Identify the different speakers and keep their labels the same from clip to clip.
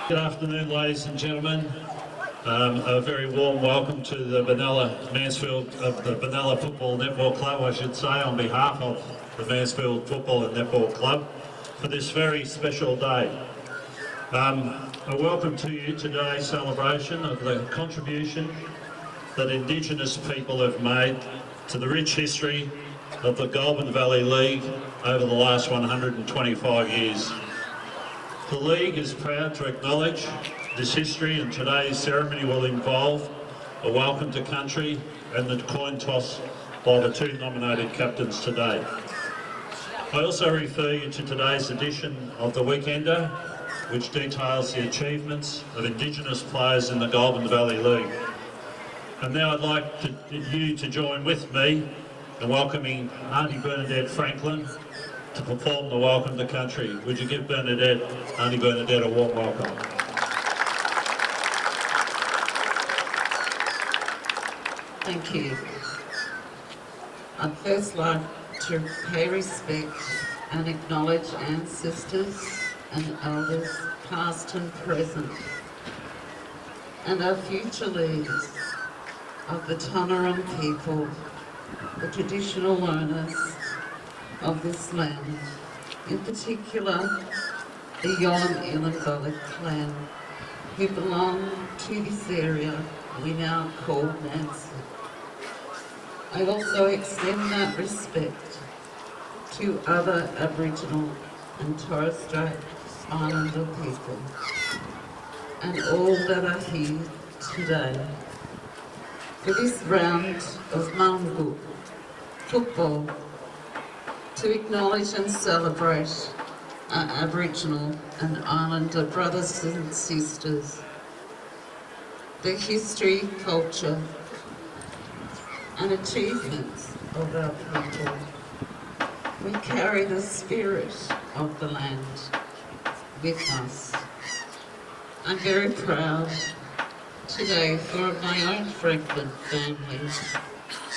Speaker 1: Good afternoon, ladies and gentlemen. A very warm welcome to the Benalla Mansfield of the Benalla Football Netball Club, I should say, on behalf of the Mansfield Football and Netball Club for this very special day. A welcome to you today's celebration of the contribution that Indigenous people have made to the rich history of the Goulburn Valley League over the last 125 years. The League is proud to acknowledge this history, and today's ceremony will involve a welcome to country and the coin toss by the two nominated captains today. I also refer you to today's edition of The Weekender, which details the achievements of Indigenous players in the Goulburn Valley League. And now I'd like you to join with me in welcoming Auntie Bernadette Franklin to perform the Welcome to Country. Would you give Auntie Bernadette a warm welcome?
Speaker 2: Thank you. I'd first like to pay respect and acknowledge ancestors and elders, past and present, and our future leaders of the Tanarong people, the traditional owners of this land, in particular the Yon Illanbullock clan, who belong to this area we now call Mansfield. I also extend that respect to other Aboriginal and Torres Strait Islander people and all that are here today for this round of Manguk football to acknowledge and celebrate our Aboriginal and Islander brothers and sisters, the history, culture and achievements of our people. We carry the spirit of the land with us. I'm very proud today for my own Franklin family.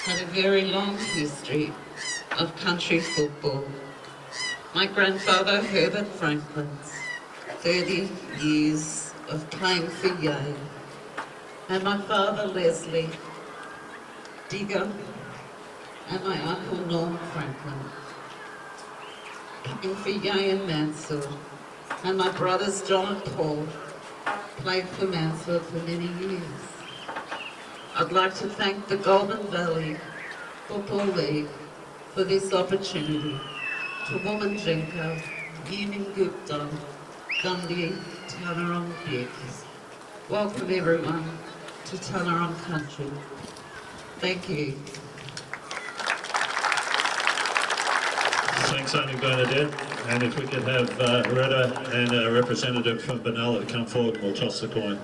Speaker 2: Had a very long history of country football. My grandfather Herbert Franklin's 30 years of playing for Yale, and my father Leslie Digger and my uncle Norm Franklin playing for Yale and Mansfield, and my brothers John and Paul played for Mansfield for many years. I'd like to thank the Goulburn Valley Football League for this opportunity, to Woman Jenka, Union Gupta, Gandhi, Tanarong Biggs. Welcome everyone to Tanarong Country. Thank you.
Speaker 1: Thanks, Auntie Bernadette. And if we could have Retta and a representative from Benalla come forward and we'll toss the coin.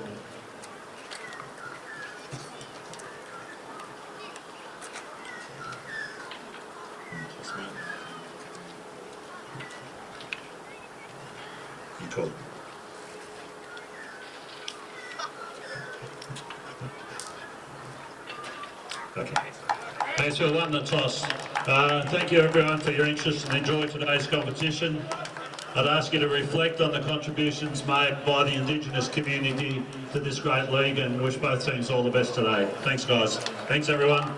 Speaker 1: Cool. Okay. Mansfield won the toss. Thank you everyone for your interest and enjoy today's competition. I'd ask you to reflect on the contributions made by the Indigenous community to this great league and wish both teams all the best today. Thanks guys. Thanks everyone.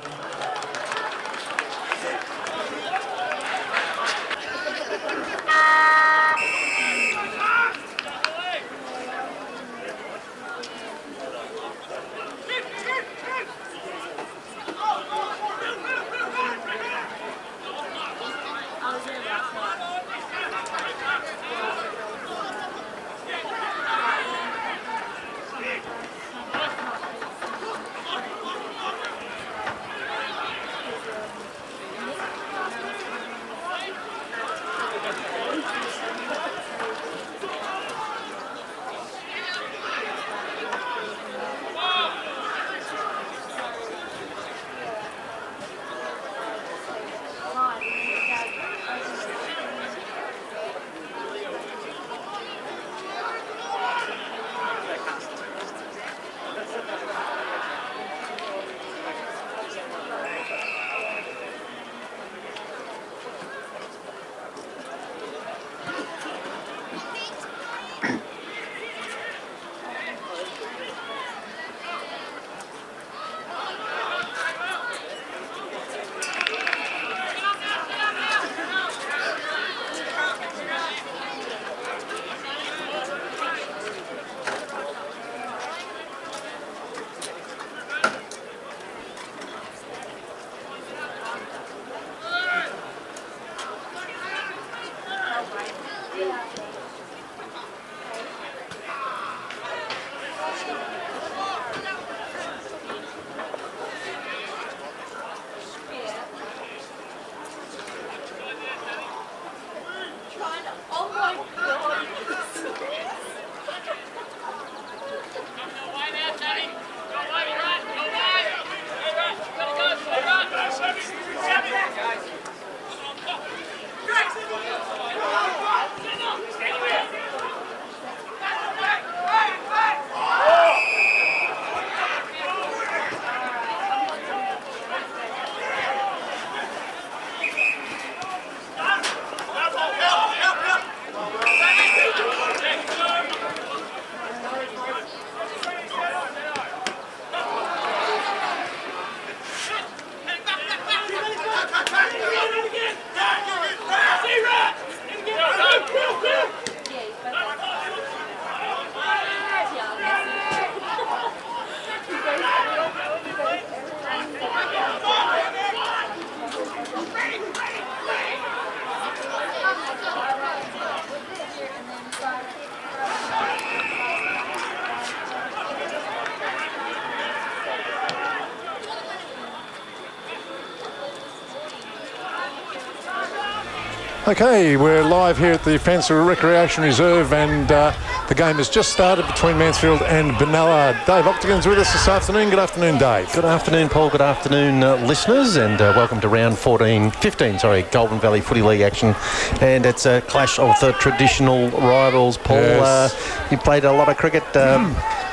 Speaker 3: Okay, we're live here at the Mansfield Recreation Reserve, and the game has just started between Mansfield and Benalla. Dave Octagon's with us this afternoon. Good afternoon, Dave.
Speaker 4: Good afternoon, Paul. Good afternoon, listeners, and welcome to round 15, Golden Valley Footy League action. And it's a clash of the traditional rivals, Paul.
Speaker 3: Yes.
Speaker 4: You played a lot of cricket.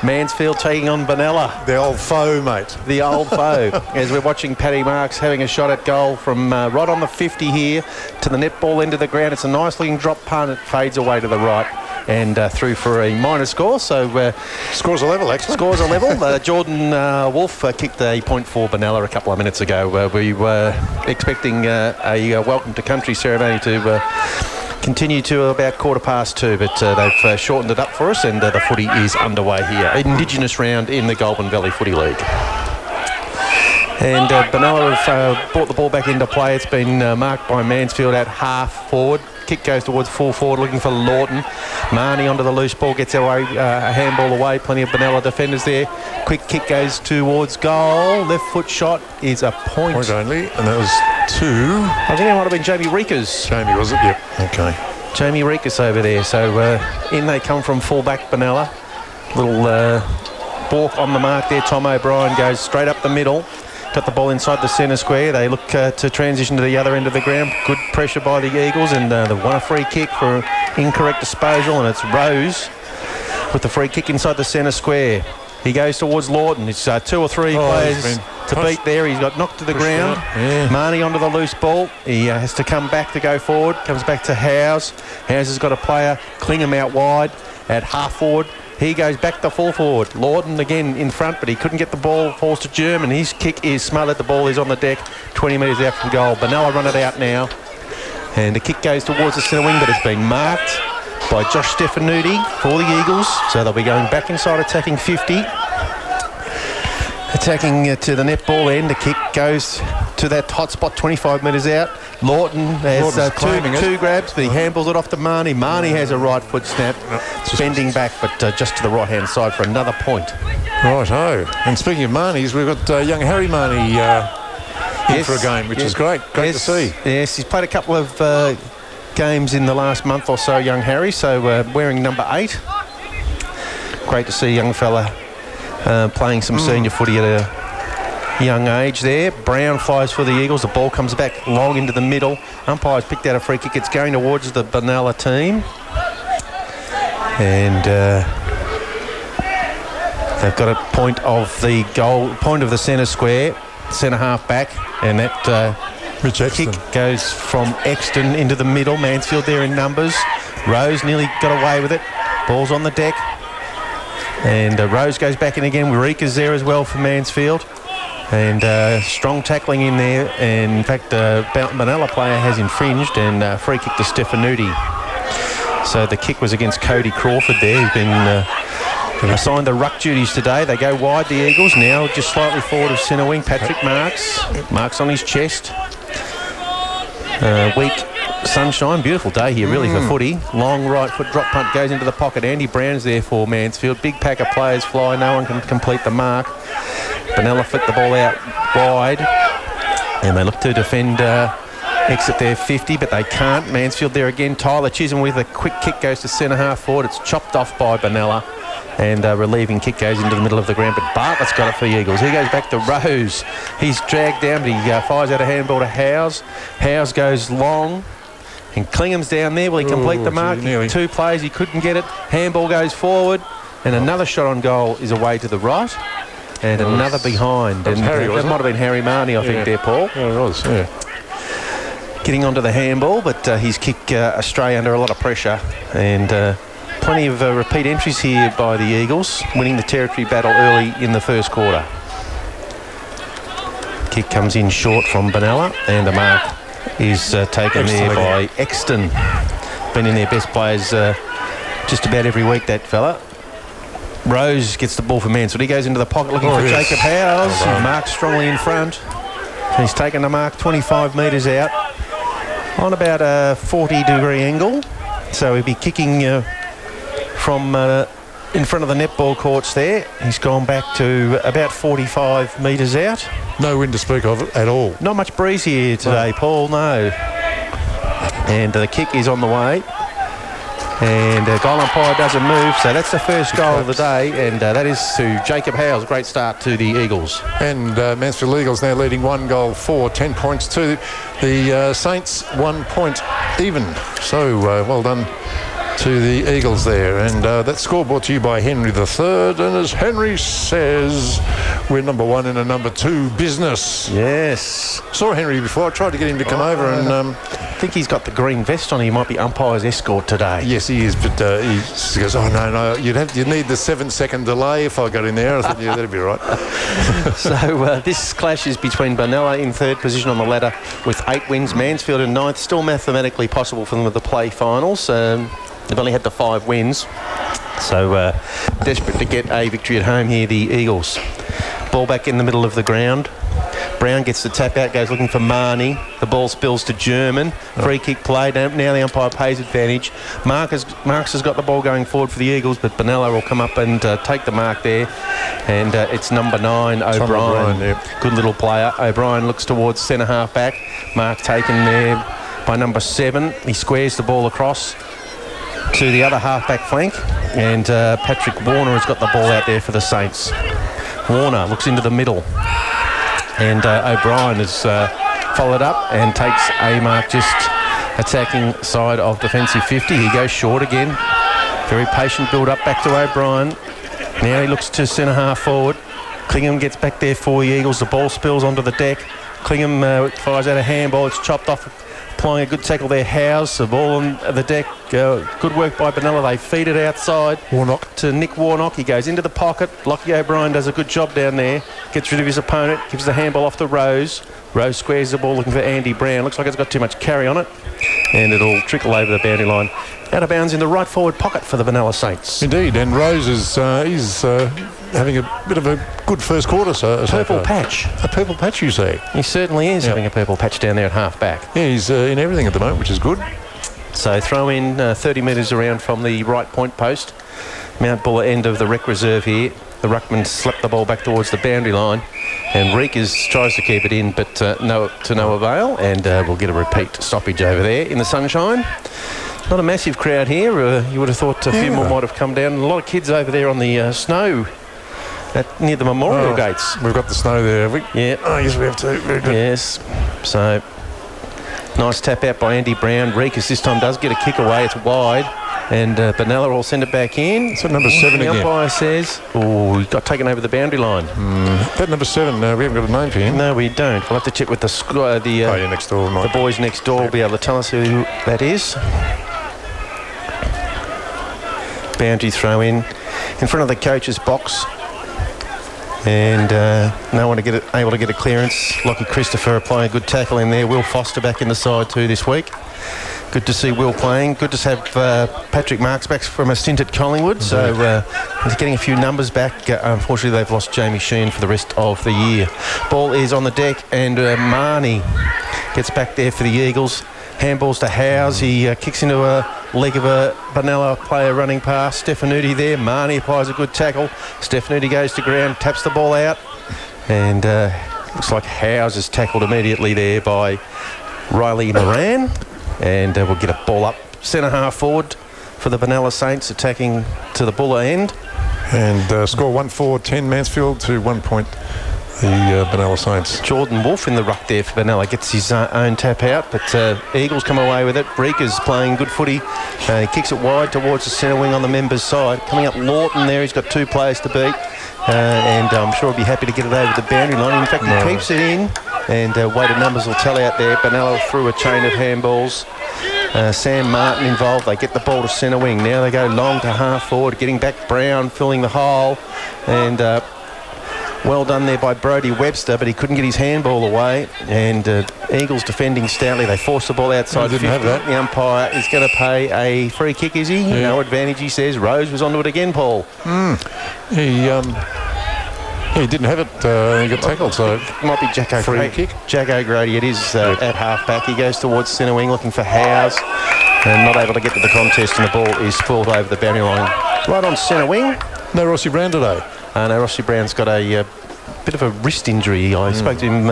Speaker 4: Mansfield taking on Benalla.
Speaker 3: The old foe, mate.
Speaker 4: The old foe. As we're watching Paddy Marks having a shot at goal from right on the 50 here to the netball end of the ground. It's a nice looking drop punt. It fades away to the right and through for a minor score. So
Speaker 3: scores a level, actually.
Speaker 4: Scores a level. Jordan Wolf kicked a point for Benalla a couple of minutes ago. We were expecting a welcome to country ceremony to continue to about 2:15, but they've shortened it up for us, and the footy is underway here. Indigenous round in the Golden Valley Footy League. And Benalla have brought the ball back into play. It's been marked by Mansfield at half forward. Kick goes towards full forward, looking for Lawton. Marnie onto the loose ball, gets away, a handball away. Plenty of Benalla defenders there. Quick kick goes towards goal. Left foot shot is a point.
Speaker 3: Point only, and that was two.
Speaker 4: I think it might have been Jamie Rikas.
Speaker 3: Jamie, was it? Yep. Okay.
Speaker 4: Jamie Rikas over there. So in they come from full-back Benalla. Little balk on the mark there. Tom O'Brien goes straight up the middle. Got the ball inside the centre square. They look to transition to the other end of the ground. Good pressure by the Eagles, and they've won a free kick for incorrect disposal, and it's Rose with the free kick inside the centre square. He goes towards Lawton. It's 2 or 3 players to beat there. He's got knocked to the ground.
Speaker 3: Yeah.
Speaker 4: Marnie onto the loose ball. He has to come back to go forward. Comes back to Howes. Howes has got a player. Clingham out wide at half forward. He goes back to full forward. Lawton again in front, but he couldn't get the ball. Falls to German. His kick is smothered. The ball is on the deck, 20 metres out from goal. Benalla run it out now. And the kick goes towards the centre wing, but it's been marked by Josh Stefanuti for the Eagles. So they'll be going back inside, attacking 50. Attacking to the netball end. The kick goes to that hot spot 25 metres out. Lawton has two grabs, but he handballs it off to Marnie. Marnie has a right foot snap, bending back, but just to the right-hand side for another point.
Speaker 3: Right-ho. And speaking of Marnies, we've got young Harry Marnie in for a game, which is great. Great to see.
Speaker 4: Yes, he's played a couple of games in the last month or so, young Harry, so wearing number 8. Great to see a young fella playing some senior footy at a young age there. Brown flies for the Eagles. The ball comes back long into the middle. Umpire's picked out a free kick. It's going towards the Benalla team. And they've got a point of the goal, point of the centre square, centre half back, and that kick goes from Exton into the middle. Mansfield there in numbers. Rose nearly got away with it. Ball's on the deck. And Rose goes back in again. Rica's there as well for Mansfield. And strong tackling in there. And in fact, Benalla player has infringed, and free kick to Stefanuti. So the kick was against Cody Crawford there. He's been assigned the ruck duties today. They go wide, the Eagles, now just slightly forward of centre wing. Patrick Marks. Marks on his chest. Weak sunshine. Beautiful day here, really, for footy. Long right foot drop punt goes into the pocket. Andy Brown's there for Mansfield. Big pack of players fly. No one can complete the mark. Benalla flicked the ball out wide, and they look to defend exit their 50, but they can't. Mansfield there again. Tyler Chisholm with a quick kick goes to centre half forward. It's chopped off by Benalla, and a relieving kick goes into the middle of the ground, but Bartlett's got it for the Eagles. He goes back to Rose. He's dragged down, but he fires out a handball to Howes. Howes goes long, and Klingham's down there. Will he complete the mark? Two plays, he couldn't get it. Handball goes forward, and another shot on goal is away to the right, and another behind. And
Speaker 3: Harry,
Speaker 4: that might have been Harry Marnie, I think, there, Paul.
Speaker 3: Yeah, it was, yeah.
Speaker 4: Getting onto the handball, but his kick astray under a lot of pressure, and plenty of repeat entries here by the Eagles, winning the territory battle early in the first quarter. Kick comes in short from Benalla, and the mark is taken there by Exton. Been in their best players just about every week, that fella. Rose gets the ball for Mansfield. He goes into the pocket looking for Jacob Howes. Marked strongly in front. He's taken the mark 25 metres out on about a 40-degree angle. So he'll be kicking from in front of the netball courts there. He's gone back to about 45 metres out.
Speaker 3: No wind to speak of at all.
Speaker 4: Not much breeze here today, Paul, no. And the kick is on the way. And goal umpire doesn't move, so that's the first goal of the day, and that is to Jacob Howes. Great start to the Eagles.
Speaker 3: And Mansfield Eagles now leading 1 goal for 10 points to the Saints, 1 point even. So well done to the Eagles there. And that score brought to you by Henry III. And as Henry says, we're number 1 in a number 2 business.
Speaker 4: Yes.
Speaker 3: Saw Henry before. I tried to get him to come over, and
Speaker 4: I think he's got the green vest on. He might be umpire's escort today.
Speaker 3: yes, he is. But he goes, oh no, you'd need the 7-second delay if I got in there. I thought, yeah, that'd be right.
Speaker 4: So this clash is between Benalla in third position on the ladder with 8 wins, Mansfield in ninth. Still mathematically possible for them with the play finals. They've only had the 5 wins, so desperate to get a victory at home here, the Eagles. Ball back in the middle of the ground. Brown gets the tap out, goes looking for Marnie. The ball spills to German. Free kick play. Now the umpire pays advantage. Marks has got the ball going forward for the Eagles, but Benalla will come up and take the mark there. And it's number 9, O'Brien.
Speaker 3: Yep.
Speaker 4: Good little player. O'Brien looks towards centre half back. Mark taken there by number 7. He squares the ball across to the other half-back flank, and Patrick Warner has got the ball out there for the Saints. Warner looks into the middle, and O'Brien has followed up and takes a mark just attacking side of defensive 50. He goes short again. Very patient build-up back to O'Brien. Now he looks to centre half forward. Clingham gets back there for the Eagles. The ball spills onto the deck. Clingham fires out a handball. It's chopped off. Applying a good tackle there, Howes. The ball on the deck. Good work by Benalla. They feed it outside.
Speaker 3: Warnock.
Speaker 4: To Nick Warnock. He goes into the pocket. Lockie O'Brien does a good job down there. Gets rid of his opponent. Gives the handball off to Rose. Rose squares the ball looking for Andy Brown. Looks like it's got too much carry on it. And it'll trickle over the boundary line. Out of bounds in the right forward pocket for the Benalla Saints.
Speaker 3: Indeed, and Rose is having a bit of a good first quarter.
Speaker 4: Purple patch.
Speaker 3: A purple patch, you say?
Speaker 4: He certainly is having a purple patch down there at half back.
Speaker 3: Yeah, he's in everything at the moment, which is good.
Speaker 4: So throw in 30 metres around from the right point post. Mount Buller end of the rec reserve here. The ruckman slapped the ball back towards the boundary line, and Reekers tries to keep it in, but to no avail, and we'll get a repeat stoppage over there in the sunshine. Not a massive crowd here. You would have thought a few more might have come down. A lot of kids over there on the snow near the memorial gates.
Speaker 3: We've got the snow there, have we?
Speaker 4: Yeah.
Speaker 3: Oh, yes, we have too. Very good.
Speaker 4: Yes. So, nice tap out by Andy Brown. Reekers this time does get a kick away. It's wide. And Benalla will send it back in.
Speaker 3: So number 7
Speaker 4: the
Speaker 3: again.
Speaker 4: The umpire says, he got taken over the boundary line.
Speaker 3: That number 7, we haven't got a name for him.
Speaker 4: No, we don't. We'll have to check with the
Speaker 3: next door.
Speaker 4: The boys next door will be able to tell us who that is. Boundary throw in front of the coach's box, and no one able to get a clearance. Lockie Christopher applying a good tackle in there. Will Foster back in the side too this week. Good to see Will playing. Good to have Patrick Marks back from a stint at Collingwood. So he's getting a few numbers back. Unfortunately, they've lost Jamie Sheen for the rest of the year. Ball is on the deck, and Marnie gets back there for the Eagles. Handballs to Howes. He kicks into a leg of a Benalla player running past. Stefanuti there. Marnie applies a good tackle. Stefanuti goes to ground, taps the ball out. And looks like Howes is tackled immediately there by Riley Moran. And we'll get a ball up centre half forward for the Benalla Saints, attacking to the Buller end.
Speaker 3: And score 1-4-10 Mansfield to 1 point the Benalla Saints.
Speaker 4: Jordan Wolf in the ruck there for Benalla gets his own tap out, but Eagles come away with it. Breaker's playing good footy. He kicks it wide towards the centre wing on the members' side. Coming up Lawton there, he's got 2 players to beat, and I'm sure he'll be happy to get it over the boundary line. In fact, he keeps it in, and weighted numbers will tell out there. Benalla through a chain of handballs. Sam Martin involved. They get the ball to centre wing. Now they go long to half forward, getting back Brown, filling the hole, and well done there by Brodie Webster, but he couldn't get his handball away. And Eagles defending stoutly. They force the ball outside.
Speaker 3: Didn't have that.
Speaker 4: The umpire is going to pay a free kick, is he?
Speaker 3: Yeah.
Speaker 4: No advantage, he says. Rose was onto it again, Paul.
Speaker 3: He didn't have it. He got tackled, so
Speaker 4: It might be Jack
Speaker 3: free
Speaker 4: O'Grady.
Speaker 3: kick.
Speaker 4: Jack O'Grady, it is at half back. He goes towards centre wing looking for Howes, and not able to get to the contest, and the ball is spoiled over the boundary line. Right on centre wing.
Speaker 3: No Rossi Brown today.
Speaker 4: No, Rossi Brown's got a bit of a wrist injury. I spoke to him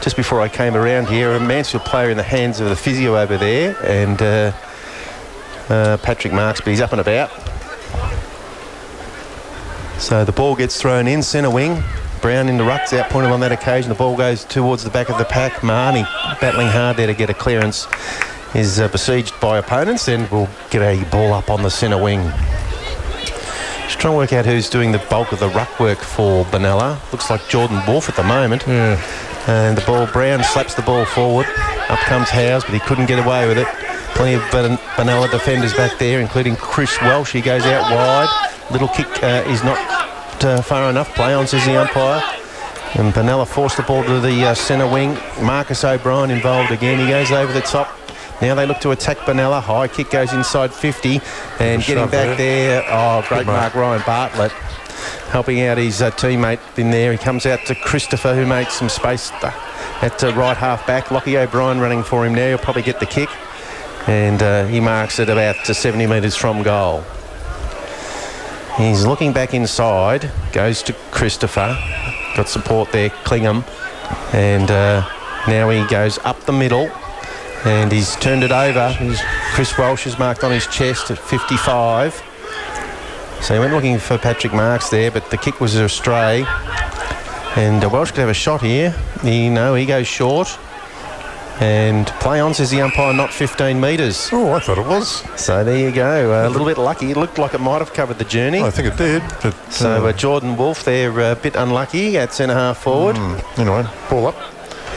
Speaker 4: just before I came around here. A Mansfield player in the hands of the physio over there, and Patrick Marks, but he's up and about. So the ball gets thrown in, centre wing. Brown in the ruck's out pointed on that occasion. The ball goes towards the back of the pack. Marnie battling hard there to get a clearance. Is besieged by opponents, and will get a ball up on the centre wing. Just trying to work out who's doing the bulk of the ruck work for Benalla. Looks like Jordan Wolf at the moment.
Speaker 3: Yeah.
Speaker 4: And the ball, Brown slaps the ball forward. Up comes Howes, but he couldn't get away with it. Plenty of Benalla defenders back there, including Chris Welsh. He goes out wide. Little kick is not far enough. Play on, says the umpire. And Benalla forced the ball to the centre wing. Marcus O'Brien involved again. He goes over the top. Now they look to attack Benalla. High kick goes inside 50. And getting back there. Oh, great mark, Ryan Bartlett. Helping out his teammate in there. He comes out to Christopher, who makes some space at right half back. Lockie O'Brien running for him now. He'll probably get the kick. And he marks it about 70 metres from goal. He's looking back inside. Goes to Christopher. Got support there, Klingham. And now he goes up the middle. And he's turned it over. Chris Welsh is marked on his chest at 55. So he went looking for Patrick Marks there, but the kick was astray. And Welsh could have a shot here. He goes short. And play on, says the umpire, not 15 metres.
Speaker 3: Oh, I thought it was.
Speaker 4: So there you go. A little bit lucky. It looked like it might have covered the journey.
Speaker 3: I think it did. But,
Speaker 4: So Jordan Wolf there, a bit unlucky at centre half forward.
Speaker 3: Anyway, ball up.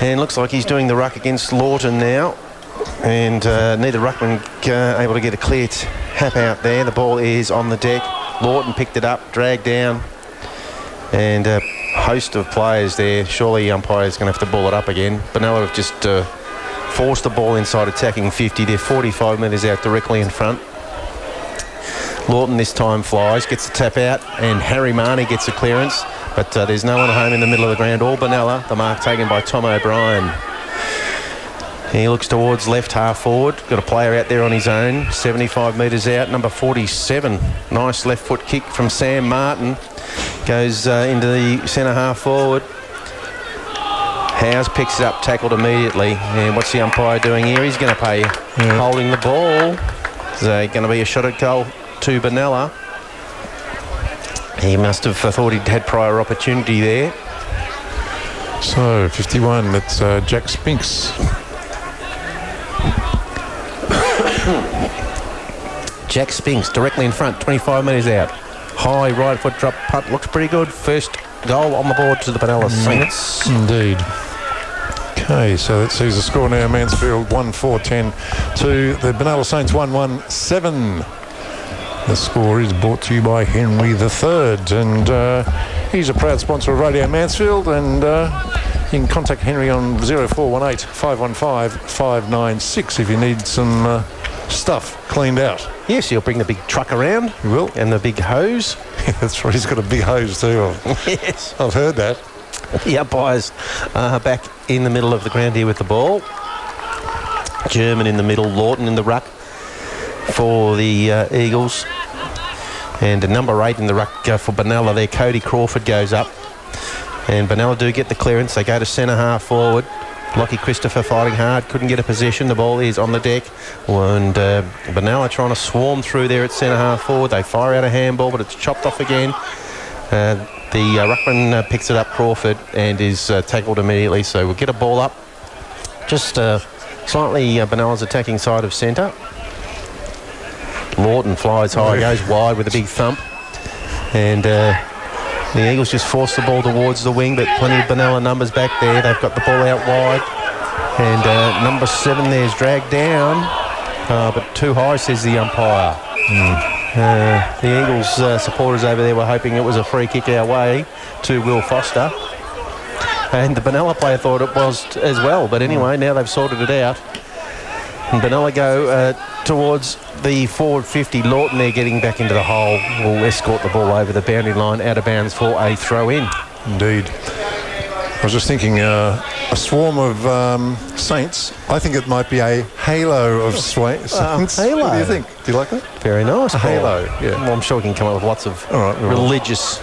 Speaker 4: And looks like he's doing the ruck against Lawton now. And neither ruckman able to get a clear tap out there. The ball is on the deck. Lawton picked it up, dragged down. And a host of players there. Surely the umpire's going to have to ball it up again. Benalla have just forced the ball inside attacking 50. They're 45 metres out directly in front. Lawton this time flies, gets the tap out, and Harry Marnie gets a clearance. But there's no one home in the middle of the ground. All Benalla. The mark taken by Tom O'Brien. He looks towards left half forward. Got a player out there on his own. 75 metres out. Number 47. Nice left foot kick from Sam Martin. Goes into the centre half forward. Howes picks it up, tackled immediately. And what's the umpire doing here? He's going to pay holding the ball. So going to be a shot at goal to Benalla. He must have thought he'd had prior opportunity there.
Speaker 3: So 51. That's Jack Spinks.
Speaker 4: Jack Spinks directly in front, 25 metres out. High right foot drop punt, looks pretty good. First goal on the board to the Benalla Saints.
Speaker 3: Indeed. Okay, so that sees the score now. Mansfield 1-4-10 to the Benalla Saints 1-1-7. The score is brought to you by Henry III, and he's a proud sponsor of Radio Mansfield, and you can contact Henry on 0418 515 596 if you need some stuff cleaned out.
Speaker 4: Yes, he'll bring the big truck around.
Speaker 3: He will.
Speaker 4: And the big hose.
Speaker 3: That's right, he's got a big hose too.
Speaker 4: Yes.
Speaker 3: I've heard that.
Speaker 4: The umpires are back in the middle of the ground here with the ball. German in the middle, Lawton in the ruck for the Eagles. And number 8 in the ruck for Benalla there, Cody Crawford goes up. And Benalla do get the clearance. They go to centre half forward. Lockie Christopher fighting hard, couldn't get a possession. The ball is on the deck. And Benalla trying to swarm through there at centre half forward. They fire out a handball, but it's chopped off again. The ruckman picks it up, Crawford, and is tackled immediately. So we'll get a ball up. Just slightly Benalla's attacking side of centre. Lawton flies high, goes wide with a big thump. And the Eagles just force the ball towards the wing, but plenty of Benalla numbers back there. They've got the ball out wide. And number 7 there is dragged down, but too high, says the umpire. The Eagles supporters over there were hoping it was a free kick our way to Will Foster. And the Benalla player thought it was as well. But anyway, now they've sorted it out. And Benalla go towards the forward 50. Lawton there getting back into the hole. Will escort the ball over the boundary line, out of bounds for a throw-in.
Speaker 3: Indeed. I was just thinking a swarm of Saints. I think it might be a halo of Saints.
Speaker 4: Halo.
Speaker 3: What do you think? Do you like that?
Speaker 4: Very nice.
Speaker 3: A halo, yeah.
Speaker 4: Well, I'm sure we can come up with lots of
Speaker 3: All right,
Speaker 4: religious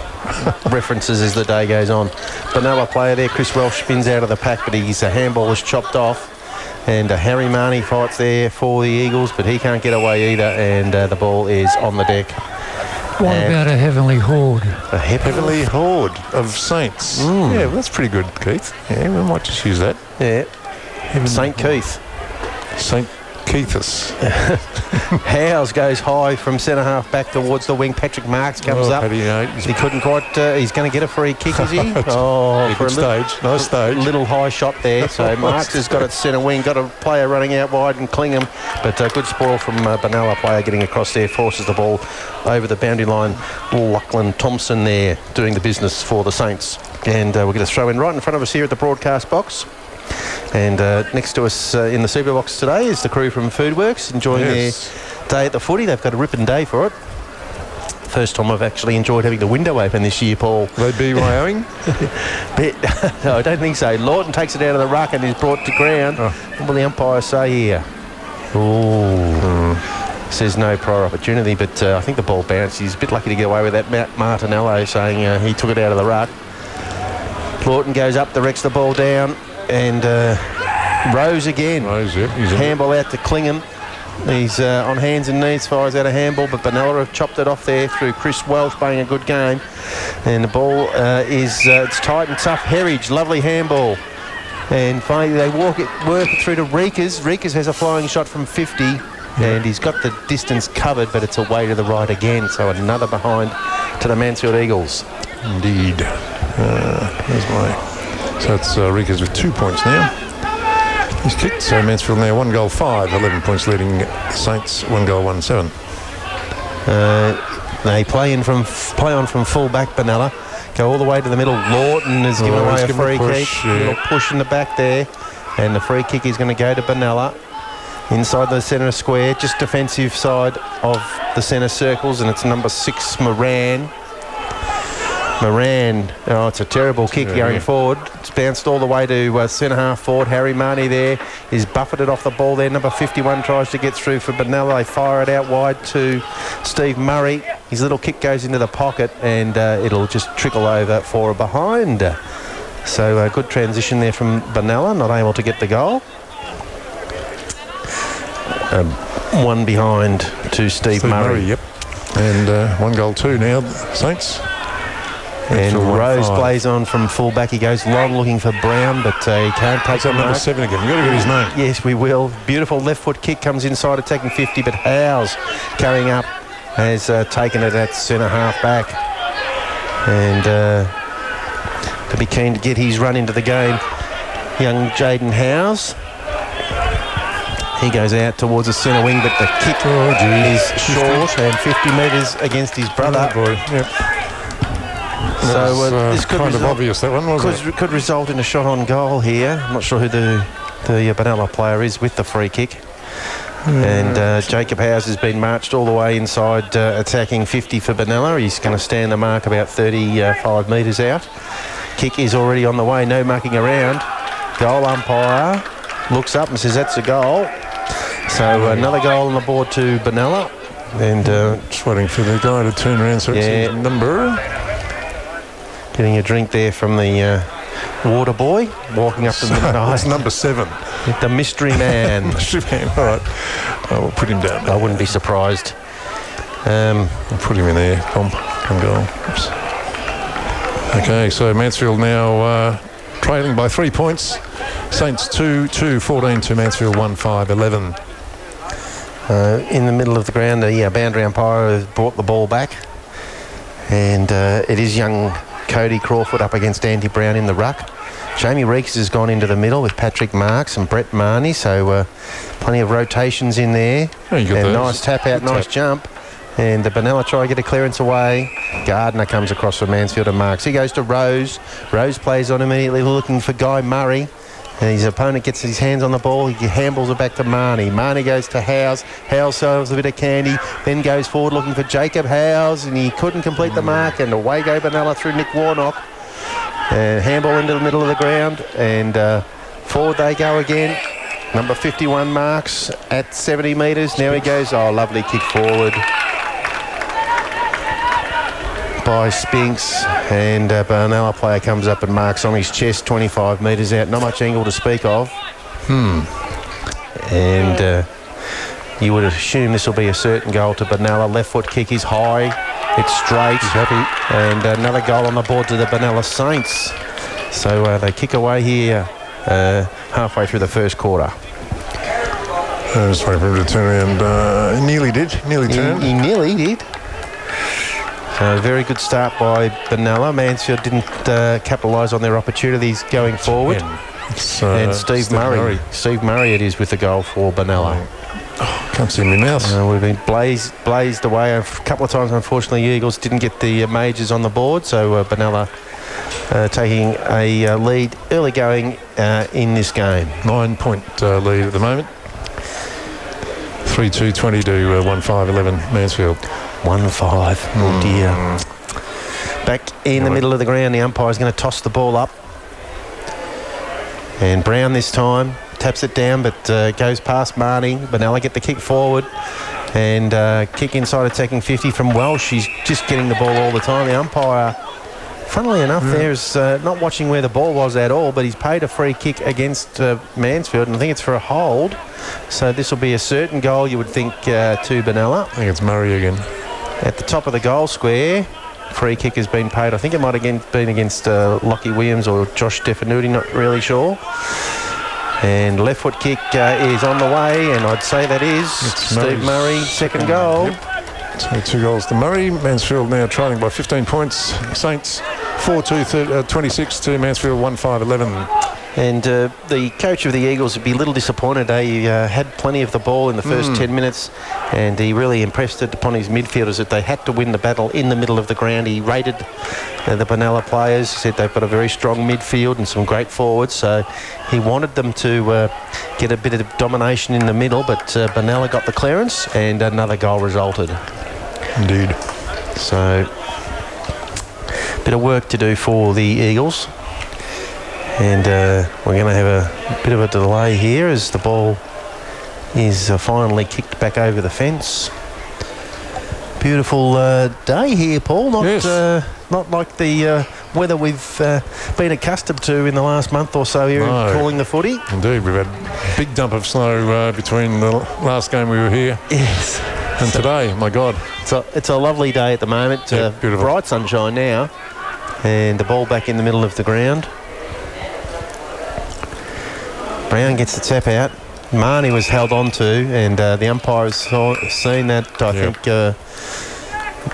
Speaker 4: references as the day goes on. Benalla player there, Chris Welsh, spins out of the pack, but his handball is chopped off. And Harry Marnie fights there for the Eagles, but he can't get away either, and the ball is on the deck.
Speaker 5: What about a heavenly horde?
Speaker 3: A heavenly horde of Saints. Yeah, well, that's pretty good, Keith. Yeah, we might just use that.
Speaker 4: Yeah. St. Keith.
Speaker 3: St. Keithus.
Speaker 4: Howes goes high from centre half back towards the wing. Patrick Marks comes up. He couldn't quite. He's going to get a free kick, is he?
Speaker 3: Oh, for a stage. Nice stage.
Speaker 4: Little high shot there. So Marks has got it centre wing. Got a player running out wide and Clingham. But good spoil from Benalla player getting across there. Forces the ball over the boundary line. Lachlan Thompson there doing the business for the Saints. And we're going to throw in right in front of us here at the broadcast box. And next to us in the super box today is the crew from Foodworks enjoying their day at the footy. They've got a ripping day for it. First time I've actually enjoyed having the window open this year, Paul.
Speaker 3: Will they be Wyoming?
Speaker 4: No, I don't think so. Lawton takes it out of the ruck and is brought to ground. What will the umpire say here? Says no prior opportunity, but I think the ball bounced. He's a bit lucky to get away with that. Matt Martinello saying he took it out of the ruck. Lawton goes up, directs the ball down. And Rose again. Handball out to Clingham. He's on hands and knees, fires out a handball, but Benalla have chopped it off there through Chris Welsh playing a good game. And the ball it's tight and tough. Herridge, lovely handball. And finally they work it through to Reekers. Reekers has a flying shot from 50, and he's got the distance covered, but it's away to the right again. So another behind to the Mansfield Eagles.
Speaker 3: Indeed. There's my... So it's Reekers with 2 points now. He's kicked, so Mansfield now 1 goal 5, 11 points leading Saints, 1 goal 1-7.
Speaker 4: They play on from full back, Benalla. Go all the way to the middle. Lawton has given away a free kick. A little push in the back there. And the free kick is going to go to Benalla. Inside the centre square, just defensive side of the centre circles, and it's number 6, Moran. It's a terrible kick going forward. It's bounced all the way to centre half forward. Harry Marnie there is buffeted off the ball there. Number 51 tries to get through for Benalla. They fire it out wide to Steve Murray. His little kick goes into the pocket, and it'll just trickle over for a behind. So a good transition there from Benalla, not able to get the goal. One behind to Steve Murray.
Speaker 3: Yep. And 1 goal 2 now, Saints.
Speaker 4: And Rose plays on from full back. He goes long looking for Brown, but he can't take the
Speaker 3: number 7 again. You've got to get his name.
Speaker 4: Yes, we will. Beautiful left foot kick comes inside attacking 50, but Howes carrying up has taken it at centre half back. And to be keen to get his run into the game, young Jaden Howes. He goes out towards the centre wing, but the kick is short and 50 metres against his brother.
Speaker 3: Oh, boy. Yep.
Speaker 4: So this could
Speaker 3: kind of obvious, that one, wasn't it?
Speaker 4: Could result in a shot on goal here. I'm not sure who the Benalla player is with the free kick. And Jacob Howes has been marched all the way inside attacking 50 for Benalla. He's going to stand the mark about 35 metres out. Kick is already on the way, no mucking around. Goal umpire looks up and says that's a goal. So another goal on the board to Benalla. And
Speaker 3: just waiting for the guy to turn around so it's his number.
Speaker 4: Getting a drink there from the water boy, walking up to the night.
Speaker 3: It's number 7.
Speaker 4: The mystery man.
Speaker 3: Mystery man, all right. We'll put him down there.
Speaker 4: I wouldn't be surprised.
Speaker 3: We'll put him in there, Pomp and goal. Oops. Okay, so Mansfield now trailing by 3 points. Saints 2-14 to Mansfield 1-5-11.
Speaker 4: In the middle of the ground, the boundary umpire has brought the ball back. And it is young Cody Crawford up against Andy Brown in the ruck. Jamie Reeks has gone into the middle with Patrick Marks and Brett Marnie, so plenty of rotations in there.
Speaker 3: Oh, you got
Speaker 4: and
Speaker 3: those.
Speaker 4: nice tap out, nice jump. And the Benalla try to get a clearance away. Gardner comes across for Mansfield and Marks. He goes to Rose. Rose plays on immediately, looking for Guy Murray. And his opponent gets his hands on the ball. He handballs it back to Marnie. Marnie goes to Howes. Howes sells a bit of candy. Then goes forward looking for Jacob Howes. And he couldn't complete the mark. And away go Benalla through Nick Warnock. And handball into the middle of the ground. And forward they go again. Number 51 Marks at 70 metres. Now he goes. Oh, lovely kick forward by Spinks, and Benalla player comes up and marks on his chest 25 metres out. Not much angle to speak of. And you would assume this will be a certain goal to Benalla. Left foot kick is high. It's straight.
Speaker 3: He's happy.
Speaker 4: And another goal on the board to the Benalla Saints. So they kick away here halfway through the first quarter.
Speaker 3: I was waiting for him to turn around. He nearly did. Nearly turned.
Speaker 4: He nearly did. So a very good start by Benalla. Mansfield didn't capitalise on their opportunities going forward. And Steve Murray. Steve Murray it is with the goal for Benalla.
Speaker 3: Oh, can't see my mouse.
Speaker 4: We've been blazed away a couple of times. Unfortunately, Eagles didn't get the majors on the board. So Benalla taking a lead early going in this game.
Speaker 3: 9-point lead at the moment. 3-2-20 to 1-5-11 Mansfield.
Speaker 4: 1-5. Oh dear. Back in the middle of the ground, the umpire's going to toss the ball up. And Brown this time taps it down, but goes past Marnie. Benalla get the kick forward and kick inside attacking 50 from Welsh. He's just getting the ball all the time. The umpire, funnily enough, there is not watching where the ball was at all, but he's paid a free kick against Mansfield, and I think it's for a hold. So this will be a certain goal, you would think, to Benalla.
Speaker 3: I think it's Murray again.
Speaker 4: At the top of the goal square, free kick has been paid. I think it might have been against Lockie Williams or Josh Stefanuti, not really sure. And left foot kick is on the way, and I'd say that is Steve Murray, second goal.
Speaker 3: Yep. So 2 goals to Murray. Mansfield now trailing by 15 points. Saints 4-2-26 to Mansfield 1-5-11.
Speaker 4: And the coach of the Eagles would be a little disappointed. He had plenty of the ball in the first 10 minutes, and he really impressed it upon his midfielders that they had to win the battle in the middle of the ground. He rated the Benalla players, said they've got a very strong midfield and some great forwards, so he wanted them to get a bit of domination in the middle, but Benalla got the clearance and another goal resulted.
Speaker 3: Indeed.
Speaker 4: So, a bit of work to do for the Eagles. And we're going to have a bit of a delay here as the ball is finally kicked back over the fence. Beautiful day here, Paul. Not like the weather we've been accustomed to in the last month or so here calling the footy.
Speaker 3: Indeed, we've had a big dump of snow between the last game we were here.
Speaker 4: Yes.
Speaker 3: And today, my God.
Speaker 4: It's a lovely day at the moment.
Speaker 3: Beautiful.
Speaker 4: Bright sunshine now. And the ball back in the middle of the ground. Brown gets the tap out. Marnie was held on to, and the umpire has seen that, I think,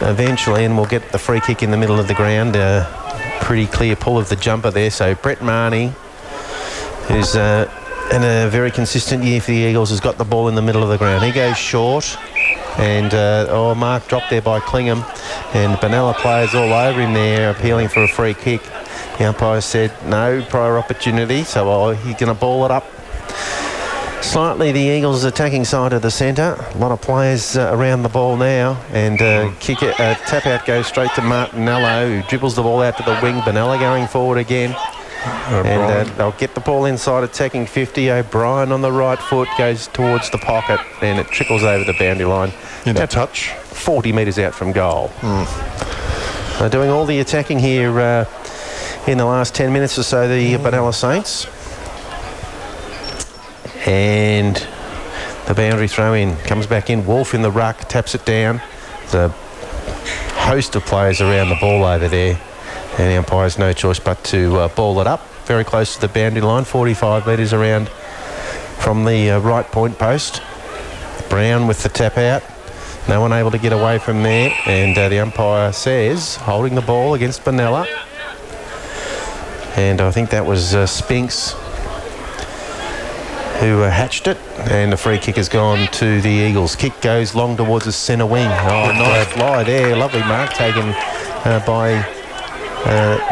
Speaker 4: eventually, and we'll get the free kick in the middle of the ground. Pretty clear pull of the jumper there. So Brett Marnie, who's in a very consistent year for the Eagles, has got the ball in the middle of the ground. He goes short, and mark dropped there by Clingham, and Benalla players all over him there appealing for a free kick. The umpire said no prior opportunity, so he's going to ball it up slightly the Eagles' attacking side of the centre. A lot of players around the ball now, and tap out goes straight to Martinello, who dribbles the ball out to the wing. Benalla going forward again.
Speaker 3: O'Brien.
Speaker 4: And they'll get the ball inside attacking 50. O'Brien on the right foot goes towards the pocket and it trickles over the boundary line.
Speaker 3: Into touch.
Speaker 4: 40 metres out from goal. They're doing all the attacking here in the last 10 minutes or so, the Benalla Saints. And the boundary throw in comes back in. Wolf in the ruck, taps it down. The host of players around the ball over there, and the umpire's no choice but to ball it up very close to the boundary line, 45 metres around from the right point post. Brown with the tap out, no one able to get away from there, and the umpire says holding the ball against Benalla, and I think that was Spinks who hatched it, and the free kick has gone to the Eagles. Kick goes long towards the centre wing. Oh, nice fly there. Lovely mark taken by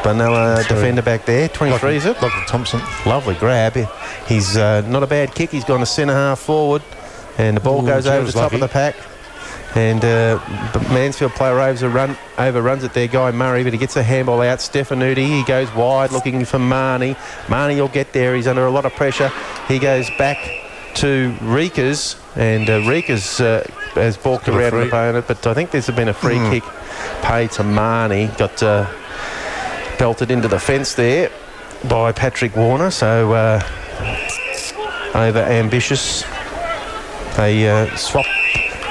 Speaker 4: Benalla defender back there. 23 is it?
Speaker 3: Lachlan Thompson.
Speaker 4: Lovely grab. He's not a bad kick. He's gone to centre half forward, and the ball goes over the top of the pack. And Mansfield player overruns it there, Guy Murray, but he gets a handball out. Stefanuti, he goes wide looking for Marnie. Marnie will get there. He's under a lot of pressure. He goes back to Reekers, and Reekers has balked around an opponent, but I think there's been a free kick paid to Marnie. Got belted into the fence there by Patrick Warner, so over ambitious. They swap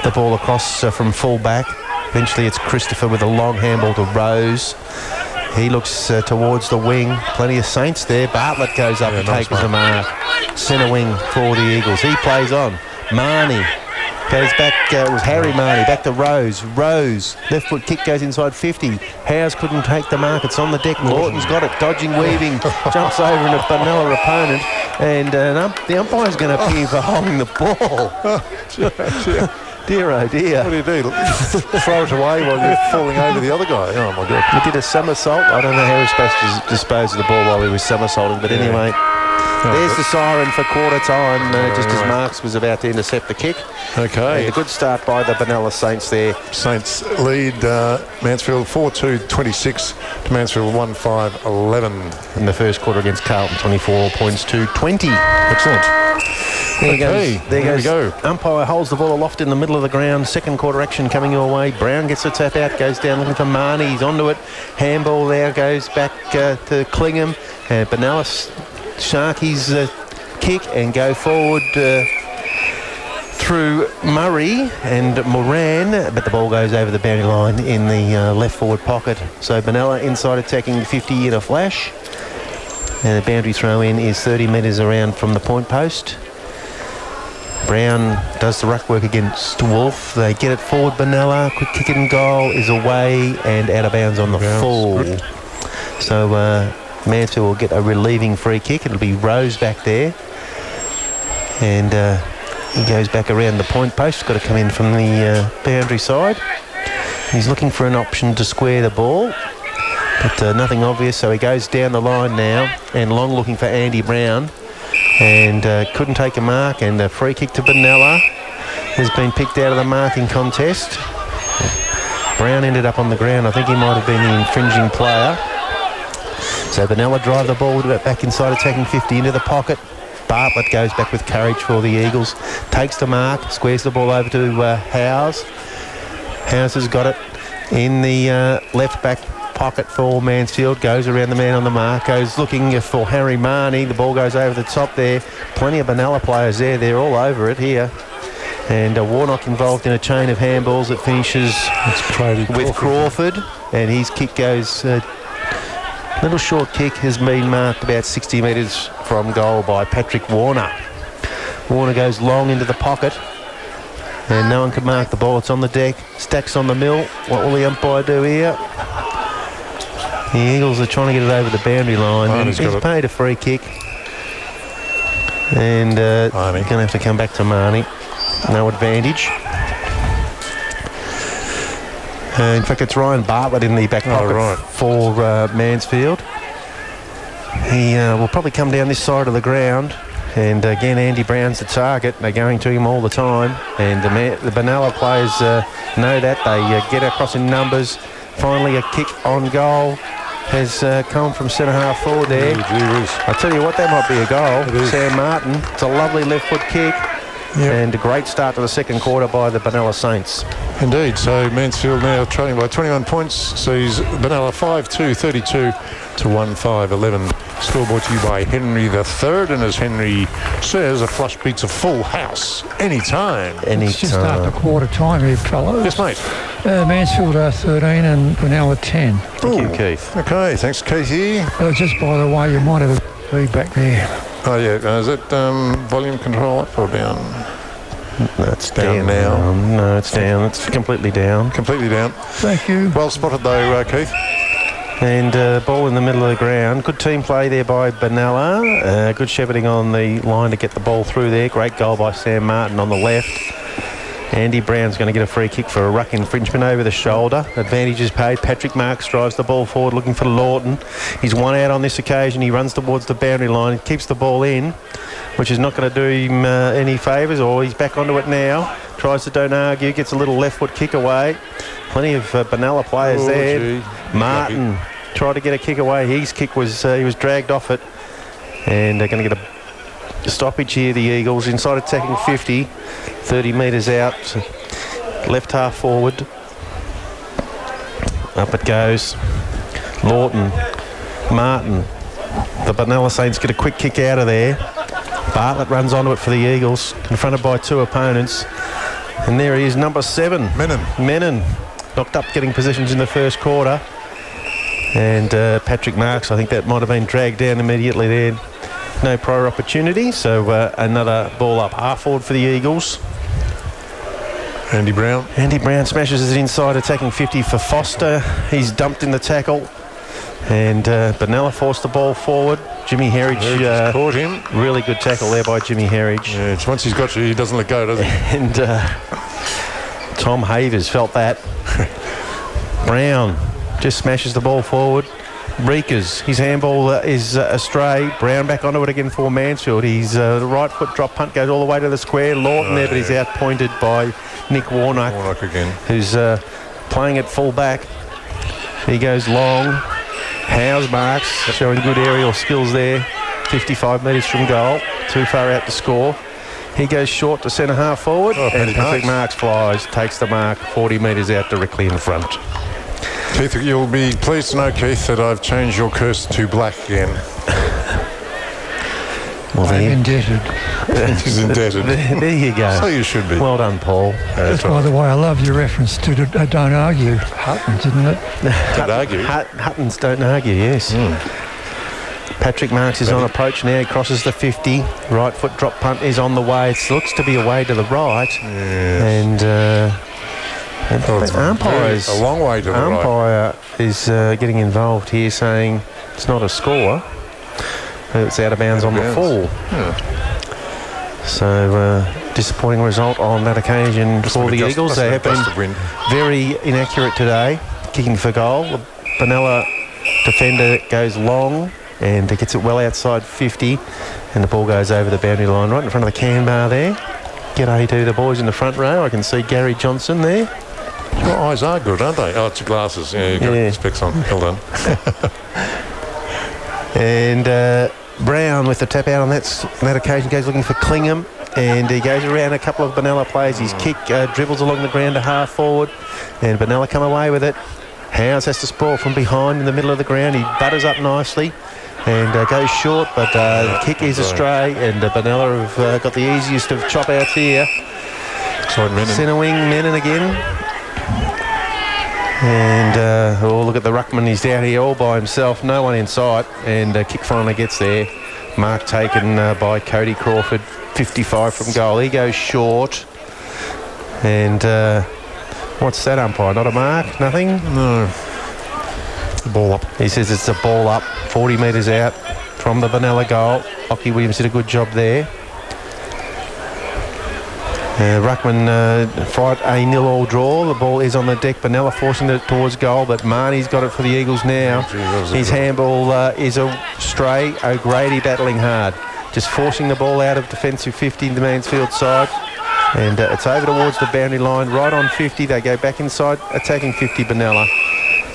Speaker 4: the ball across from full back. Eventually it's Christopher with a long handball to Rose. He looks towards the wing. Plenty of Saints there. Bartlett goes up and takes the mark. Centre wing for the Eagles. He plays on. Marnie goes back. It was Harry Marnie. Back to Rose. Rose. Left foot kick goes inside 50. Howes couldn't take the mark. It's on the deck. Lawton's got it. Dodging, weaving. Jumps over in a Benalla opponent. And the umpire's going to appear for holding the ball. Dear, oh dear.
Speaker 3: What do you do? Throw it away while you're falling over the other guy. Oh, my God.
Speaker 4: He did a somersault. I don't know how he was supposed to dispose of the ball while he was somersaulting, but anyway. There's the siren for quarter time, just as Marks was about to intercept the kick.
Speaker 3: Okay.
Speaker 4: And a good start by the Benalla Saints there.
Speaker 3: Saints lead Mansfield 4-2-26 to Mansfield 1-5-11.
Speaker 4: In the first quarter against Carlton, 24 points to 20.
Speaker 3: Excellent.
Speaker 4: There we go. Umpire holds the ball aloft in the middle of the ground. Second quarter action coming your way. Brown gets the tap out, goes down looking for Marnie. He's onto it. Handball there, goes back to Clingham. And Benalla Sharkies kick and go forward through Murray and Moran, but the ball goes over the boundary line in the left forward pocket. So Benalla inside attacking 50 in a flash. And the boundary throw in is 30 metres around from the point post. Brown does the ruck work against Wolf. They get it forward. Benalla, quick kick and goal is away and out of bounds on the full. So Mansfield will get a relieving free kick. It'll be Rose back there. And he goes back around the point post. Got to come in from the boundary side. He's looking for an option to square the ball, but nothing obvious. So he goes down the line now, and Long looking for Andy Brown. And couldn't take a mark, and a free kick to Benalla has been picked out of the marking contest. Brown ended up on the ground. I think he might have been the infringing player. So Benalla drive the ball back inside attacking 50 into the pocket. Bartlett goes back with courage for the Eagles. Takes the mark, squares the ball over to Howes. Howes has got it in the left back pocket for Mansfield, goes around the man on the mark, goes looking for Harry Marnie. The ball goes over the top there. Plenty of Benalla players there. They're all over it here. And Warnock involved in a chain of handballs that finishes with Crawford. And his kick goes, little short kick has been marked about 60 metres from goal by Patrick Warner. Warner goes long into the pocket. And no one can mark the ball. It's on the deck. Stacks on the mill. What will the umpire do here? The Eagles are trying to get it over the boundary line. He's paid a free kick. And going to have to come back to Marnie. No advantage. In fact, it's Ryan Bartlett in the back pocket for Mansfield. He will probably come down this side of the ground. And again, Andy Brown's the target. They're going to him all the time. And the Benalla players know that. They get across in numbers. Finally, a kick on goal has come from centre half forward there. I tell you what, that might be a goal. Sam Martin. It's a lovely left foot kick. Yep. And a great start to the second quarter by the Benalla Saints.
Speaker 3: Indeed. So Mansfield now trailing by 21 points. Sees Benalla 5-2, 32 to 1-5, 11. Scoreboard to you by Henry the Third. And as Henry says, a flush beats a full house anytime.
Speaker 5: It's just after quarter time here, fellows.
Speaker 3: Yes, mate.
Speaker 5: Mansfield are 13 and Benalla 10.
Speaker 4: Thank you, Keith.
Speaker 3: Okay, thanks, Keithy.
Speaker 5: Just by the way, you might have a feedback there.
Speaker 3: Oh, yeah. Is it volume control up or down?
Speaker 4: No, it's down now. No, it's down. It's completely down.
Speaker 3: Completely down.
Speaker 5: Thank you.
Speaker 3: Well spotted, though, Keith.
Speaker 4: And ball in the middle of the ground. Good team play there by Benalla. Good shepherding on the line to get the ball through there. Great goal by Sam Martin on the left. Andy Brown's going to get a free kick for a ruck infringement over the shoulder. Advantage is paid. Patrick Marks drives the ball forward looking for Lawton. He's one out on this occasion. He runs towards the boundary line. He keeps the ball in, which is not going to do him any favours, or he's back onto it now. Tries to don't argue. Gets a little left foot kick away. Plenty of Benalla players there. Gee. Martin tried to get a kick away. His kick was, he was dragged off it. And they're going to get a stoppage here, the Eagles. Inside attacking 50. 30 metres out. Left half forward. Up it goes. Lawton. Martin. The Benalla Saints get a quick kick out of there. Bartlett runs onto it for the Eagles. Confronted by two opponents. And there he is, number 7. Menon. Knocked up getting positions in the first quarter. And Patrick Marks, I think that might have been dragged down immediately there. No prior opportunity, so another ball up half forward for the Eagles.
Speaker 3: Andy Brown
Speaker 4: smashes it inside, attacking 50 for Foster. He's dumped in the tackle. And Benalla forced the ball forward. Jimmy Herridge
Speaker 3: caught him.
Speaker 4: Really good tackle there by Jimmy Herridge.
Speaker 3: Yeah, once he's got you, he doesn't let go, does he?
Speaker 4: And Tom Havers felt that. Brown just smashes the ball forward. Reekers, his handball is astray. Brown back onto it again for Mansfield. He's the right foot drop punt goes all the way to the square. Lawton there, but he's outpointed by Nick Warnock.
Speaker 3: Warnock again.
Speaker 4: Who's playing at full back. He goes long. Howes Marks showing good aerial skills there. 55 metres from goal. Too far out to score. He goes short to centre half forward. And Patrick Marks flies, takes the mark 40 metres out directly in front.
Speaker 3: Keith, you'll be pleased to know, Keith, that I've changed your curse to black again.
Speaker 5: Well, I'm indebted.
Speaker 3: He's indebted.
Speaker 4: There you go.
Speaker 3: So you should be.
Speaker 4: Well done, Paul.
Speaker 5: That's by the way, I love your reference to Don't Argue. Huttons, isn't it?
Speaker 3: Don't argue.
Speaker 4: Huttons don't argue, yes. Patrick Marks is on approach now. He crosses the 50. Right foot drop punt is on the way. It looks to be away to the right.
Speaker 3: Yes.
Speaker 4: And umpires,
Speaker 3: a long way to the right.
Speaker 4: Umpire is getting involved here, saying it's not a score. It's out of bounds on the full.
Speaker 3: Yeah.
Speaker 4: So disappointing result on that occasion for the Eagles. They have been very inaccurate today, kicking for goal. The Benalla defender goes long and gets it well outside 50, and the ball goes over the boundary line right in front of the can bar there. G'day to the boys in the front row. I can see Gary Johnson there.
Speaker 3: Your eyes are good, aren't they? Oh, it's your glasses. Yeah, you've got specs on. Well done.
Speaker 4: And Brown with the tap out on that occasion goes looking for Clingham, and he goes around a couple of Benalla players. His kick dribbles along the ground to half forward, and Benalla come away with it. Howes has to sprawl from behind in the middle of the ground. He butters up nicely and goes short, but the kick is astray, and Benalla have got the easiest of chop outs here. Centre wing, Menon again. And look at the ruckman. He's down here all by himself. No one in sight. And kick finally gets there. Mark taken by Cody Crawford. 55 from goal. He goes short. And what's that, umpire? Not a mark? Nothing?
Speaker 3: No. Ball up.
Speaker 4: He says it's a ball up. 40 metres out from the Benalla goal. Lockie Williams did a good job there. Ruckman fight a 0-0 draw. The ball is on the deck. Benalla forcing it towards goal, but Marnie's got it for the Eagles now. His handball is a stray. O'Grady battling hard. Just forcing the ball out of defensive 50 in the Mansfield side. And it's over towards the boundary line, right on 50. They go back inside, attacking 50 Benalla.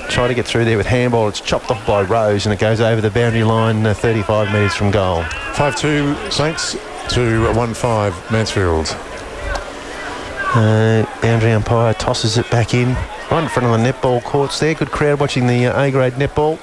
Speaker 4: try to get through there with handball. It's chopped off by Rose and it goes over the boundary line 35 metres from goal.
Speaker 3: 5-2 Saints to 1-5 Mansfield.
Speaker 4: Boundary umpire tosses it back in. Right in front of the netball courts there. Good crowd watching the A-grade netball.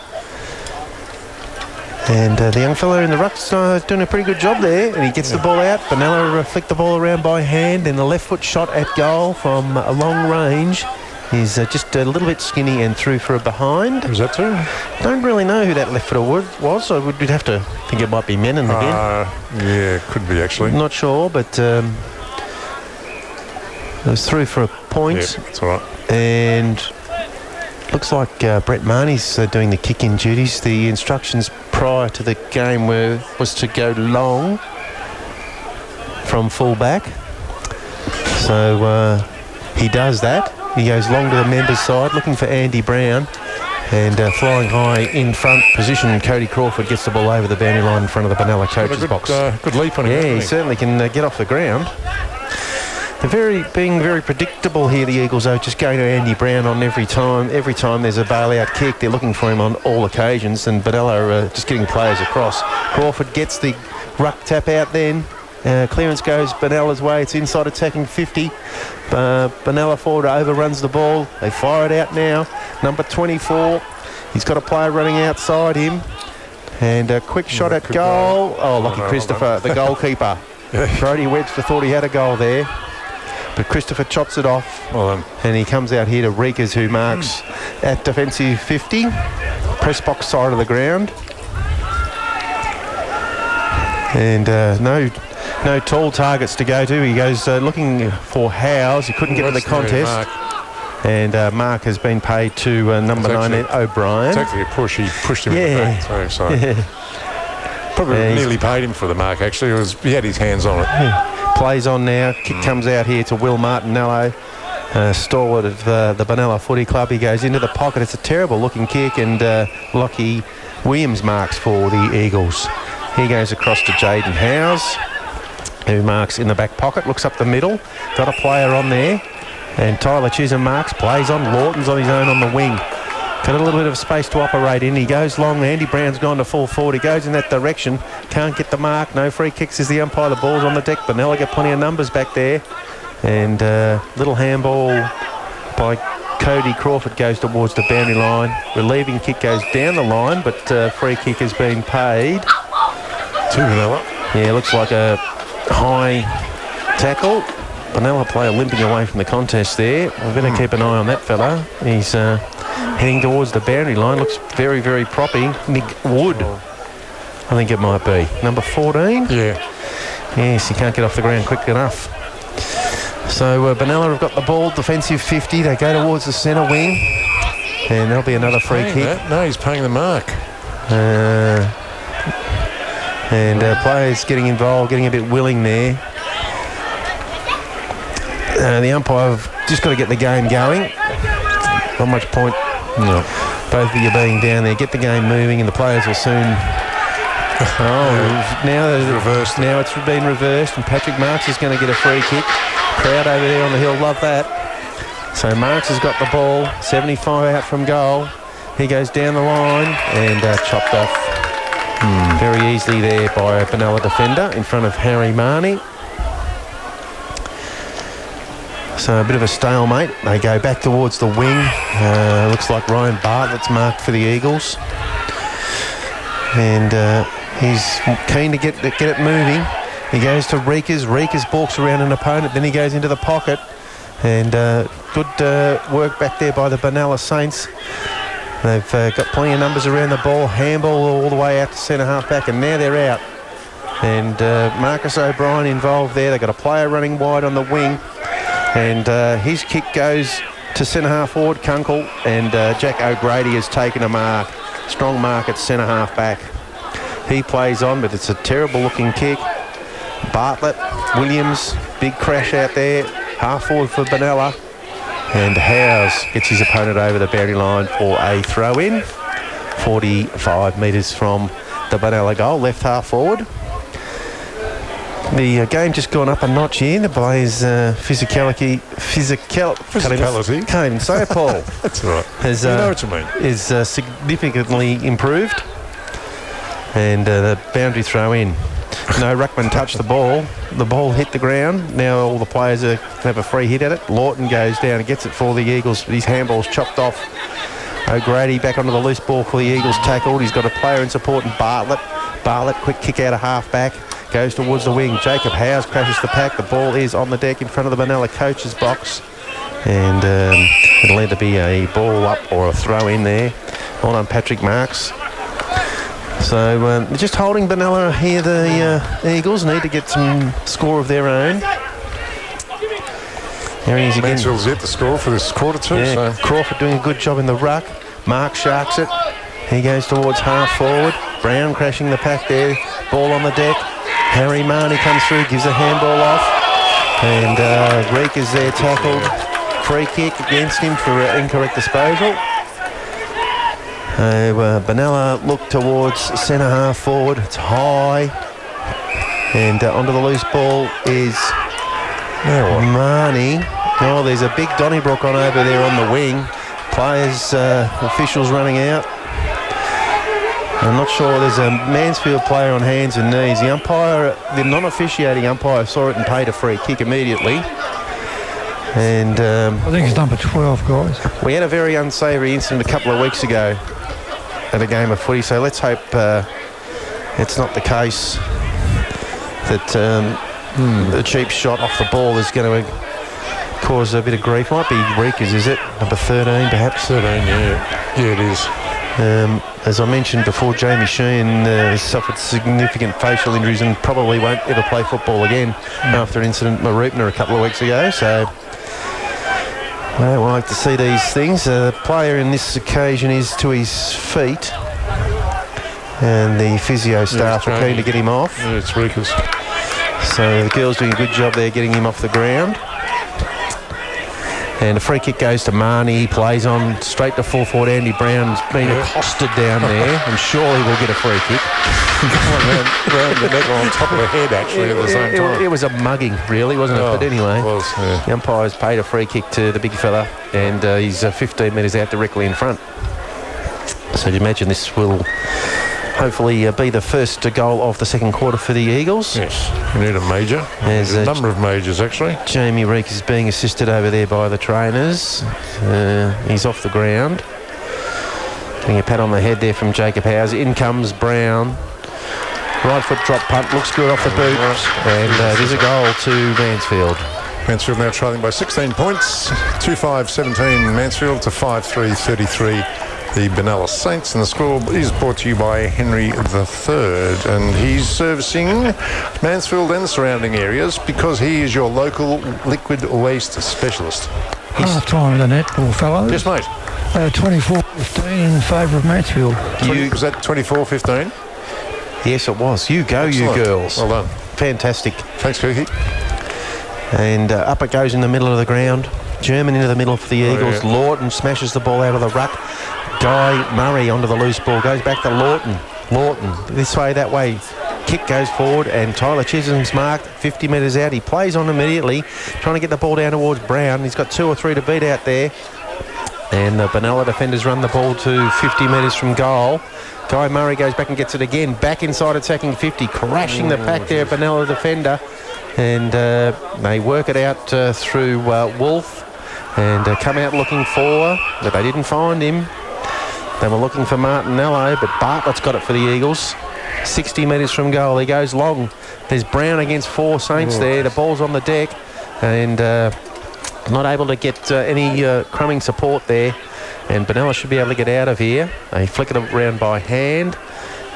Speaker 4: And the young fella in the ruck's doing a pretty good job there. And he gets the ball out. Benalla flicked the ball around by hand. And the left foot shot at goal from a long range is just a little bit skinny and through for a behind.
Speaker 3: Was that too?
Speaker 4: Don't really know who that left footer was. So we'd have to think it might be Menon again.
Speaker 3: Yeah, could be actually.
Speaker 4: Not sure, but it was through for a point.
Speaker 3: Yeah, that's all right.
Speaker 4: And looks like Brett Marnie's doing the kick-in duties. The instructions prior to the game was to go long from full-back. So he does that. He goes long to the members' side, looking for Andy Brown. And flying high in front position, Cody Crawford gets the ball over the boundary line in front of the Benalla coach's box.
Speaker 3: Good leap on him.
Speaker 4: Yeah, he certainly can get off the ground. They're being very predictable here, the Eagles, though, just going to Andy Brown on every time. Every time there's a bail-out kick, they're looking for him on all occasions, and Benalla just getting players across. Crawford gets the ruck tap out then. Clearance goes Benalla's way. It's inside attacking 50. Benalla forward overruns the ball. They fire it out now. Number 24. He's got a player running outside him. And a quick shot at goal. Oh, lucky Christopher, the goalkeeper. Brody Webster thought he had a goal there. But Christopher chops it off. And he comes out here to Reekers, who marks at defensive 50. Press box side of the ground. And no tall targets to go to. He goes looking for Howes. He couldn't get to the contest. And Mark has been paid to number 9, O'Brien.
Speaker 3: It's actually a push. He pushed him in the back. So. Probably nearly paid him for the mark, actually. He had his hands on it.
Speaker 4: Yeah. Plays on now. Kick comes out here to Will Martinello, stalwart of the Benalla Footy Club. He goes into the pocket. It's a terrible looking kick, and Lockie Williams marks for the Eagles. He goes across to Jaden Howes, who marks in the back pocket, looks up the middle. Got a player on there. And Tyler Chisholm marks, plays on. Lawton's on his own on the wing. Got a little bit of space to operate in. He goes long. Andy Brown's gone to full forward. He goes in that direction. Can't get the mark. No free kicks as the umpire. The ball's on the deck. Benalla got plenty of numbers back there. And little handball by Cody Crawford goes towards the boundary line. Relieving kick goes down the line, but free kick has been paid.
Speaker 3: To Benalla.
Speaker 4: Yeah, looks like a high tackle. Benalla player limping away from the contest there. We're going to keep an eye on that fella. He's heading towards the boundary line. Looks very, very proppy. Nick Wood, I think it might be. Number 14?
Speaker 3: Yeah.
Speaker 4: Yes, he can't get off the ground quick enough. So Benalla have got the ball, defensive 50. They go towards the centre wing. And there'll be another free kick.
Speaker 3: No, he's paying the mark.
Speaker 4: And players getting involved, getting a bit willing there. The umpire have just got to get the game going. Not much point. No. Both of you being down there. Get the game moving and the players will soon... Now it's been reversed and Patrick Marks is going to get a free kick. Crowd over there on the hill love that. So Marks has got the ball. 75 out from goal. He goes down the line and chopped off very easily there by a Benalla defender in front of Harry Marnie. So a bit of a stalemate. They go back towards the wing. Looks like Ryan Bartlett's marked for the Eagles. And he's keen to get it moving. He goes to Reekers. Reekers balks around an opponent. Then he goes into the pocket. And good work back there by the Benalla Saints. They've got plenty of numbers around the ball. Handball all the way out to centre half back. And now they're out. And Marcus O'Brien involved there. They've got a player running wide on the wing. And his kick goes to centre half forward, Kunkel, and Jack O'Grady has taken a mark. Strong mark at centre half back. He plays on, but it's a terrible looking kick. Bartlett, Williams, big crash out there. Half forward for Benalla. And Howes gets his opponent over the boundary line for a throw in. 45 metres from the Benalla goal, left half forward. The game just gone up a notch here. The players' physicality. Can't even say it, Paul.
Speaker 3: That's all right.
Speaker 4: Has,
Speaker 3: you know what you mean.
Speaker 4: Is significantly improved. And the boundary throw in. No ruckman touched the ball. The ball hit the ground. Now all the players have a free hit at it. Lawton goes down and gets it for the Eagles. His handball's chopped off. O'Grady back onto the loose ball for the Eagles, tackled. He's got a player in support and Bartlett. Bartlett, quick kick out of half-back. Goes towards the wing. Jacob Howes crashes the pack. The ball is on the deck in front of the Benalla coach's box. And it'll either be a ball up or a throw in there. Well done, Patrick Marks. So just holding Benalla here, the Eagles need to get some score of their own. There he is again.
Speaker 3: Mansfield's yet to score for this quarter too.
Speaker 4: Yeah,
Speaker 3: so.
Speaker 4: Crawford doing a good job in the ruck. Mark sharks it. He goes towards half forward. Brown crashing the pack there. Ball on the deck. Harry Marnie comes through, gives a handball off. And Reek is there tackled. Free kick against him for incorrect disposal. Benalla look towards centre half forward. It's high. And onto the loose ball is Marnie. Oh, there's a big Donnybrook on over there on the wing. Players, officials running out. I'm not sure. There's a Mansfield player on hands and knees. The umpire, the non-officiating umpire, saw it and paid a free kick immediately. And
Speaker 5: I think it's number 12, guys.
Speaker 4: we had a very unsavoury incident a couple of weeks ago at a game of footy, so let's hope it's not the case that the cheap shot off the ball is going to cause a bit of grief. Might be Reekers, is it? Number 13, perhaps?
Speaker 3: 13, yeah. Yeah, it is.
Speaker 4: As I mentioned before, Jamie Sheen suffered significant facial injuries and probably won't ever play football again after an incident at Maroopna a couple of weeks ago. So I don't like to see these things. The player in this occasion is to his feet, and the physio staff are keen to get him off.
Speaker 3: Yeah, it's Reekers.
Speaker 4: So the girls doing a good job there getting him off the ground. And a free kick goes to Marnie. He plays on straight to full forward. Andy Brown's been accosted down there, and surely we'll get a free kick.
Speaker 3: round the neck on top of the head, actually, at the same time.
Speaker 4: It was a mugging, really, wasn't it? But anyway,
Speaker 3: it was, yeah.
Speaker 4: The umpire's paid a free kick to the big fella, and he's 15 metres out directly in front. So you imagine this will hopefully be the first goal of the second quarter for the Eagles.
Speaker 3: Yes, we need a major. There's a number of majors, actually.
Speaker 4: Jamie Reek is being assisted over there by the trainers. He's off the ground. Getting a pat on the head there from Jacob Howes. In comes Brown. Right foot drop punt. Looks good off the boot. And there's a goal to Mansfield.
Speaker 3: Mansfield now trailing by 16 points. 2-5-17 Mansfield to 5-3-33 the Benalla Saints, and the score is brought to you by Henry III, and he's servicing Mansfield and surrounding areas because he is your local liquid waste specialist.
Speaker 5: Half time of the netball, fellows.
Speaker 3: Yes, mate.
Speaker 5: 24-15 in favour of Mansfield.
Speaker 3: Was that 24-15?
Speaker 4: Yes, it was. You go,
Speaker 3: Excellent.
Speaker 4: you girls.
Speaker 3: Well done.
Speaker 4: Fantastic.
Speaker 3: Thanks, Kiki.
Speaker 4: And up it goes in the middle of the ground. German into the middle for the Eagles.
Speaker 3: Yeah.
Speaker 4: Lawton smashes the ball out of the ruck. Guy Murray onto the loose ball. Goes back to Lawton. Lawton, this way, that way. Kick goes forward, and Tyler Chisholm's marked 50 metres out. He plays on immediately, trying to get the ball down towards Brown. He's got 2 or 3 to beat out there. And the Benalla defenders run the ball to 50 metres from goal. Guy Murray goes back and gets it again. Back inside attacking 50, crashing the pack there, Benalla defender. And they work it out through Wolf and come out looking for, but they didn't find him. They were looking for Martinello, but Bartlett's got it for the Eagles. 60 metres from goal. He goes long. There's Brown against 4 Saints there. The ball's on the deck and not able to get any crumbing support there. And Benalla should be able to get out of here. They flick it around by hand.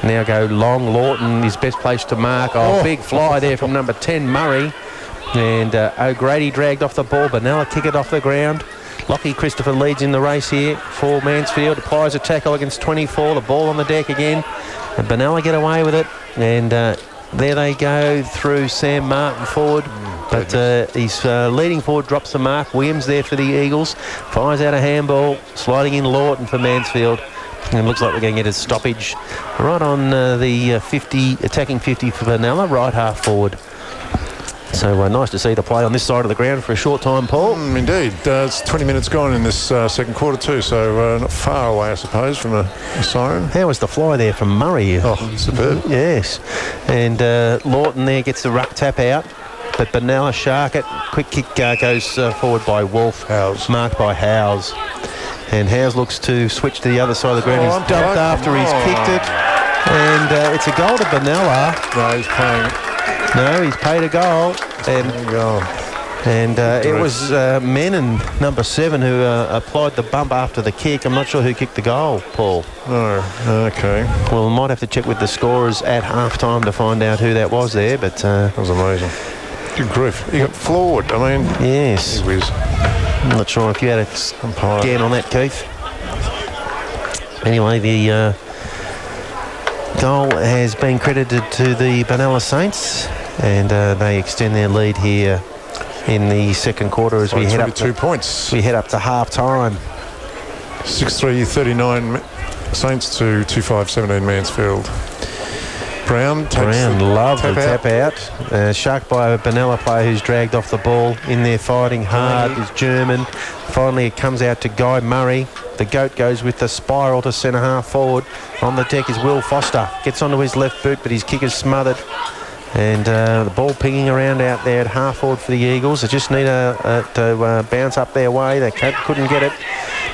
Speaker 4: Now go long. Lawton is best placed to mark. Big fly there from number 10, Murray. And O'Grady dragged off the ball. Benalla kick it off the ground. Lockie Christopher leads in the race here for Mansfield. Applies a tackle against 24. The ball on the deck again. And Benalla get away with it. And there they go through Sam Martin forward. But his leading forward drops the mark. Williams there for the Eagles. Fires out a handball. Sliding in Lawton for Mansfield. And it looks like we're going to get a stoppage right on the 50, attacking 50 for Benalla, right half forward. So nice to see the play on this side of the ground for a short time, Paul.
Speaker 3: Indeed. It's 20 minutes gone in this second quarter too, so not far away, I suppose, from a siren.
Speaker 4: How was the fly there from Murray?
Speaker 3: Oh, superb.
Speaker 4: Yes. And Lawton there gets the ruck tap out. But Benalla shark it. Quick kick goes forward by Wolf.
Speaker 3: Howes.
Speaker 4: Marked by Howes. And Howes looks to switch to the other side of the ground. He's dumped after he's kicked it. And it's a goal to Benalla.
Speaker 3: No, he's playing.
Speaker 4: No, he's paid a goal. And it was Menon, number 7, who applied the bump after the kick. I'm not sure who kicked the goal, Paul.
Speaker 3: No, okay.
Speaker 4: Well, we might have to check with the scorers at half-time to find out who that was there, but...
Speaker 3: that was amazing. Good grief. He got floored, I mean...
Speaker 4: Yes. I'm not sure if you had a scan on that, Keith. Anyway, the goal has been credited to the Benalla Saints, and they extend their lead here in the second quarter as we head up
Speaker 3: 2 points.
Speaker 4: We head up to half time.
Speaker 3: 6-3, 39 Saints to 2-5, 17 Mansfield. Brown
Speaker 4: loved the tap out. Sharked by a Benalla player who's dragged off the ball. In there fighting hard is German. Finally it comes out to Guy Murray. The goat goes with the spiral to centre half forward. On the deck is Will Foster. Gets onto his left boot, but his kick is smothered. And the ball pinging around out there at half forward for the Eagles. They just need to bounce up their way. They couldn't get it.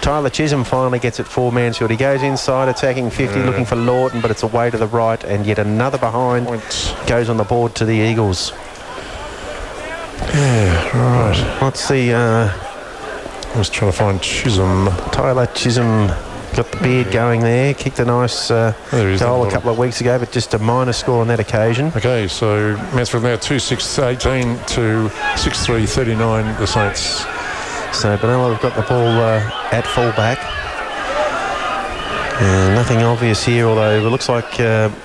Speaker 4: Tyler Chisholm finally gets it for Mansfield. He goes inside, attacking 50, looking for Lawton, but it's away to the right, and yet another behind goes on the board to the Eagles.
Speaker 3: Yeah, right.
Speaker 4: What's the...
Speaker 3: I was trying to find Chisholm.
Speaker 4: Tyler Chisholm got the beard going there, kicked a nice goal a couple of weeks ago, but just a minor score on that occasion.
Speaker 3: Okay, so Mansfield now 2-6, 18 to 6-3, 39 the Saints.
Speaker 4: So Benalla have got the ball at full-back. Nothing obvious here, although it looks like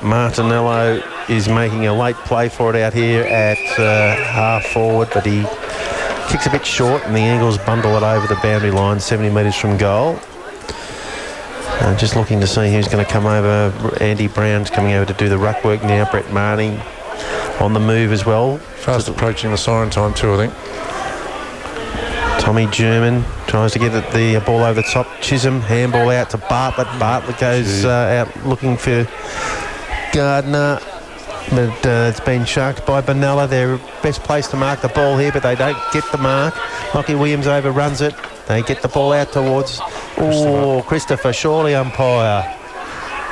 Speaker 4: Martinello is making a late play for it out here at half-forward, but he kicks a bit short and the Eagles bundle it over the boundary line, 70 metres from goal. Just looking to see who's going to come over. Andy Brown's coming over to do the ruck work now. Brett Marnie on the move as well.
Speaker 3: Fast approaching the siren time too, I think.
Speaker 4: Tommy German tries to get the ball over the top. Chisholm, handball out to Bartlett. Bartlett goes out looking for Gardner. But it's been sharked by Benalla. Their best place to mark the ball here, but they don't get the mark. Lockie Williams overruns it. They get the ball out towards... Christopher Shawley, umpire.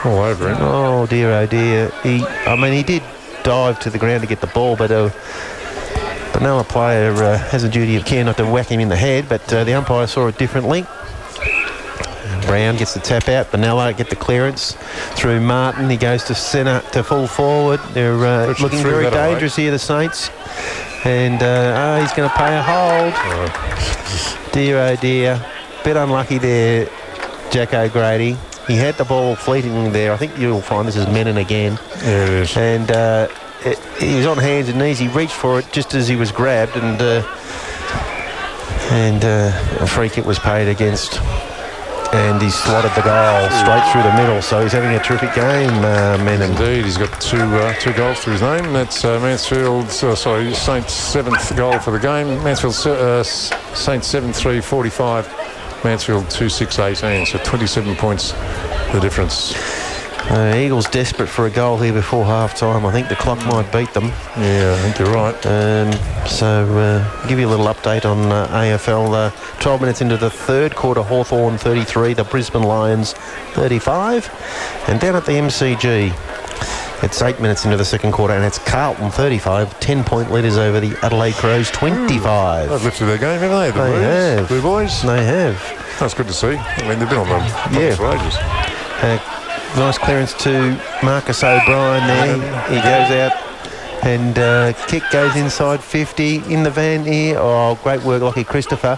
Speaker 3: All over him.
Speaker 4: Oh, dear. He did dive to the ground to get the ball, but... Benalla player has a duty of care not to whack him in the head, but the umpire saw it differently. Brown gets the tap out. Benalla get the clearance through Martin. He goes to centre to full forward. They're looking very dangerous here, the Saints. And he's going to pay a hold. Dear, oh dear. Bit unlucky there, Jack O'Grady. He had the ball fleeting there. I think you'll find this is Menon again.
Speaker 3: Yeah, it is.
Speaker 4: And... he was on hands and knees. He reached for it just as he was grabbed, and a free kick was paid against, and he slotted the goal straight through the middle. So he's having a terrific game, Menon.
Speaker 3: Indeed, he's got two goals to his name. That's Mansfield's, Saints' 7th goal for the game. Mansfield Saints 7-3, 45. Mansfield 2-6, 18. So 27 points the difference.
Speaker 4: Eagles desperate for a goal here before half-time. I think the clock might beat them.
Speaker 3: Yeah, I think you're right.
Speaker 4: Give you a little update on AFL. 12 minutes into the third quarter, Hawthorn 33, the Brisbane Lions 35. And down at the MCG, it's 8 minutes into the second quarter, and it's Carlton 35, 10-point leaders over the Adelaide Crows 25.
Speaker 3: They've lifted their game, haven't they?
Speaker 4: They have.
Speaker 3: Blue Boys.
Speaker 4: They have.
Speaker 3: That's good to see. I mean, they've been on them for ages.
Speaker 4: Nice clearance to Marcus O'Brien there. He goes out and kick goes inside 50 in the van here. Oh, great work, Lockie Christopher.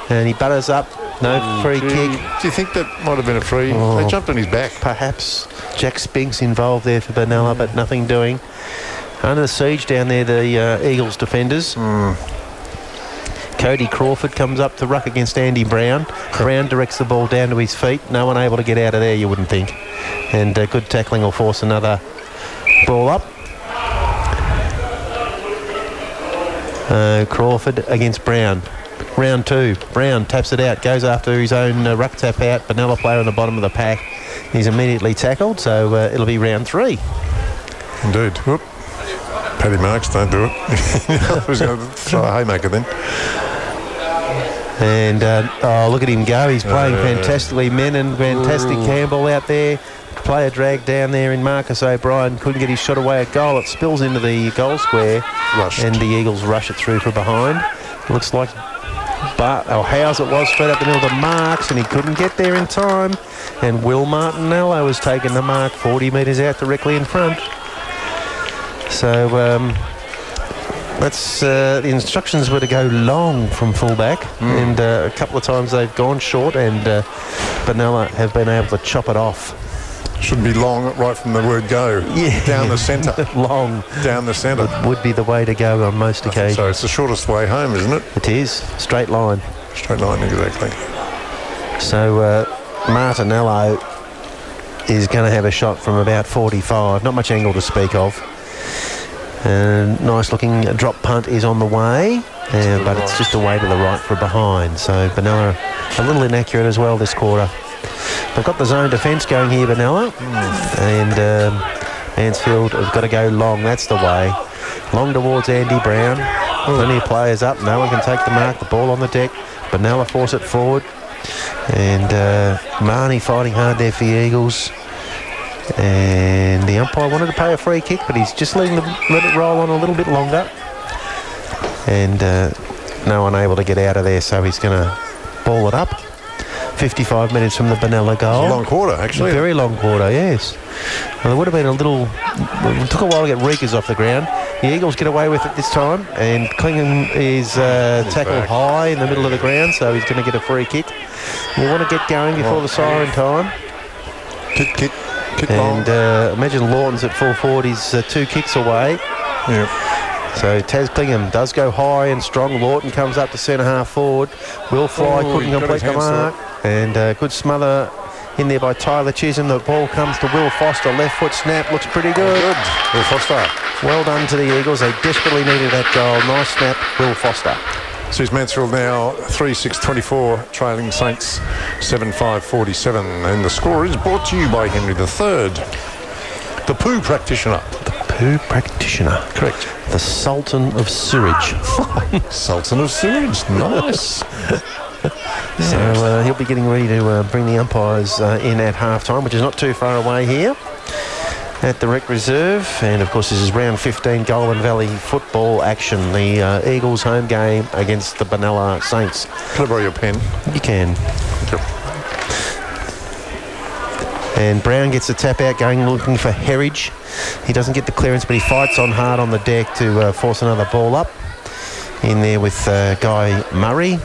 Speaker 4: And he butters up. No free kick.
Speaker 3: Do you think that might have been a free? They jumped on his back.
Speaker 4: Perhaps. Jack Spinks involved there for Benalla, but nothing doing. Under the siege down there, the Eagles defenders. Cody Crawford comes up to ruck against Andy Brown. Brown directs the ball down to his feet. No one able to get out of there, you wouldn't think. And good tackling will force another ball up. Crawford against Brown. Round 2. Brown taps it out, goes after his own ruck tap out. Benalla player on the bottom of the pack. He's immediately tackled, so it'll be round 3.
Speaker 3: Indeed. Whoop. Paddy Marks, don't do it. I was going to throw a haymaker then.
Speaker 4: And, look at him go. He's playing fantastically. Menon, fantastic Campbell out there. Player dragged down there in Marcus O'Brien. Couldn't get his shot away at goal. It spills into the goal square.
Speaker 3: Rushed.
Speaker 4: And the Eagles rush it through from behind. Looks like Howes it was straight up the middle of the Marks, and he couldn't get there in time. And Will Martinello has taken the mark 40 metres out directly in front. So that's the instructions were to go long from fullback, and a couple of times they've gone short, and Benalla have been able to chop it off.
Speaker 3: Should be long right from the word go.
Speaker 4: Yeah.
Speaker 3: Down the centre.
Speaker 4: Long.
Speaker 3: Down the centre.
Speaker 4: Would be the way to go on most occasions.
Speaker 3: So it's the shortest way home, isn't it?
Speaker 4: It is. Straight line.
Speaker 3: Straight line, exactly.
Speaker 4: So Martinello is going to have a shot from about 45. Not much angle to speak of. Nice looking drop punt is on the way, but it's just away to the right for behind. So Benalla a little inaccurate as well this quarter. They've got the zone defence going here, Benalla, and Mansfield have got to go long. That's the way. Long towards Andy Brown. Plenty of players up. No one can take the mark. The ball on the deck. Benalla force it forward. And Marnie fighting hard there for the Eagles. And the umpire wanted to pay a free kick, but he's just let it roll on a little bit longer. And no one able to get out of there, so he's going to ball it up. 55 minutes from the Benalla goal.
Speaker 3: It's a long quarter, actually.
Speaker 4: A very long quarter, yes. Well, there would have been a little... It took a while to get Reekers off the ground. The Eagles get away with it this time, and Clingham is tackled high in the middle of the ground, so he's going to get a free kick. We want to get going before the siren time.
Speaker 3: Kick
Speaker 4: and imagine Lawton's at full forward. He's 2 kicks away.
Speaker 3: Yep.
Speaker 4: So Taz Clingham does go high and strong. Lawton comes up to centre half forward. Will Fly couldn't complete the mark. And good smother in there by Tyler Chisholm. The ball comes to Will Foster. Left foot snap. Looks pretty good.
Speaker 3: Will Foster.
Speaker 4: Well done to the Eagles. They desperately needed that goal. Nice snap, Will Foster.
Speaker 3: Sees Mansfield now 3-6-24, trailing Saints 7-5-47. And the score is brought to you by Henry III, the poo practitioner.
Speaker 4: Poo practitioner.
Speaker 3: Correct.
Speaker 4: The Sultan of Sewage.
Speaker 3: Sultan of Sewage. Nice.
Speaker 4: So he'll be getting ready to bring the umpires in at half-time, which is not too far away here at the Rec Reserve. And, of course, this is round 15 Goulburn Valley football action. The Eagles home game against the Benalla Saints.
Speaker 3: Can I borrow your pen?
Speaker 4: You can.
Speaker 3: Yep.
Speaker 4: And Brown gets the tap out going, looking for Herridge. He doesn't get the clearance, but he fights on hard on the deck to force another ball up. In there with Guy Murray.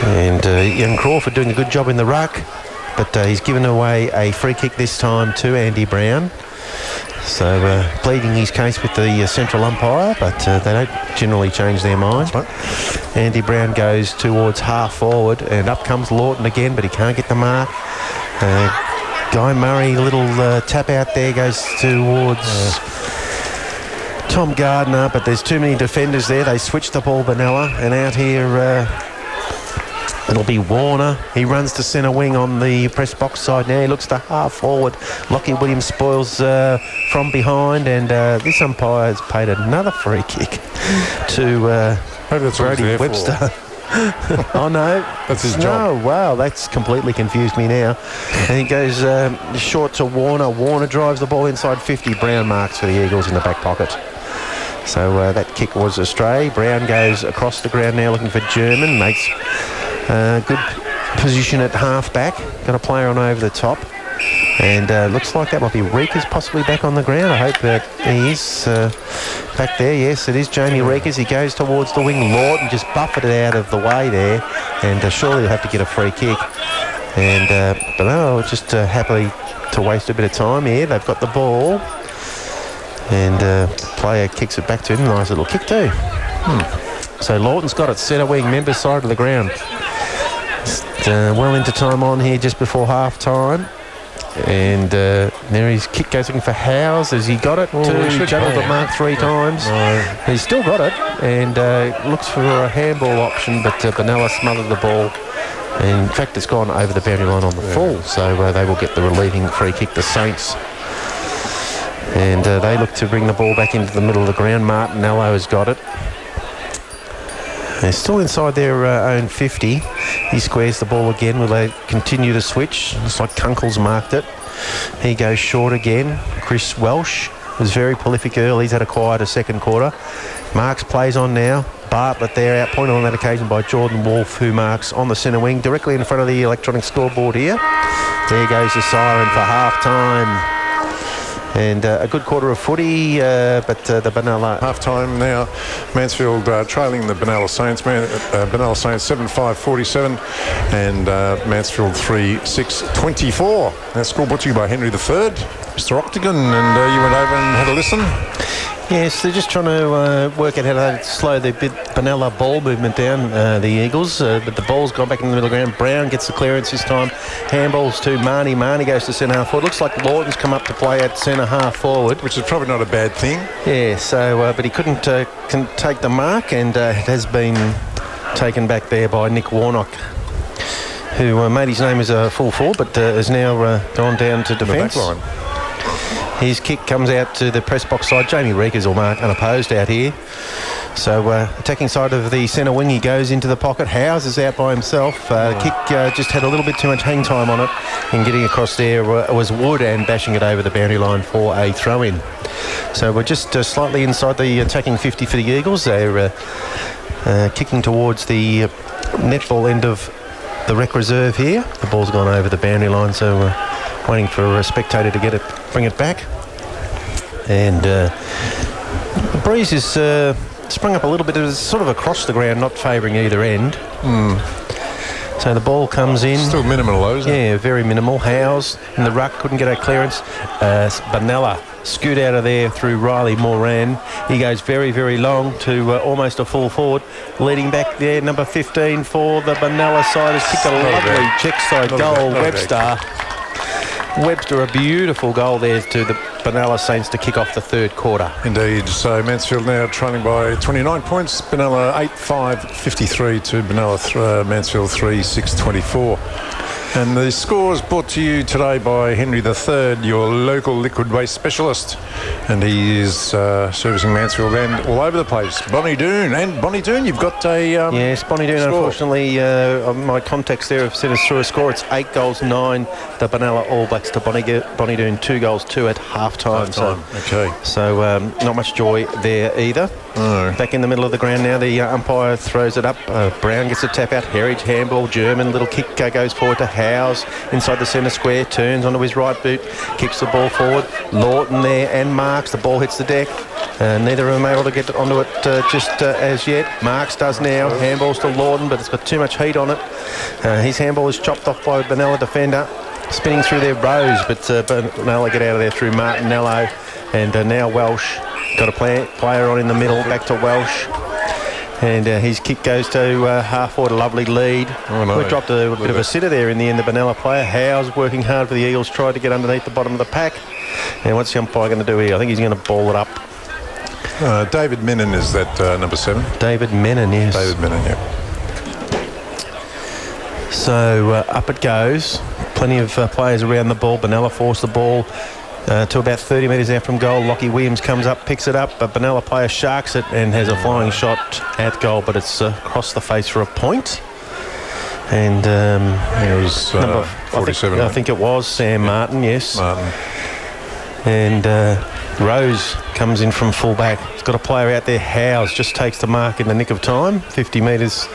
Speaker 4: And young Crawford doing a good job in the ruck, but he's given away a free kick this time to Andy Brown. So pleading his case with the central umpire, but they don't generally change their minds. Andy Brown goes towards half forward, and up comes Lawton again, but he can't get the mark. Guy Murray, little tap out there, goes towards Tom Gardner, but there's too many defenders there. They switch the ball, Benalla, and out here it'll be Warner. He runs to centre wing on the press box side now. He looks to half forward. Lockie Williams spoils from behind, and this umpire has paid another free kick to Brody Webster. Oh no,
Speaker 3: that's his job.
Speaker 4: No, wow, that's completely confused me now. And he goes short to Warner. Warner drives the ball inside 50. Brown marks for the Eagles in the back pocket. So that kick was astray. Brown goes across the ground now looking for German. Makes good position at half back. Got a player on over the top. And looks like that might be Reekers possibly back on the ground. I hope that he is back there. Yes, it is Jamie Reekers. He goes towards the wing. Lawton just buffered it out of the way there. And surely he'll have to get a free kick. And but no, just happily to waste a bit of time here. They've got the ball. And player kicks it back to him. Nice little kick too. So Lawton's got it centre wing, member side of the ground. Well into time on here just before half time. And there his kick goes looking for Howes. Has he got it? Juggled the mark 3 times.
Speaker 3: No.
Speaker 4: He's still got it and looks for a handball option, but Benalla smothered the ball. And in fact, it's gone over the boundary line on the full, so they will get the relieving free kick, the Saints. And they look to bring the ball back into the middle of the ground. Martinello has got it. They're still inside their own 50. He squares the ball again. Will they continue to switch? Looks like Kunkel's marked it. He goes short again. Chris Welsh was very prolific early. He's had a quieter second quarter. Marks plays on now. Bartlett there, outpointed on that occasion by Jordan Wolfe, who marks on the centre wing, directly in front of the electronic scoreboard here. There goes the siren for half-time. And a good quarter of footy, but the Benalla...
Speaker 3: Half-time now. Mansfield trailing the Benalla Saints. Benalla Saints 7-5-47 and Mansfield 3-6-24. That score brought to you by Henry III, Mr. Octagon, and you went over and had a listen.
Speaker 4: Yes, they're just trying to work out how to slow the Benalla ball movement down, the Eagles. But the ball's gone back in the middle of the ground. Brown gets the clearance this time. Handballs to Marnie. Marnie goes to centre half forward. Looks like Lawton's come up to play at centre half forward.
Speaker 3: Which is probably not a bad thing.
Speaker 4: Yeah, so, but he couldn't take the mark, and it has been taken back there by Nick Warnock, who made his name as a full forward, but has now gone down to defence. His kick comes out to the press box side. Jamie Reekers will mark unopposed out here. So attacking side of the centre wing, he goes into the pocket. Howes is out by himself. Kick just had a little bit too much hang time on it. And getting across there was Wood and bashing it over the boundary line for a throw-in. So we're just slightly inside the attacking 50 for the Eagles. They're kicking towards the netball end of the rec reserve here. The ball's gone over the boundary line, so waiting for a spectator to get it, bring it back. And the breeze is sprung up a little bit. It's sort of across the ground, not favouring either end. So the ball comes in.
Speaker 3: Still minimal though, isn't it?
Speaker 4: Yeah, very minimal. Howes in the ruck, couldn't get a clearance. Benalla scoot out of there through Riley Moran. He goes very, very long to almost a full forward. Leading back there, number 15 for the Benalla side has kicked a lovely check side goal. Webster, a beautiful goal there to the Benalla Saints to kick off the third quarter.
Speaker 3: Indeed. So Mansfield now trailing by 29 points. Benalla 8-5-53 to Mansfield 3-6-24. And the score is brought to you today by Henry III, your local liquid waste specialist. And he is servicing Mansfield and all over the place. Bonnie Doon. And Bonnie Doon, you've got a
Speaker 4: yes, Bonnie Doon,
Speaker 3: score.
Speaker 4: Unfortunately, my contacts there have sent us through a score. It's 8 goals, 9. The Benalla All Blacks to Bonnie Doon, 2 goals, 2 at half-time. So not much joy there either.
Speaker 3: No.
Speaker 4: Back in the middle of the ground now, the umpire throws it up. Brown gets a tap out. Heritage handball. German little kick goes forward to Howes inside the centre square. Turns onto his right boot. Kicks the ball forward. Lawton there and Marks. The ball hits the deck. Neither of them able to get onto it just as yet. Marks does now. Handballs to Lawton, but it's got too much heat on it. His handball is chopped off by a Benalla defender. Spinning through their rows, but Benalla get out of there through Martinello. And now Welsh. Got a player on in the middle, back to Welsh. And his kick goes to half forward, a lovely lead.
Speaker 3: Oh, no.
Speaker 4: We dropped a bit of a sitter there in the end, the Benalla player. Howes working hard for the Eagles, tried to get underneath the bottom of the pack. And what's the umpire going to do here? I think he's going to ball it up.
Speaker 3: David Menon is that number 7.
Speaker 4: David Menon, yes.
Speaker 3: David Menon, yeah.
Speaker 4: So up it goes. Plenty of players around the ball. Benalla forced the ball to about 30 metres out from goal. Lockie Williams comes up, picks it up, but Benalla player sharks it and has a flying shot at goal, but it's across the face for a point. And
Speaker 3: it was 47.
Speaker 4: I think it was Sam Martin, yes.
Speaker 3: Martin.
Speaker 4: And Rose comes in from full back. He's got a player out there. Howes just takes the mark in the nick of time, 50 metres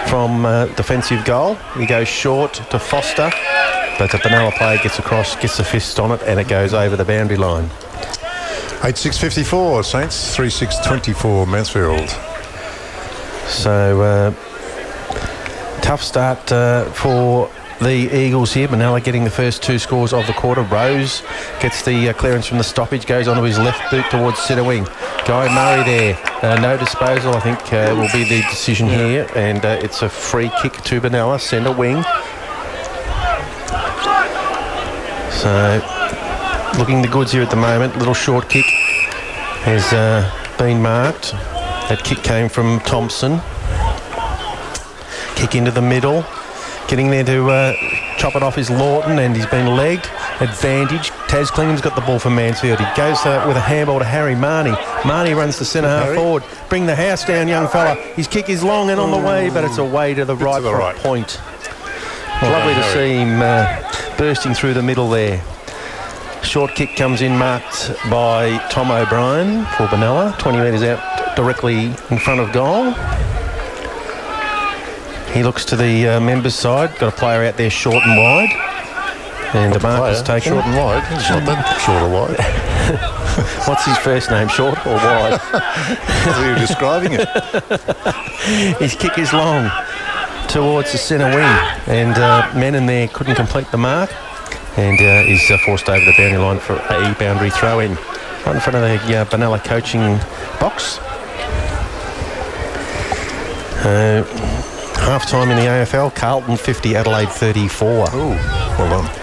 Speaker 4: from defensive goal. He goes short to Foster. But the Benalla player gets across, gets the fist on it, and it goes over the boundary line.
Speaker 3: 8-6-54, Saints. 3-6-24, Mansfield.
Speaker 4: So, tough start for the Eagles here. Benalla getting the first 2 scores of the quarter. Rose gets the clearance from the stoppage, goes onto his left boot towards centre wing. Guy Murray there. No disposal, I think, will be the decision here. And it's a free kick to Benalla, centre wing. So, looking the goods here at the moment. Little short kick has been marked. That kick came from Thompson. Kick into the middle. Getting there to chop it off is Lawton, and he's been legged. Advantage. Taz Klingham's got the ball for Mansfield. He goes with a handball to Harry Marnie. Marnie runs to centre half forward. Bring the house down, young fella. His kick is long and on the way, but it's away to the right for a point. Lovely to see him bursting through the middle there. Short kick comes in, marked by Tom O'Brien for Benalla. 20 metres out, directly in front of goal. He looks to the members' side. Got a player out there short and wide. And the mark is taken.
Speaker 3: Short and wide. He's not that short or wide.
Speaker 4: What's his first name, short or wide?
Speaker 3: How are you describing it?
Speaker 4: His kick is long towards the centre wing. And Menon there couldn't complete the mark. And he's forced over the boundary line for a boundary throw-in. Right in front of the Benalla coaching box. Half-time in the AFL, Carlton 50, Adelaide 34.
Speaker 3: Oh, well done.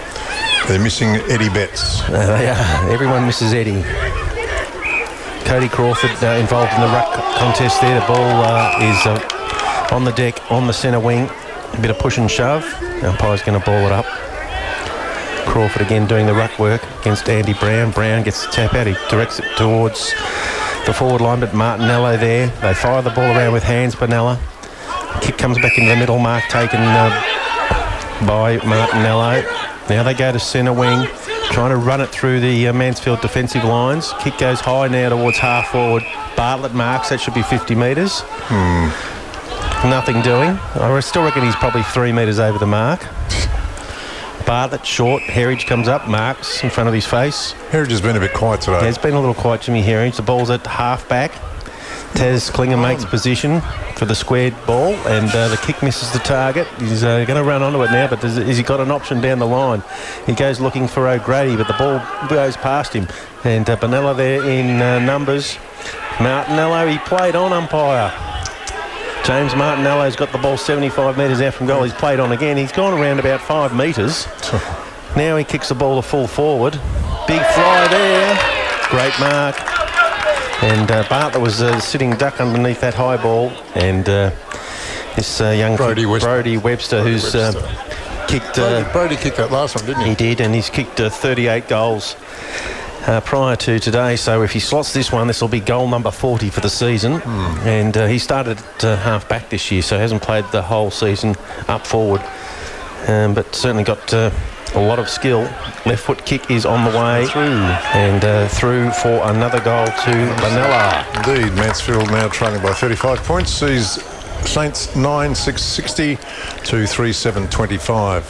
Speaker 3: They're missing Eddie Betts.
Speaker 4: They are. Everyone misses Eddie. Cody Crawford involved in the ruck contest there. The ball is on the deck, on the centre wing. A bit of push and shove. The umpire's going to ball it up. Crawford again doing the ruck work against Andy Brown. Brown gets the tap out. He directs it towards the forward line, but Martinello there. They fire the ball around with hands, Benalla. Kick comes back into the middle, mark taken by Martinello. Now they go to centre wing, trying to run it through the Mansfield defensive lines. Kick goes high now towards half forward. Bartlett marks, that should be 50 metres. Nothing doing. I still reckon he's probably 3 metres over the mark. Bartlett short, Herridge comes up, marks in front of his face.
Speaker 3: Herridge has been a bit quiet today.
Speaker 4: Yeah, it's been a little quiet, Jimmy Herridge. The ball's at half back. Taz Klinger makes position for the squared ball, and the kick misses the target. He's going to run onto it now, but has he got an option down the line? He goes looking for O'Grady, but the ball goes past him. And Benalla there in numbers. Martinello, he played on, umpire. James Martinello's got the ball 75 metres out from goal. He's played on again. He's gone around about 5 metres. Now he kicks the ball to full forward. Big fly there. Great mark. And Bartlett was sitting duck underneath that high ball. And this young Brody Webster, who's kicked...
Speaker 3: Brody kicked that last one, didn't he?
Speaker 4: He did, and he's kicked 38 goals prior to today. So if he slots this one, this will be goal number 40 for the season. And he started at half-back this year, so hasn't played the whole season up forward. But certainly got... a lot of skill. Left foot kick is on the way through for another goal to Benalla.
Speaker 3: Indeed, Mansfield now trailing by 35 points. Sees Saints 9-6-60 to 3-7-25.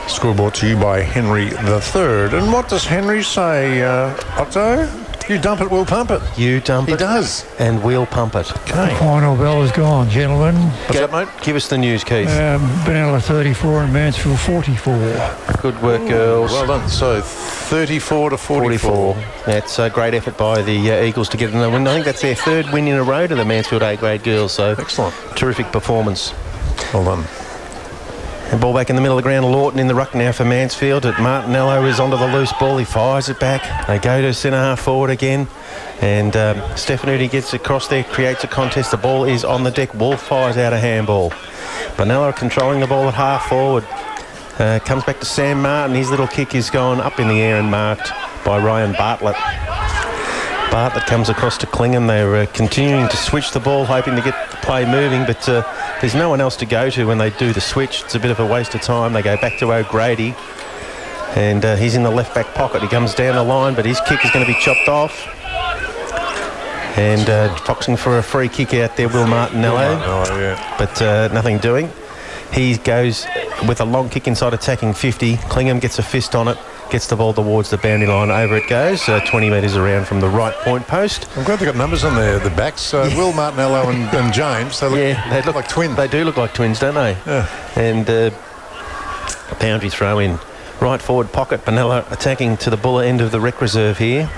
Speaker 3: Scoreboard to you by Henry III. And what does Henry say, Otto? You dump it, we'll pump it.
Speaker 4: You dump it.
Speaker 3: He does.
Speaker 4: And we'll pump it.
Speaker 5: The final bell is gone, gentlemen.
Speaker 3: What's that, mate?
Speaker 4: Give us the news, Keith.
Speaker 5: Benalla 34 and Mansfield 44.
Speaker 4: Good work, girls.
Speaker 3: Well done. So 34 to 44.
Speaker 4: That's a great effort by the Eagles to get another win. I think that's their third win in a row to the Mansfield A-grade girls. So
Speaker 3: excellent.
Speaker 4: Terrific performance.
Speaker 3: Well done.
Speaker 4: And ball back in the middle of the ground. Lawton in the ruck now for Mansfield. Martinello is onto the loose ball. He fires it back. They go to centre half forward again. And Stefanuti gets across there, creates a contest. The ball is on the deck. Wolf fires out a handball. Benalla controlling the ball at half forward. Comes back to Sam Martin. His little kick is going up in the air and marked by Ryan Bartlett. Bartlett comes across to Klingham. They're continuing to switch the ball, hoping to get the play moving, but there's no one else to go to when they do the switch. It's a bit of a waste of time. They go back to O'Grady, and he's in the left-back pocket. He comes down the line, but his kick is going to be chopped off. And boxing for a free kick out there, Will Martinello. But nothing doing. He goes with a long kick inside attacking 50. Klingham gets a fist on it. Gets the ball towards the boundary line. Over it goes, 20 metres around from the right point post.
Speaker 3: I'm glad they've got numbers on the backs. Will Martinello and James, they look like twins.
Speaker 4: They do look like twins, don't they?
Speaker 3: Yeah.
Speaker 4: And a boundary throw in. Right forward pocket. Benalla attacking to the Buller end of the rec reserve here.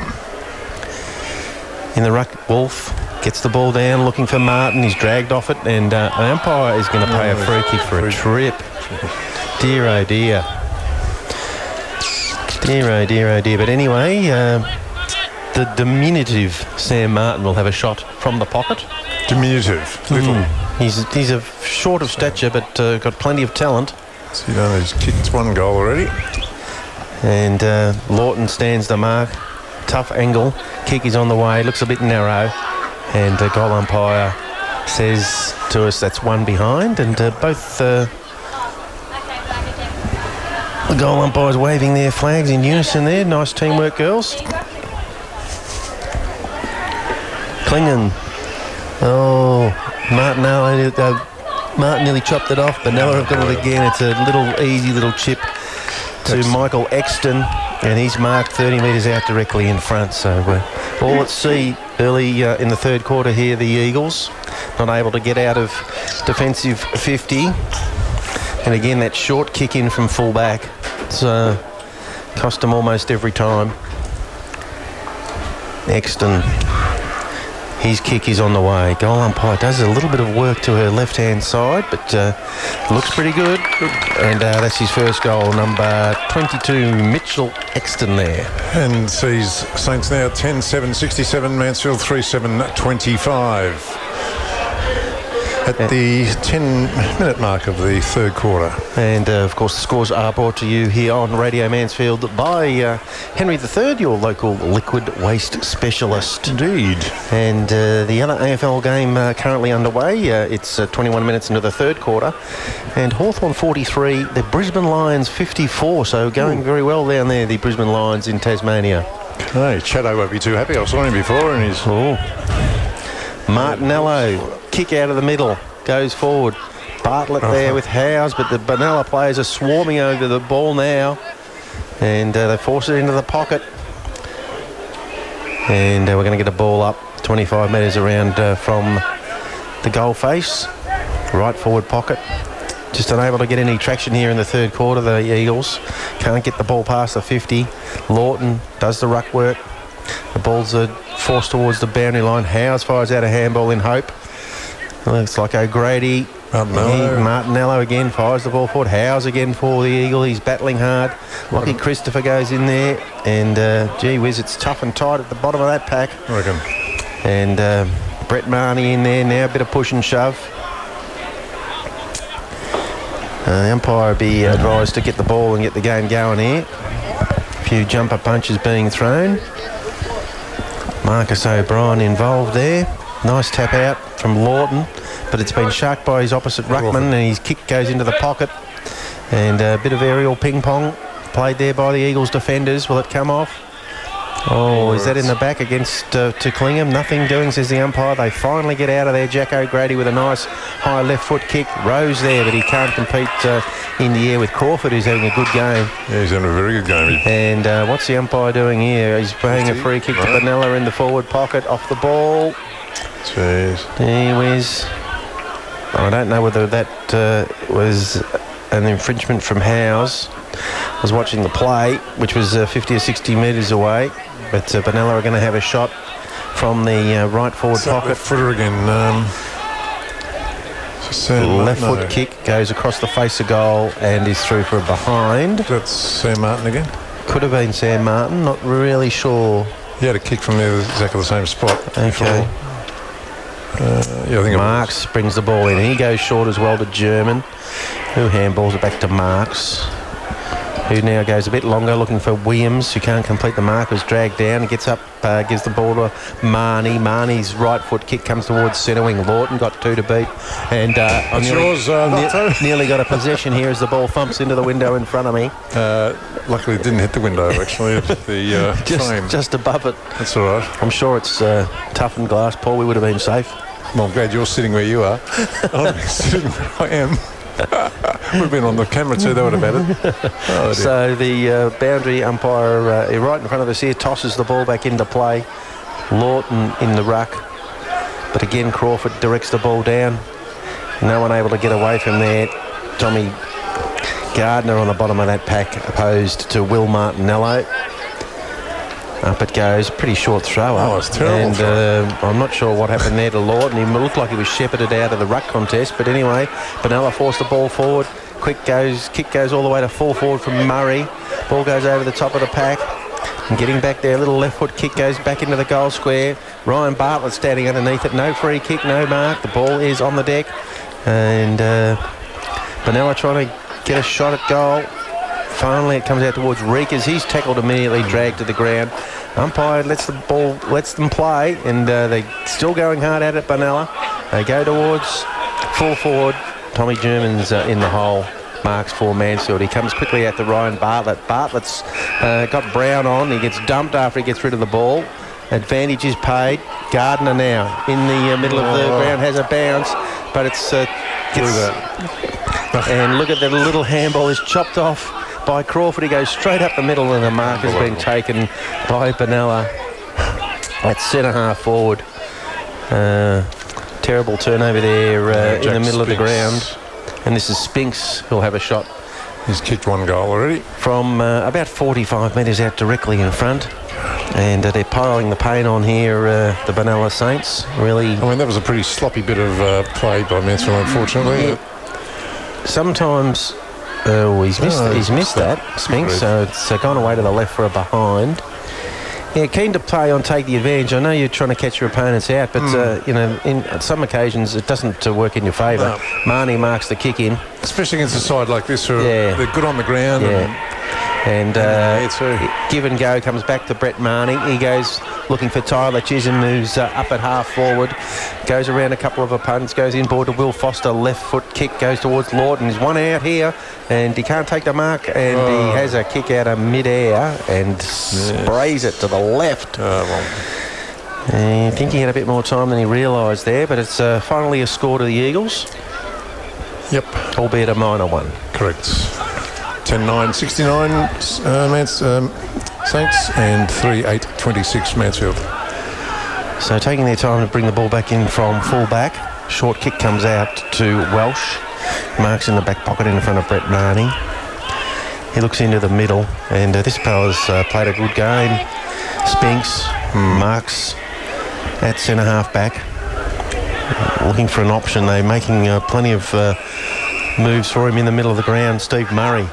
Speaker 4: In the ruck, Wolf gets the ball down, looking for Martin. He's dragged off it, and an umpire is going to pay a free kick for a trip. Dear, oh dear. Dear, oh dear, oh dear. But anyway, the diminutive Sam Martin will have a shot from the pocket.
Speaker 3: Diminutive, little.
Speaker 4: He's a short of stature, but got plenty of talent.
Speaker 3: So he's kicked 1 goal already.
Speaker 4: And Lawton stands the mark. Tough angle. Kick is on the way. Looks a bit narrow. And the goal umpire says to us that's 1 behind. And both the goal umpires waving their flags in unison there. Nice teamwork, girls. Klingon. Oh, Martin nearly chopped it off. Benalla have got it again. It's a easy little chip to Michael Exton, and he's marked 30 metres out directly in front. So all at sea early in the third quarter here, the Eagles not able to get out of defensive 50. And again, that short kick in from full back. It's cost them almost every time. Exton. His kick is on the way. Goal umpire does a little bit of work to her left-hand side, but looks pretty good. And that's his first goal, number 22, Mitchell Exton there.
Speaker 3: And sees Saints now 10-7-67, Mansfield 3-7-25. At the 10-minute mark of the third quarter.
Speaker 4: And, of course, the scores are brought to you here on Radio Mansfield by Henry III, your local liquid waste specialist.
Speaker 3: Indeed.
Speaker 4: And the other AFL game currently underway. It's 21 minutes into the third quarter. And Hawthorn 43, the Brisbane Lions 54. So going very well down there, the Brisbane Lions in Tasmania.
Speaker 3: Okay, Chatto won't be too happy. I saw him before and he's...
Speaker 4: Martinello, kick out of the middle, goes forward. Bartlett there with Howes, but the Benalla players are swarming over the ball now. And they force it into the pocket. And we're going to get a ball up 25 metres around from the goal face. Right forward pocket. Just unable to get any traction here in the third quarter, the Eagles. Can't get the ball past the 50. Lawton does the ruck work. The ball's forced towards the boundary line. Howes fires out a handball in hope. Looks like O'Grady. Martinello again fires the ball forward. Howes again for the Eagle. He's battling hard. Lockie Christopher goes in there. And, gee whiz, it's tough and tight at the bottom of that pack.
Speaker 3: I reckon.
Speaker 4: And Brett Marnie in there now. A bit of push and shove. The umpire would be advised to get the ball and get the game going here. A few jumper punches being thrown. Marcus O'Brien involved there. Nice tap out from Lawton, but it's been sharked by his opposite ruckman, and his kick goes into the pocket. And a bit of aerial ping pong played there by the Eagles defenders. Will it come off? Oh, is that in the back against to Clingham? Nothing doing, says the umpire. They finally get out of there. Jack O'Grady with a nice high left foot kick. Rose there, but he can't compete in the air with Crawford, who's having a good game.
Speaker 3: Yeah, he's having a very good game.
Speaker 4: And what's the umpire doing here? He's playing a free kick to Benalla in the forward pocket, off the ball.
Speaker 3: Jeez.
Speaker 4: There was... I don't know whether that was an infringement from Howes. I was watching the play, which was 50 or 60 metres away. But Benalla are going to have a shot from the right forward pocket.
Speaker 3: Footer again.
Speaker 4: Left foot kick goes across the face of goal and is through for a behind.
Speaker 3: That's Sam Martin again.
Speaker 4: Could have been Sam Martin, not really sure.
Speaker 3: He had a kick from there, exactly the same spot.
Speaker 4: Okay.
Speaker 3: Yeah, I think
Speaker 4: Marks brings the ball in. He goes short as well to German, who handballs it back to Marks, who now goes a bit longer looking for Williams, who can't complete the mark, was dragged down. He gets up, gives the ball to Marnie. Marnie's right foot kick comes towards centre wing. Lawton got 2 to beat. And nearly got a possession here as the ball thumps into the window in front of me.
Speaker 3: Luckily it didn't hit the window, actually. The frame.
Speaker 4: Just above it.
Speaker 3: That's all right.
Speaker 4: I'm sure it's toughened glass, Paul. We would have been safe.
Speaker 3: Well, I'm glad you're sitting where you are. I'm sitting where I am. We've been on the camera too, that would have mattered. Oh,
Speaker 4: so the boundary umpire right in front of us here tosses the ball back into play. Lawton in the ruck, but again Crawford directs the ball down. No one able to get away from there. Tommy Gardner on the bottom of that pack opposed to Will Martinello. Up it goes, pretty short throw up.
Speaker 3: Oh, it's terrible.
Speaker 4: And I'm not sure what happened there to Lawton. He looked like he was shepherded out of the ruck contest, but anyway, Benalla forced the ball forward. Kick goes all the way to full forward from Murray. Ball goes over the top of the pack. And getting back there, a little left foot kick goes back into the goal square. Ryan Bartlett standing underneath it. No free kick, no mark. The ball is on the deck. And Benalla trying to get a shot at goal. Finally, it comes out towards Reekers. He's tackled immediately, dragged to the ground. Umpire lets them play, and they're still going hard at it, Benalla. They go towards full forward. Tommy German's in the hole. Marks for Mansfield. He comes quickly out to Ryan Bartlett. Bartlett's got Brown on. He gets dumped after he gets rid of the ball. Advantage is paid. Gardner now in the middle of the ground has a bounce, but it's and look at the little handball is chopped off by Crawford. He goes straight up the middle, and the mark has been taken by Benalla at centre half forward. Terrible turnover there in the middle of the ground. And this is Spinks who'll have a shot.
Speaker 3: He's kicked one goal already.
Speaker 4: From about 45 metres out directly in front. And they're piling the pain on here, the Benalla Saints. Really.
Speaker 3: I mean, that was a pretty sloppy bit of play by Mansfield, unfortunately.
Speaker 4: Yeah. Sometimes... he's missed that, Spinks. So it's gone away to the left for a behind. Yeah, keen to play on, take the advantage. I know you're trying to catch your opponents out, but in some occasions it doesn't work in your favour.
Speaker 3: No.
Speaker 4: Marnie marks the kick in,
Speaker 3: especially against a side like this, who they're good on the ground.
Speaker 4: And give and go comes back to Brett Marnie. He goes looking for Tyler Chisholm, who's up at half forward. Goes around a couple of opponents, goes inboard to Will Foster. Left foot kick goes towards Lawton. There's one out here, and he can't take the mark, and he has a kick out of mid-air and sprays it to the left. I think he had a bit more time than he realised there, but it's finally a score to the Eagles.
Speaker 3: Yep.
Speaker 4: Albeit a minor one.
Speaker 3: Correct. 10-9, 69 Saints, and 3-8, 26 Mansfield.
Speaker 4: So taking their time to bring the ball back in from full back. Short kick comes out to Welsh. Marks in the back pocket in front of Brett Marnie. He looks into the middle, and this fella's played a good game. Spinks, Marks at centre half back. Looking for an option. They're making plenty of moves for him in the middle of the ground. Steve Murray.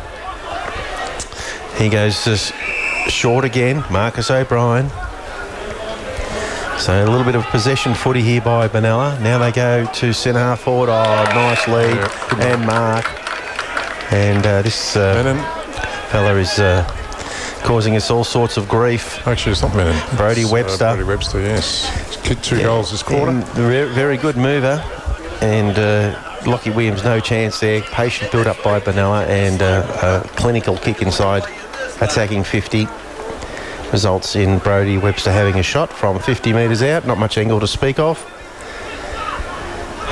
Speaker 4: He goes short again. Marcus O'Brien. So a little bit of possession footy here by Benalla. Now they go to centre half forward. Oh, nice lead. And mark. And this fella is causing us all sorts of grief.
Speaker 3: Actually, it's not Menon.
Speaker 4: Brody Webster.
Speaker 3: Brody Webster, yes. He's kicked 2 goals this quarter.
Speaker 4: Very good mover. And Lockie Williams, no chance there. Patient build up by Benalla, and a clinical kick inside, attacking 50. Results in Brody Webster having a shot from 50 metres out. Not much angle to speak of.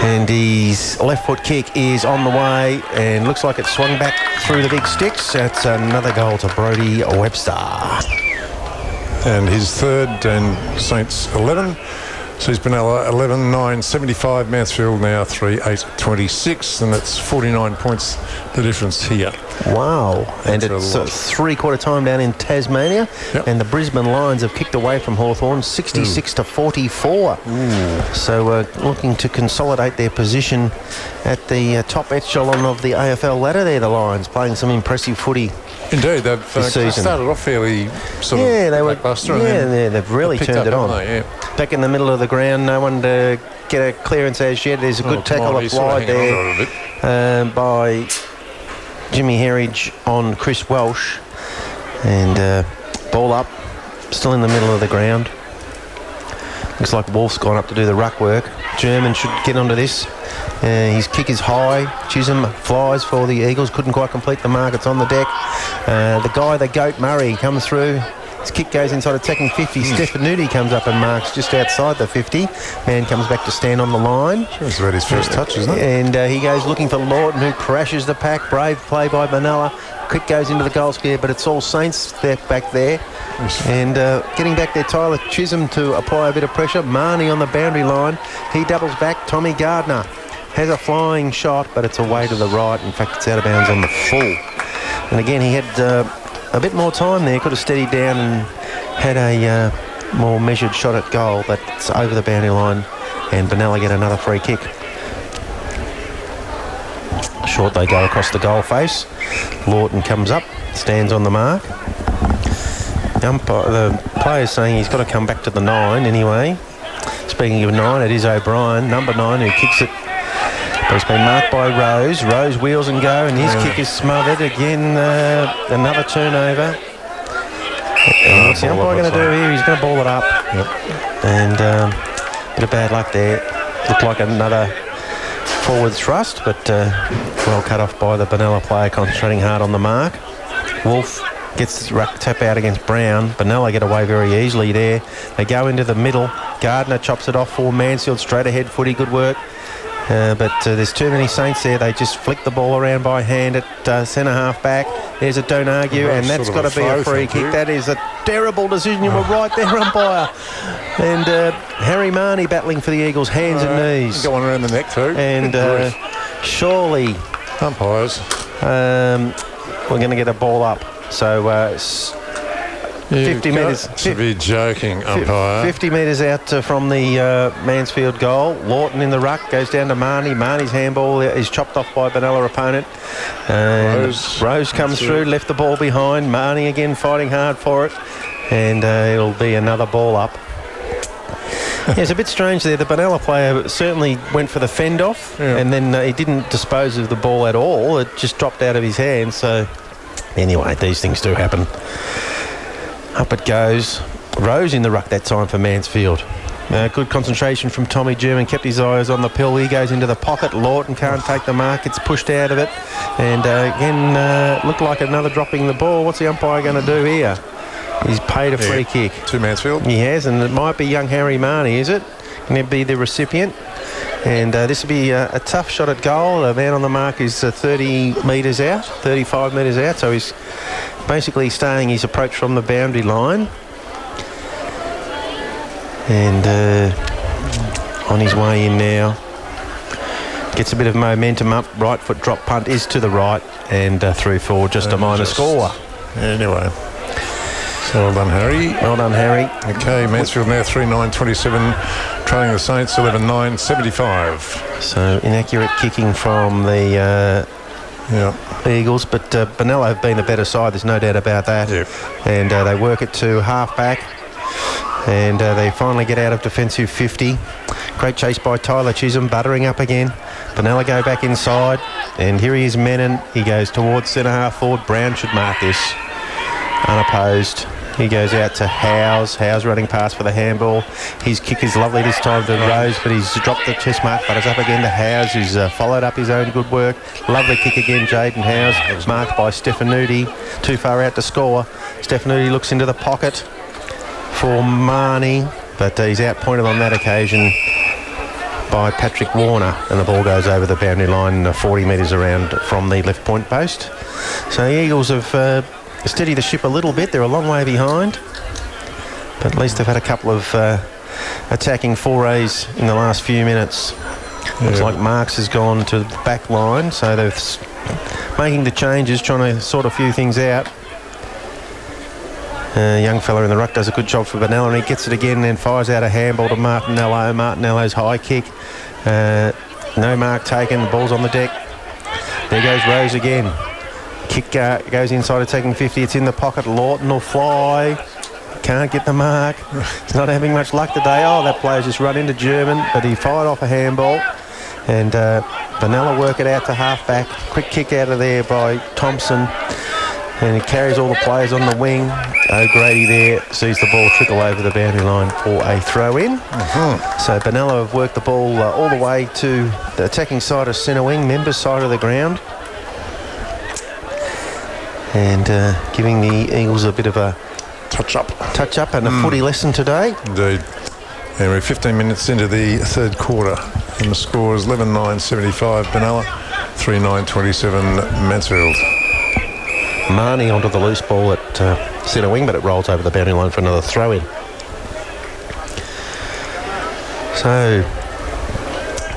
Speaker 4: And his left foot kick is on the way, and looks like it swung back through the big sticks. That's another goal to Brody Webster.
Speaker 3: And his third, and Saints 11. So he's Benalla 11-9, 75. Mansfield now 3-8, 26, and that's 49 points the difference here.
Speaker 4: Wow. And it's three-quarter time down in Tasmania.
Speaker 3: Yep.
Speaker 4: And the Brisbane Lions have kicked away from Hawthorn 66-44. So looking to consolidate their position at the top echelon of the AFL ladder there, the Lions, playing some impressive footy.
Speaker 3: Indeed, they've started off fairly sort of lackluster.
Speaker 4: They've really turned it on. Back in the middle of the ground, no one to get a clearance as yet. There's a good tackle applied there by Jimmy Herridge on Chris Welsh. And ball up, still in the middle of the ground. Looks like Wolf's gone up to do the ruck work. German should get onto this. His kick is high. Chisholm flies for the Eagles. Couldn't quite complete the mark. It's on the deck. The goat Murray comes through. His kick goes inside attacking 50. Stefanuti comes up and marks just outside the 50. Man comes back to stand on the line.
Speaker 3: Sure, it's about his first touch, isn't it?
Speaker 4: And he goes looking for Lawton, who crashes the pack. Brave play by Benalla. Kick goes into the goal square, but it's all Saints back there. And getting back there, Tyler Chisholm to apply a bit of pressure. Marnie on the boundary line. He doubles back. Tommy Gardner has a flying shot, but it's away to the right. In fact, it's out of bounds on the full. And again, he had a bit more time there. Could have steadied down and had a more measured shot at goal, but it's over the boundary line, and Benalla get another free kick. Short they go across the goal face. Lawton comes up, stands on the mark. The player's saying he's got to come back to the 9 anyway. Speaking of 9, it is O'Brien, number 9, who kicks it. But it's been marked by Rose. Rose wheels and go, and his kick is smothered. Again, another turnover. And what's the umpire going to do here? He's going to ball it up.
Speaker 3: Yep.
Speaker 4: And bit of bad luck there. Looked like another forward thrust, but well cut off by the Benalla player, concentrating hard on the mark. Wolf gets the ruck tap out against Brown. Benalla get away very easily there. They go into the middle. Gardner chops it off for Mansfield. Straight ahead footy, good work. But there's too many Saints there. They just flick the ball around by hand at centre half back. There's a don't argue, and that's got to be a free kick. That is a terrible decision. You were right there, umpire. And Harry Marnie battling for the Eagles, hands and knees.
Speaker 3: Got one around the neck too.
Speaker 4: And surely
Speaker 3: umpires.
Speaker 4: We're going to get a ball up. So 50 metres.
Speaker 3: To be joking, umpire.
Speaker 4: 50 metres out from the Mansfield goal. Lawton in the ruck, goes down to Marnie. Marnie's handball is chopped off by Benalla opponent. Rose comes through, left the ball behind. Marnie again fighting hard for it. And it'll be another ball up. Yeah, it's a bit strange there. The Benalla player certainly went for the fend off, and then he didn't dispose of the ball at all. It just dropped out of his hands. So anyway, these things do happen. Up it goes. Rose in the ruck that time for Mansfield. Good concentration from Tommy German. Kept his eyes on the pill. He goes into the pocket. Lawton can't take the mark. It's pushed out of it. And again, looked like another dropping the ball. What's the umpire going to do here? He's paid a free kick.
Speaker 3: To Mansfield.
Speaker 4: He has, and it might be young Harry Marnie, is it? Can it be the recipient? And this will be a tough shot at goal. The man on the mark is 30 metres out, 35 metres out. So he's basically staying his approach from the boundary line. And on his way in now. Gets a bit of momentum up. Right foot drop punt is to the right. And through forward, just a minor score.
Speaker 3: Anyway. So well done, Harry.
Speaker 4: Well done, Harry.
Speaker 3: Okay, Mansfield now 3-9-27, trailing the Saints 11-9-75.
Speaker 4: So inaccurate kicking from the Eagles, but Benalla have been a better side, there's no doubt about that.
Speaker 3: Yep.
Speaker 4: And they work it to half back, and they finally get out of defensive 50. Great chase by Tyler Chisholm, buttering up again. Benalla go back inside, and here he is, Menon. He goes towards centre half forward. Brown should mark this. Unopposed. He goes out to Howes. Howes running past for the handball. His kick is lovely this time to Rose, but he's dropped the chest mark, but it's up again to Howes, who's followed up his own good work. Lovely kick again, Jaden Howes, marked by Stefanuti. Too far out to score. Stefanuti looks into the pocket for Marnie, but he's outpointed on that occasion by Patrick Warner, and the ball goes over the boundary line 40 metres around from the left point post. So the Eagles have steady the ship a little bit. They're a long way behind, but at least they've had a couple of attacking forays in the last few minutes. Looks like Marks has gone to the back line, so they're making the changes, trying to sort a few things out. Young fella in the ruck does a good job for Benalla, and he gets it again and then fires out a handball to Martinello. Martinello's high kick. No mark taken. The ball's on the deck. There goes Rose again. Kick goes inside of taking 50. It's in the pocket. Lawton will fly. Can't get the mark. He's not having much luck today. Oh, that player's just run into German, but he fired off a handball. And Benalla work it out to half-back. Quick kick out of there by Thompson. And he carries all the players on the wing. O'Grady there sees the ball trickle over the boundary line for a throw-in. So Benalla have worked the ball all the way to the attacking side of centre wing, members' side of the ground. And giving the Eagles a bit of a touch-up and a footy lesson today.
Speaker 3: Indeed. And we're 15 minutes into the third quarter, and the score is 11-9-75 Benalla, 3-9-27 Mansfield.
Speaker 4: Marnie onto the loose ball at centre wing, but it rolls over the boundary line for another throw-in. So,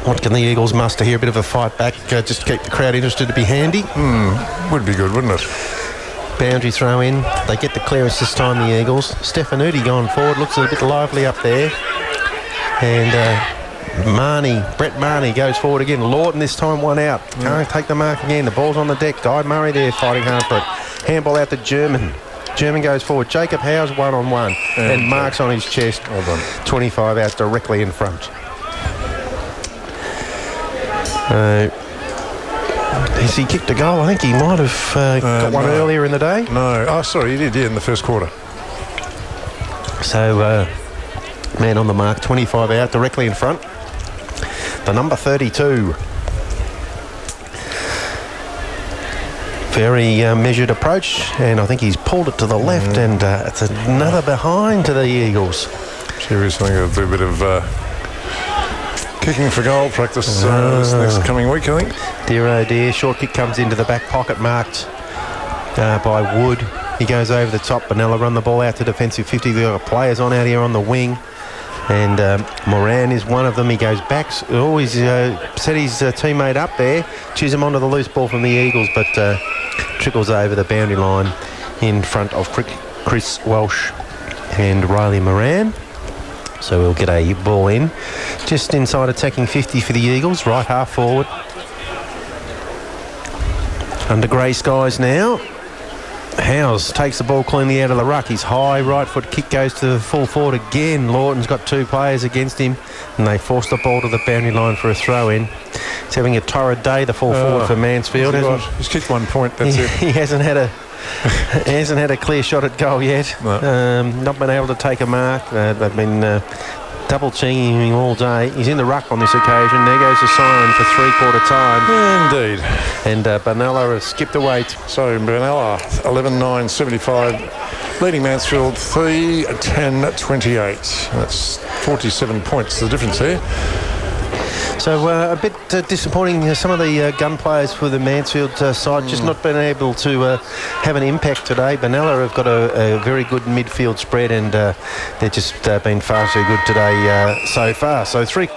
Speaker 4: what can the Eagles muster here? A bit of a fight back, just keep the crowd interested to be handy.
Speaker 3: Would be good, wouldn't it?
Speaker 4: Boundary throw in. They get the clearance this time, the Eagles. Stefanuti going forward. Looks a bit lively up there. And Brett Marnie goes forward again. Lawton this time one out. Can't take the mark again. The ball's on the deck. Guy Murray there fighting hard for it. Handball out to German. German goes forward. Jacob Howes one-on-one. And marks on his chest.
Speaker 3: Well done.
Speaker 4: 25 out directly in front. Has he kicked a goal? I think he might have got one earlier in the day.
Speaker 3: No. Oh, sorry, he did, in the first quarter.
Speaker 4: So, man on the mark, 25 out directly in front. The number 32. Very measured approach, and I think he's pulled it to the left, and it's another behind to the Eagles.
Speaker 3: Seriously, I'll do a bit of kicking for goal practice this next coming week, I think.
Speaker 4: Dear oh dear, short kick comes into the back pocket, marked by Wood. He goes over the top. Benalla run the ball out to defensive 50. They've got players on out here on the wing. And Moran is one of them. He goes back. He's set his teammate up there. Chisholm onto the loose ball from the Eagles, but trickles over the boundary line in front of Chris Welsh and Riley Moran. So we'll get a ball in. Just inside attacking 50 for the Eagles. Right half forward. Under grey skies now. Howes takes the ball cleanly out of the ruck. His high right foot kick goes to the full forward again. Lawton's got two players against him, and they force the ball to the boundary line for a throw in. He's having a torrid day, the full forward for Mansfield.
Speaker 3: He's kicked 1 point, that's it.
Speaker 4: He hasn't had a clear shot at goal yet.
Speaker 3: No.
Speaker 4: Not been able to take a mark. They've been double teaming him all day. He's in the ruck on this occasion. There goes the siren for three-quarter time.
Speaker 3: Indeed.
Speaker 4: And Benalla has skipped away.
Speaker 3: So Benalla, 11-9-75, leading Mansfield 3-10-28. That's 47 points, the difference here.
Speaker 4: So a bit disappointing. Some of the gun players for the Mansfield side just not been able to have an impact today. Benalla have got a very good midfield spread, and they've just been far too good today so far. So three.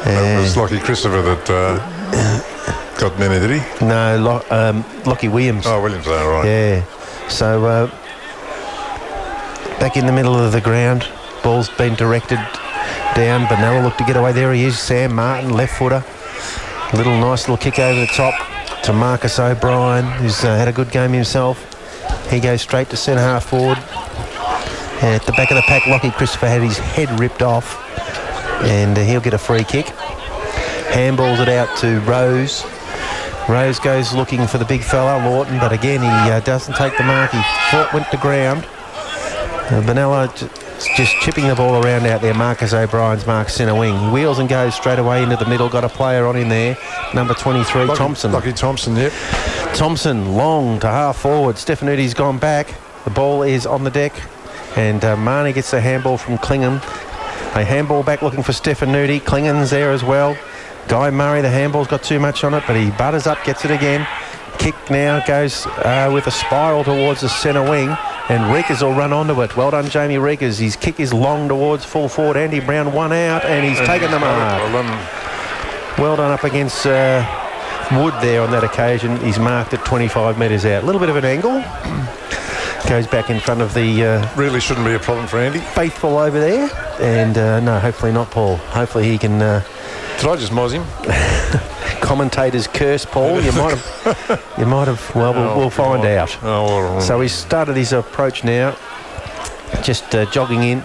Speaker 3: That was Lockie Christopher that got many, did he?
Speaker 4: No, Lockie Williams.
Speaker 3: Oh, Williams, right.
Speaker 4: Yeah. So back in the middle of the ground, ball's been directed down. Benalla looked to get away. There he is, Sam Martin, left footer. Nice little kick over the top to Marcus O'Brien, who's had a good game himself. He goes straight to centre half forward. At the back of the pack, Lockie Christopher had his head ripped off, and he'll get a free kick. Handballs it out to Rose. Rose goes looking for the big fella, Lawton, but again he doesn't take the mark. He went to ground. Benalla just chipping the ball around out there. Marcus O'Brien's mark centre wing. He wheels and goes straight away into the middle. Got a player on in there, number 23, Thompson.
Speaker 3: Lockie Thompson, yep.
Speaker 4: Thompson long to half forward. Stefanuti's gone back. The ball is on the deck, and Marnie gets the handball from Klingham. A handball back looking for Stefanuti. Klingham's there as well. Guy Murray, the handball's got too much on it, but he butters up, gets it again. Kick now goes with a spiral towards the centre wing, and Reekers will run onto it. Well done, Jamie Reekers. His kick is long towards full forward. Andy Brown one out, and he's taken the mark. Well done up against Wood there on that occasion. He's marked at 25 metres out. A little bit of an angle. Goes back in front of the...
Speaker 3: really shouldn't be a problem for Andy.
Speaker 4: Faithful over there. And no, hopefully not, Paul. Hopefully he can...
Speaker 3: Did I just moz him?
Speaker 4: Commentators curse, Paul. You might have... Well, we'll find out. So he's started his approach now. Just jogging in.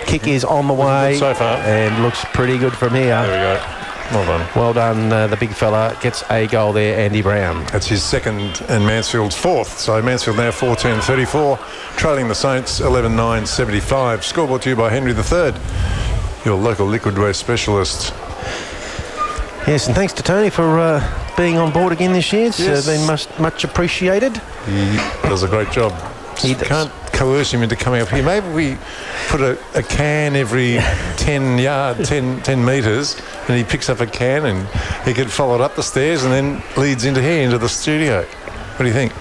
Speaker 4: Kick is on the way.
Speaker 3: So far.
Speaker 4: And looks pretty good from here.
Speaker 3: There we go. Well done.
Speaker 4: Well done, the big fella. Gets a goal there, Andy Brown.
Speaker 3: That's his second and Mansfield's fourth. So Mansfield now 14-34, trailing the Saints 11-9-75. Scoreboard to you by Henry III, your local liquid waste specialist.
Speaker 4: Yes, and thanks to Tony for being on board again this year. It's been much appreciated.
Speaker 3: He does a great job.
Speaker 4: He
Speaker 3: can't coerce him into coming up here. Maybe we put a can every 10 metres, and he picks up a can and he could follow it up the stairs and then leads into here, into the studio. What do you think?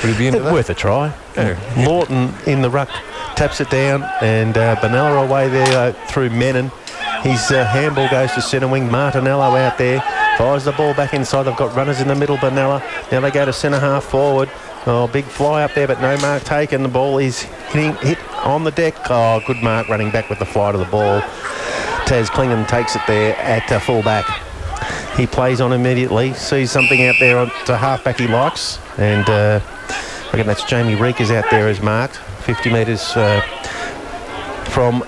Speaker 3: Would he be into that?
Speaker 4: Worth a try.
Speaker 3: Yeah.
Speaker 4: Lawton in the ruck, taps it down, and Benalla away there through Menon. His handball goes to centre wing. Martinello out there, fires the ball back inside. They've got runners in the middle, Benalla. Now they go to centre half forward. Oh, big fly up there, but no mark taken. The ball is hit on the deck. Oh, good mark running back with the fly to the ball. Taz Klingham takes it there at full back. He plays on immediately, sees something out there to half-back he likes, and I reckon that's Jamie Reekers out there as marked. 50 metres from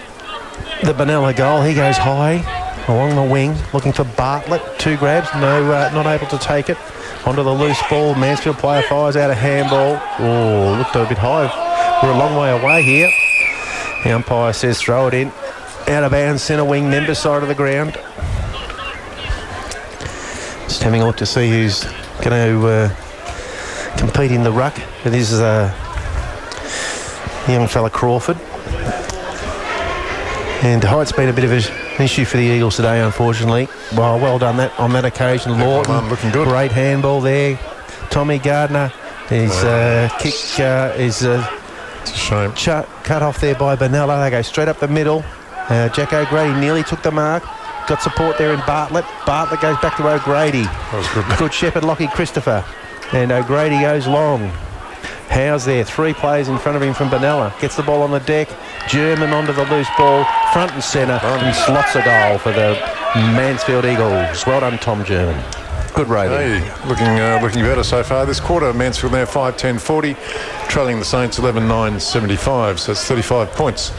Speaker 4: the Benalla goal. He goes high along the wing, looking for Bartlett. Two grabs, not able to take it. Onto the loose ball. Mansfield player fires out a handball. Oh, looked a bit high. We're a long way away here. The umpire says throw it in. Out of bounds, centre wing, member side of the ground. Just having a look to see who's going to compete in the ruck. This is a young fella, Crawford. And height's been a bit of an issue for the Eagles today, unfortunately. Well done on that occasion. Lawton,
Speaker 3: looking good.
Speaker 4: Great handball there. Tommy Gardner, his kick is
Speaker 3: it's a shame.
Speaker 4: Cut off there by Benalla. They go straight up the middle. Jack O'Grady nearly took the mark. Got support there in Bartlett. Bartlett goes back to O'Grady.
Speaker 3: That was good.
Speaker 4: Good shepherd, Lockie Christopher. And O'Grady goes long. Howe's there, three players in front of him from Benalla. Gets the ball on the deck. German onto the loose ball, front and centre, and slots a goal for the Mansfield Eagles. Well done, Tom German. Good roving.
Speaker 3: Hey, looking better so far this quarter. Mansfield now 5-10-40, trailing the Saints 11-9-75. So it's 35 points.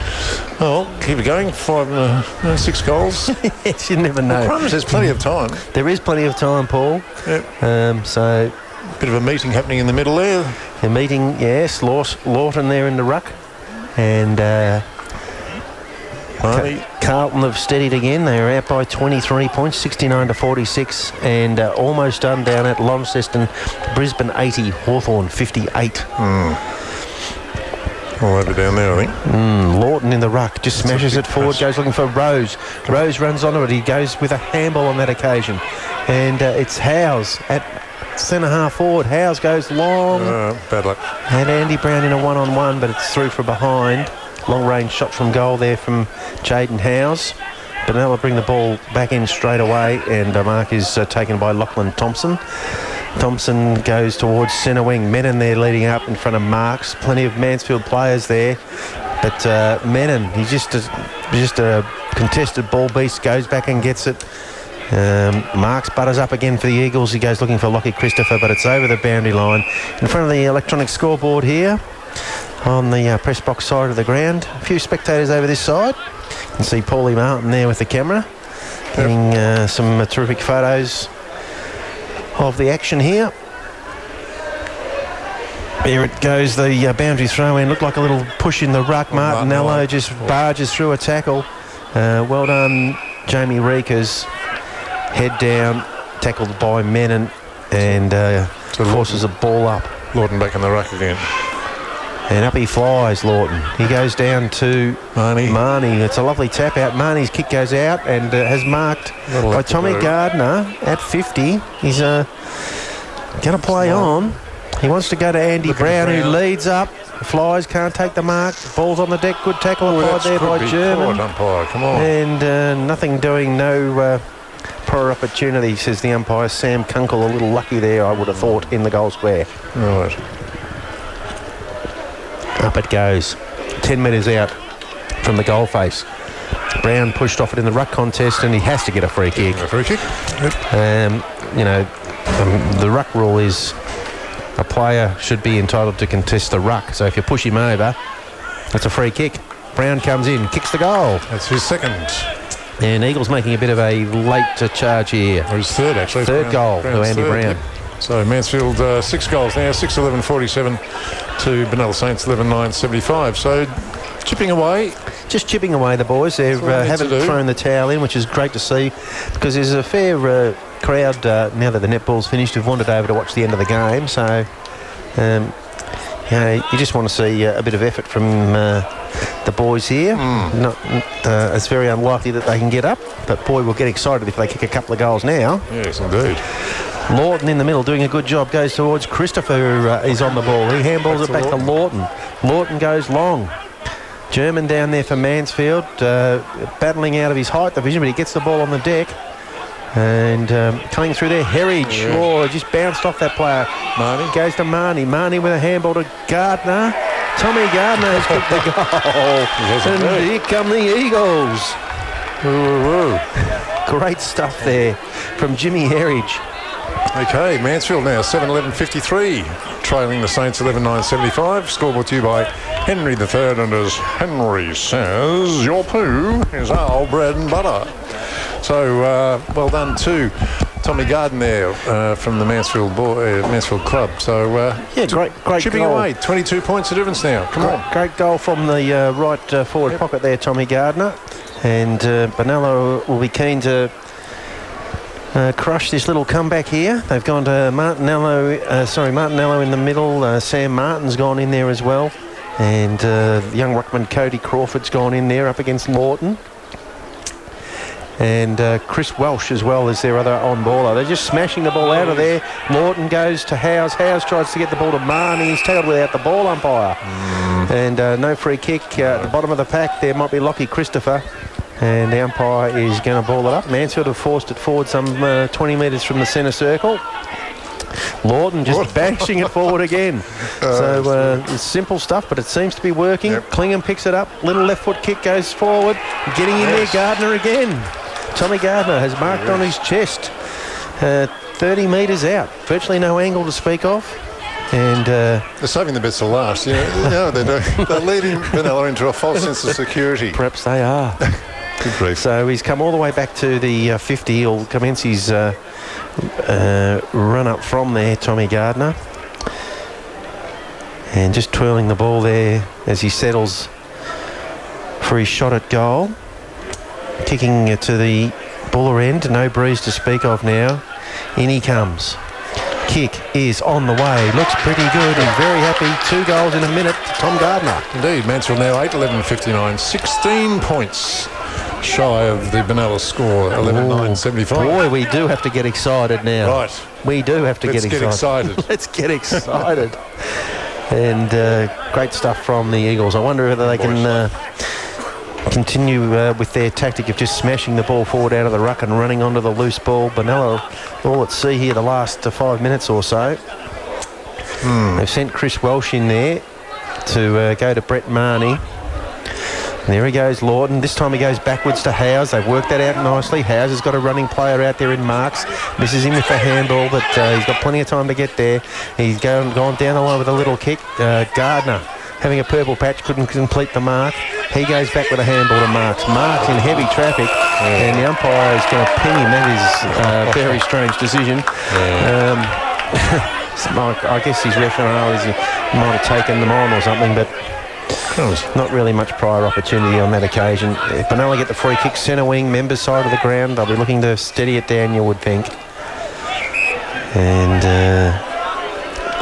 Speaker 3: Oh, keep it going. 6 goals.
Speaker 4: Yes, you never know.
Speaker 3: The problem is there's plenty of time.
Speaker 4: There is plenty of time, Paul.
Speaker 3: Yep.
Speaker 4: So
Speaker 3: bit of a meeting happening in the middle there.
Speaker 4: The meeting, yes. Lawton there in the ruck. And Carlton have steadied again. They are out by 23 points, 69-46, and almost done down at Launceston. Brisbane 80, Hawthorn 58.
Speaker 3: All over down there, I think.
Speaker 4: Lawton in the ruck, just smashes it forward, goes looking for Rose. Rose runs onto it. He goes with a handball on that occasion. And it's Howes at centre half forward. Howes goes long.
Speaker 3: Bad luck.
Speaker 4: And Andy Brown in a one-on-one, but it's through from behind. Long range shot from goal there from Jaden Howes. Benalla bring the ball back in straight away, and mark is taken by Lachlan Thompson. Thompson goes towards centre wing. Menon there leading up in front of Marks. Plenty of Mansfield players there. But Menon, he's just a contested ball beast, goes back and gets it. Marks butters up again for the Eagles. He goes looking for Lockie Christopher, but it's over the boundary line. In front of the electronic scoreboard here on the press box side of the ground. A few spectators over this side. You can see Paulie Martin there with the camera, getting some terrific photos of the action here. Here it goes, the boundary throw in. Looked like a little push in the ruck. Martinello just barges through a tackle. Well done, Jamie Reekers. Head down, tackled by Menon, and forces a ball up.
Speaker 3: Lawton back in the ruck again.
Speaker 4: And up he flies, Lawton. He goes down to Marnie. It's a lovely tap out. Marnie's kick goes out and has marked by Tommy Gardner at 50. He's going to play on. He wants to go to Andy Brown, who leads up. Flies, can't take the mark. Ball's on the deck. Good tackle applied there by German.
Speaker 3: Umpire, come on.
Speaker 4: And nothing doing, no prior opportunity, says the umpire. Sam Kunkel, a little lucky there, I would have thought, in the goal square.
Speaker 3: Right.
Speaker 4: Up it goes. 10 metres out from the goal face. Brown pushed off it in the ruck contest, and he has to get a free kick.
Speaker 3: A free kick? Yep.
Speaker 4: The ruck rule is a player should be entitled to contest the ruck. So if you push him over, it's a free kick. Brown comes in, kicks the goal.
Speaker 3: That's his second.
Speaker 4: And Eagles making a bit of a late charge here.
Speaker 3: Or his third, actually.
Speaker 4: Third goal to Andy Brown.
Speaker 3: Yep. So Mansfield 6 goals now, 6-11-47 to Benalla Saints 11-9-75. So chipping away.
Speaker 4: Just chipping away, the boys. They haven't thrown the towel in, which is great to see, because there's a fair crowd now that the netball's finished who've wandered over to watch the end of the game. So you just want to see a bit of effort from the boys here. It's very unlikely that they can get up, but boy, we'll get excited if they kick a couple of goals now.
Speaker 3: Yes, indeed.
Speaker 4: Lawton in the middle doing a good job, goes towards Christopher, who is on the ball. He handballs it back to Lawton. Lawton goes long. German down there for Mansfield, battling out of his height division, but he gets the ball on the deck. And coming through there, Herridge, just bounced off that player. Marnie goes to Marnie. Marnie with a handball to Gardner. Tommy Gardner has kicked the goal. And here come the Eagles. Great stuff there from Jimmy Herridge.
Speaker 3: Okay, Mansfield now 7-11-53, trailing the Saints 11-9-75. Scoreboard to you by Henry III, and as Henry says, your poo is our bread and butter. So well done to Tommy Garden there from the Mansfield club. So
Speaker 4: great
Speaker 3: chipping
Speaker 4: goal.
Speaker 3: away, 22 points of difference now. Come on.
Speaker 4: Great goal from the right forward pocket there, Tommy Gardner. And Benalla will be keen to crush this little comeback here. They've gone to Martinello in the middle. Sam Martin's gone in there as well. And young ruckman Cody Crawford's gone in there up against Lawton. And Chris Welsh as well is their other on-baller. They're just smashing the ball out of there. Lawton goes to Howes. Howes tries to get the ball to Marnie. He's tackled without the ball, umpire. And no free kick. At the bottom of the pack there might be Lockie Christopher. And the umpire is going to ball it up. Mansfield have forced it forward some 20 metres from the centre circle. Lawton just bashing it forward again. So it's simple stuff, but it seems to be working. Yep. Clingham picks it up. Little left foot kick goes forward. Getting in there, Gardner again. Tommy Gardner has marked on his chest. 30 metres out. Virtually no angle to speak of. And
Speaker 3: they're saving the bits to last. They're leading Benalla into a false sense of security.
Speaker 4: Perhaps they are.
Speaker 3: Good grief.
Speaker 4: So he's come all the way back to the 50. He'll commence his run up from there, Tommy Gardner. And just twirling the ball there as he settles for his shot at goal. Kicking to the Buller end. No breeze to speak of now. In he comes. Kick is on the way. Looks pretty good. He's very happy. 2 goals in a minute. Tom Gardner.
Speaker 3: Indeed. Mansfield now 8-11-59. 16 points shy of the Benalla score, 11-9-75.
Speaker 4: Boy, we do have to get excited now.
Speaker 3: Right.
Speaker 4: We do have to get excited. Let's get excited. And great stuff from the Eagles. I wonder whether they can continue with their tactic of just smashing the ball forward out of the ruck and running onto the loose ball. Benalla all at sea here the last 5 minutes or so. They've sent Chris Welsh in there to go to Brett Marnie. And there he goes, Lawton. This time he goes backwards to Howes. They've worked that out nicely. Howes has got a running player out there in Marks. Misses him with the handball, but he's got plenty of time to get there. He's gone down the line with a little kick. Gardner, having a purple patch, couldn't complete the mark. He goes back with a handball to Marks. Marks in heavy traffic, and the umpire is going to ping him. That is a very strange decision. I guess his rationale is he might have taken them on or something, but not really much prior opportunity on that occasion. If Benalla get the free kick, centre wing, members side of the ground, they'll be looking to steady it down, you would think, and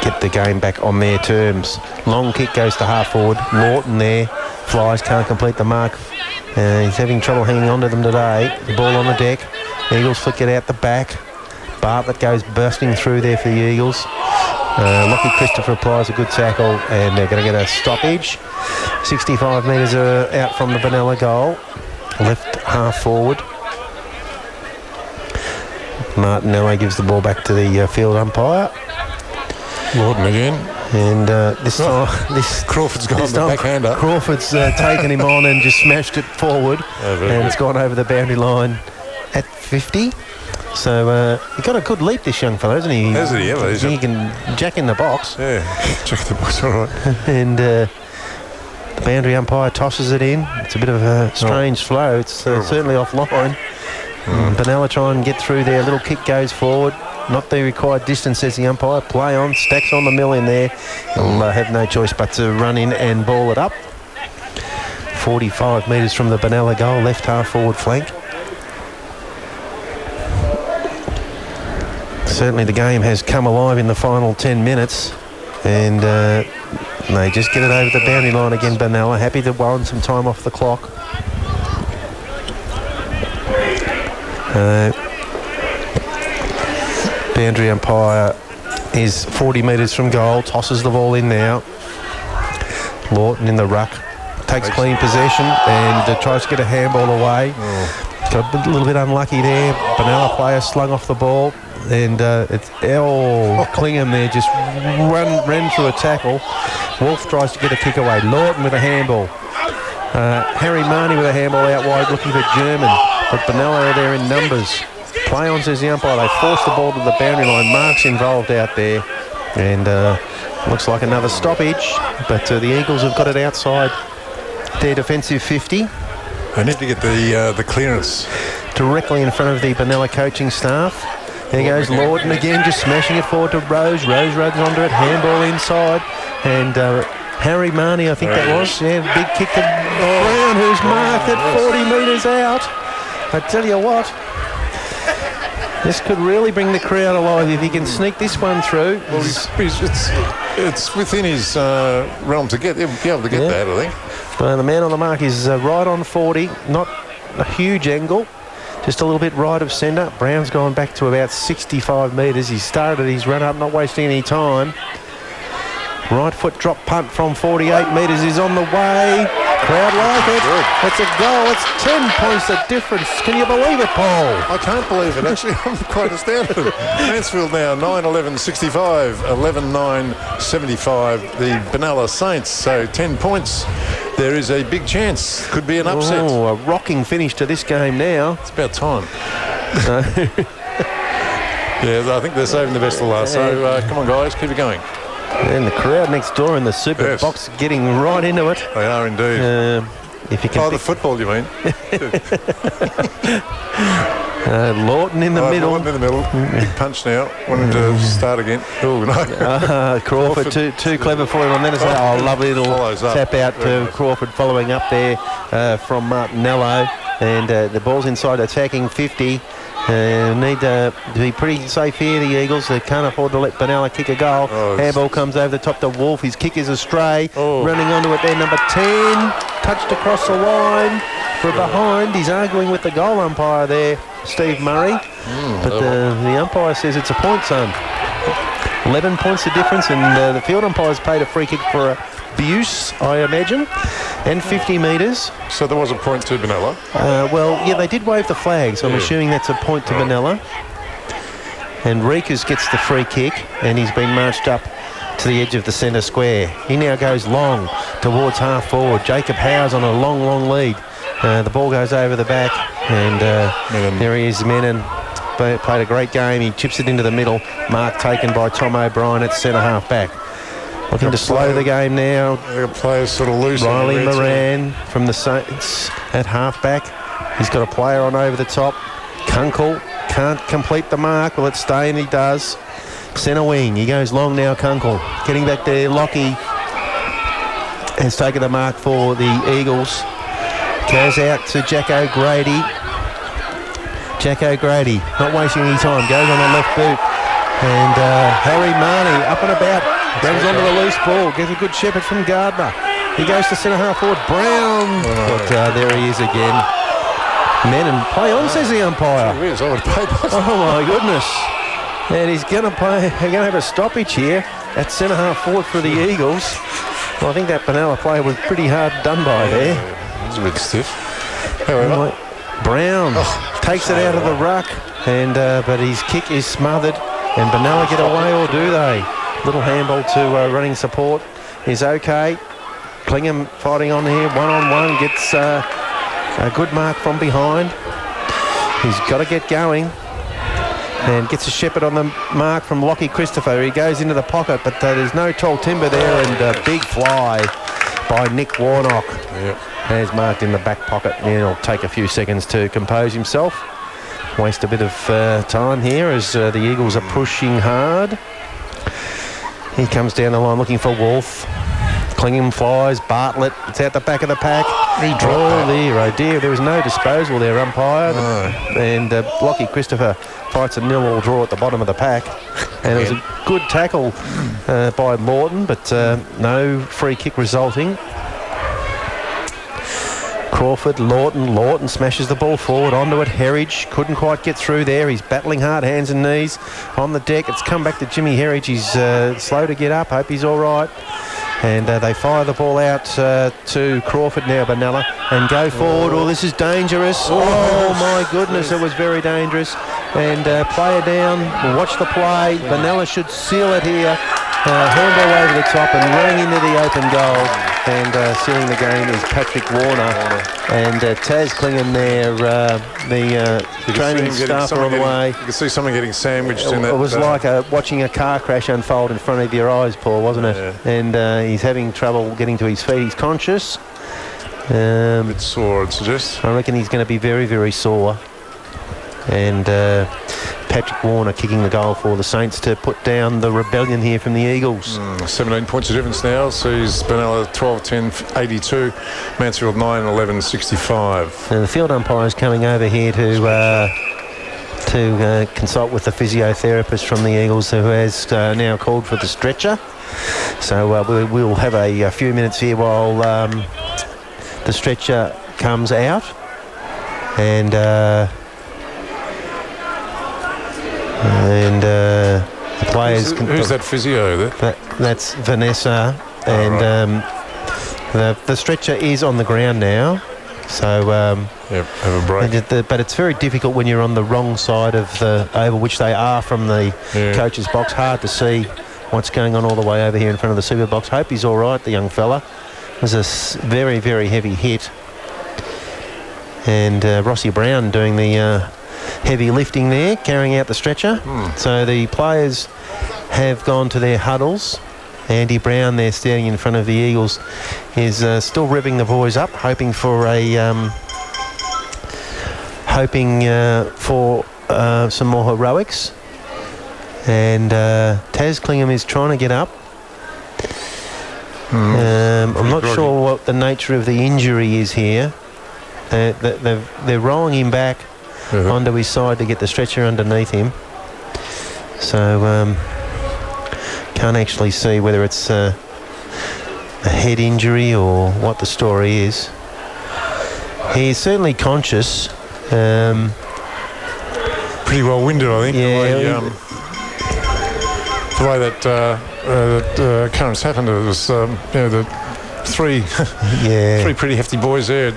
Speaker 4: get the game back on their terms. Long kick goes to half forward. Lawton there flies, can't complete the mark. He's having trouble hanging on to them today. The ball on the deck. Eagles flick it out the back. Bartlett goes bursting through there for the Eagles. Lockie Christopher applies a good tackle, and they're going to get a stoppage. 65 metres out from the Benalla goal. Left half forward. Martinelli gives the ball back to the field umpire.
Speaker 3: Lawton again.
Speaker 4: And this time,
Speaker 3: Crawford's gone the backhander.
Speaker 4: Crawford's taken him on and just smashed it forward, and it's gone over the boundary line at 50. So he's got a good leap, this young fellow, hasn't he?
Speaker 3: Hasn't he ever?
Speaker 4: He can jack in the box.
Speaker 3: Yeah, jack in the box, all right.
Speaker 4: And the boundary umpire tosses it in. It's a bit of a strange flow. It's certainly off line. Benalla try and get through there. A little kick goes forward. Not the required distance, says the umpire. Play on, stacks on the mill in there. He'll have no choice but to run in and ball it up. 45 metres from the Benalla goal, left half forward flank. Certainly the game has come alive in the final 10 minutes, and they just get it over the boundary line again. Benalla happy to wind some time off the clock. Boundary umpire is 40 metres from goal, tosses the ball in now. Lawton in the ruck, takes clean possession and tries to get a handball away. Got a little bit unlucky there. Benalla player slung off the ball, and it's Klingham there just ran through a tackle. Wolf tries to get a kick away. Lawton with a handball. Harry Marnie with a handball out wide looking for German, but Benalla are there in numbers. Play on, says the umpire. They force the ball to the boundary line. Mark's involved out there, and looks like another stoppage, but the Eagles have got it outside their defensive 50.
Speaker 3: They need to get the clearance
Speaker 4: directly in front of the Benalla coaching staff. There goes Lawton again, just smashing it forward to Rose. Rose runs onto it, handball inside, and Harry Marnie, I think that was. Yeah, big kick to Brown, who's marked at 40 metres out. I tell you what, this could really bring the crowd alive if he can sneak this one through.
Speaker 3: Well, it's within his realm to get. He'll be able to get that, I think.
Speaker 4: The man on the mark is right on 40, not a huge angle, just a little bit right of centre. Brown's gone back to about 65 metres. He started his run up, not wasting any time. Right foot drop punt from 48 metres is on the way. Crowd like it. Good. It's a goal. It's 10 points the difference. Can you believe it, Paul?
Speaker 3: I can't believe it, actually. I'm quite astounded. Mansfield now 9-11-65, 11-9-75. The Benalla Saints, so 10 points. There is a big chance. Could be an upset.
Speaker 4: Oh, a rocking finish to this game now.
Speaker 3: It's about time. Yeah, I think they're saving the best for last. So come on, guys, keep it going.
Speaker 4: And the crowd next door in the super box getting right into it.
Speaker 3: They are indeed.
Speaker 4: If you can
Speaker 3: the football, you mean?
Speaker 4: Lawton in the middle.
Speaker 3: Lawton in the middle. Big punch now. Wanting to start again. Oh, no.
Speaker 4: Crawford, too clever for him on that as well. Lovely little tap out to Crawford following up there from Martinello. And the ball's inside attacking 50. Need to be pretty safe here, the Eagles. They can't afford to let Benalla kick a goal. Handball comes over the top to Wolf. His kick is astray. Running onto it there, number 10. Touched across the line from behind. He's arguing with the goal umpire there, Steve Murray. But the umpire says it's a point, son. 11 points the difference, and the field umpire's paid a free kick for abuse, I imagine, and 50 metres.
Speaker 3: So there was a point to Benalla.
Speaker 4: Well, yeah, they did wave the flag, so I'm assuming that's a point to Benalla. And Rikas gets the free kick, and he's been marched up to the edge of the centre square. He now goes long towards half forward. Jacob Howes on a long lead. The ball goes over the back, and there he is, Menon. Played a great game. He chips it into the middle. Mark taken by Tom O'Brien at centre half back. Looking to slow the game now.
Speaker 3: The players sort of loose.
Speaker 4: Riley Moran from the Saints at half back. He's got a player on over the top. Kunkel can't complete the mark. Will it stay? And he does. Centre wing. He goes long now, Kunkel. Getting back there. Lockie has taken the mark for the Eagles. Goes out to Jack O'Grady. Jack O'Grady, not wasting any time, goes on the left boot. And Harry Marnie up and about, goes onto the loose ball, gets a good shepherd from Gardner. He goes to centre half forward, Brown. But there he is again. Menon, play on, says the umpire. Oh my goodness. And he's going to have a stoppage here at centre half forward for the Eagles. Well, I think that Benalla player was pretty hard done by there.
Speaker 3: It's a bit stiff. However,
Speaker 4: Brown takes it out of the ruck, and but his kick is smothered, and Benalla get away, or do they? Little handball to running support is okay. Clingham fighting on here, one-on-one, gets a good mark from behind. He's got to get going, and gets a shepherd on the mark from Lockie Christopher. He goes into the pocket, but there's no tall timber there, and a big fly by Nick Warnock.
Speaker 3: Yep.
Speaker 4: Has marked in the back pocket, and he'll take a few seconds to compose himself. Waste a bit of time here as the Eagles are pushing hard. He comes down the line looking for Wolf. Clingham flies, Bartlett, it's out the back of the pack. Oh dear, there was no disposal there, umpire.
Speaker 3: No.
Speaker 4: And Lockie Christopher fights a 0-0 draw at the bottom of the pack. And it was a good tackle by Lawton, but no free kick resulting. Crawford, Lawton smashes the ball forward onto it. Herridge couldn't quite get through there. He's battling hard, hands and knees on the deck. It's come back to Jimmy Herridge. He's slow to get up. Hope he's all right. And they fire the ball out to Crawford now, Benalla, and go forward. Oh, this is dangerous. Oh my goodness, it was very dangerous. And player down. We'll watch the play. Benalla should seal it here. Handball over the top and running into the open goal. And sealing the game is Patrick Warner. And Taz Clingham there, the training staff are on the way.
Speaker 3: You can see someone getting sandwiched in that.
Speaker 4: It was like watching a car crash unfold in front of your eyes, Paul, wasn't it?
Speaker 3: Yeah.
Speaker 4: And he's having trouble getting to his feet. He's conscious.
Speaker 3: A bit sore, I'd suggest.
Speaker 4: I reckon he's going to be very, very sore. And Patrick Warner kicking the goal for the Saints to put down the rebellion here from the Eagles.
Speaker 3: 17 points of difference now. Sees Benalla 12-10, 82. Mansfield 9-11, 65.
Speaker 4: And the field umpire is coming over here to consult with the physiotherapist from the Eagles, who has now called for the stretcher. So we'll have a few minutes here while the stretcher comes out. And the players...
Speaker 3: Who's that physio there?
Speaker 4: That's Vanessa. And the stretcher is on the ground now. So...
Speaker 3: have a break.
Speaker 4: But it's very difficult when you're on the wrong side of the oval, which they are from the coach's box. Hard to see what's going on all the way over here in front of the super box. Hope he's all right, the young fella. It was a very, very heavy hit. And Rossi Brown doing the heavy lifting there, carrying out the stretcher. So the players have gone to their huddles. Andy Brown there standing in front of the Eagles is still revving the boys up, hoping for some more heroics. And Taz Clingham is trying to get up. I'm not sure what the nature of the injury is here. They're rolling him back onto his side to get the stretcher underneath him. So can't actually see whether it's a head injury or what the story is. He's certainly conscious.
Speaker 3: Pretty well winded, I think.
Speaker 4: Yeah.
Speaker 3: The way that occurrence happened, it was the three pretty hefty boys there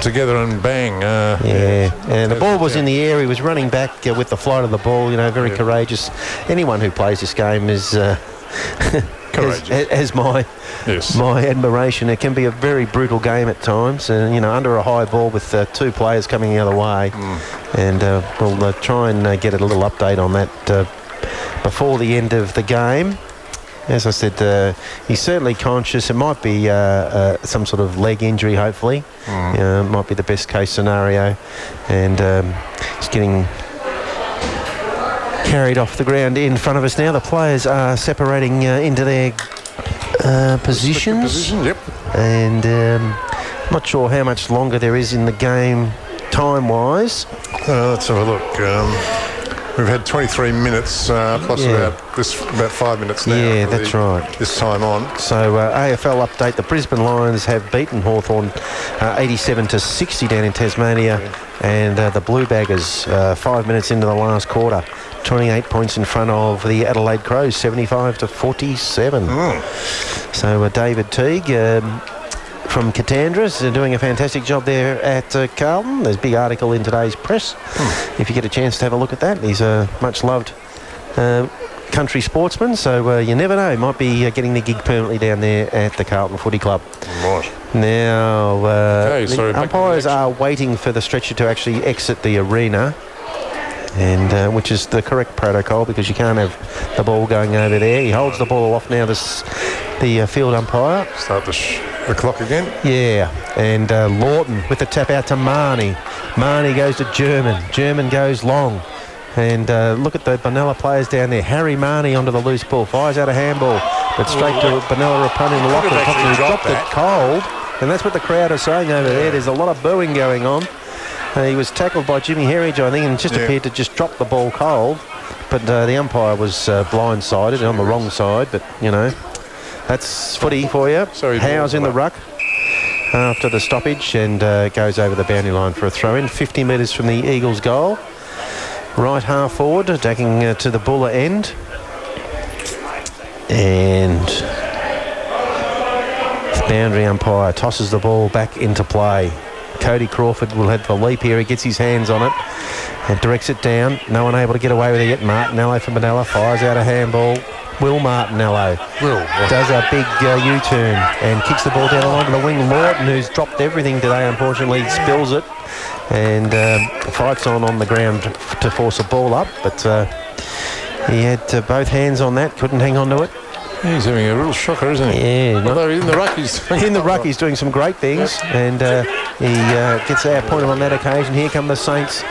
Speaker 3: together and bang.
Speaker 4: And the ball was in the air. He was running back with the flight of the ball, very courageous. Anyone who plays this game is has my admiration. It can be a very brutal game at times, under a high ball with two players coming the other way. And we'll try and get a little update on that before the end of the game. As I said, he's certainly conscious. It might be some sort of leg injury, hopefully. Might be the best case scenario. And he's getting carried off the ground in front of us now. The players are separating into their positions.
Speaker 3: Yep.
Speaker 4: And not sure how much longer there is in the game time-wise.
Speaker 3: Let's have a look. We've had 23 minutes plus about 5 minutes now.
Speaker 4: Yeah, that's right.
Speaker 3: This time on.
Speaker 4: So AFL update: the Brisbane Lions have beaten Hawthorn 87-60 down in Tasmania, and the Blue Baggers 5 minutes into the last quarter, 28 points in front of the Adelaide Crows, 75-47. So David Teague from Katandras doing a fantastic job there at Carlton. There's a big article in today's press. If you get a chance to have a look at that, he's a much loved country sportsman, so you never know, he might be getting the gig permanently down there at the Carlton Footy Club.
Speaker 3: Right.
Speaker 4: Now the umpires are waiting for the stretcher to actually exit the arena, and which is the correct protocol, because you can't have the ball going over there. He holds the ball off now, the field umpire.
Speaker 3: Start the clock again.
Speaker 4: Yeah, and Lawton with the tap out to Marnie. Marnie goes to German. German goes long. And look at the Benalla players down there. Harry Marnie onto the loose ball. Fires out a handball, but straight to Benalla opponent. Lachlan dropped it cold. And that's what the crowd are saying over there. There's a lot of booing going on. He was tackled by Jimmy Herridge, I think, and just appeared to just drop the ball cold. But the umpire was blindsided on the wrong side. But, that's footy for you. Howe's in the ruck after the stoppage and goes over the boundary line for a throw-in. 50 metres from the Eagles' goal. Right half forward, attacking to the Buller end. And the boundary umpire tosses the ball back into play. Cody Crawford will head for the leap here. He gets his hands on it and directs it down. No one able to get away with it yet. Martinello from Benalla fires out a handball. Will Martinello does a big U-turn and kicks the ball down the line to the wing. Lawton, who's dropped everything today, unfortunately, spills it and fights on the ground to force a ball up. But he had both hands on that, couldn't hang on to it.
Speaker 3: He's having a real shocker, isn't he?
Speaker 4: Yeah.
Speaker 3: Although in the ruck, he's
Speaker 4: doing some great things, and he gets outpointed on that occasion. Here come the Saints,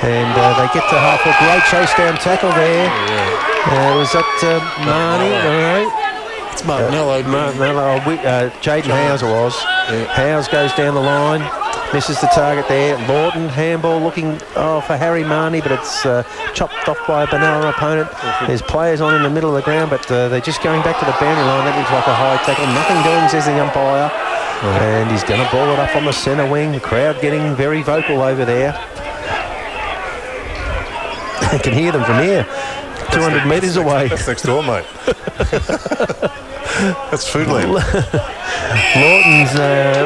Speaker 4: and they get to half a great chase down tackle there. Was that Marnie? No.
Speaker 3: It's Martinello.
Speaker 4: Jaden Howes it was. Howes goes down the line, misses the target there. Lawton, handball looking for Harry Marnie, but it's chopped off by a Benalla opponent. There's players on in the middle of the ground, but they're just going back to the boundary line. That looks like a high tackle. Nothing doing, says the umpire. And he's going to ball it up on the centre wing. The crowd getting very vocal over there. I can hear them from here. 200 metres away.
Speaker 3: That's next door, mate. That's Foodland.
Speaker 4: Lawton's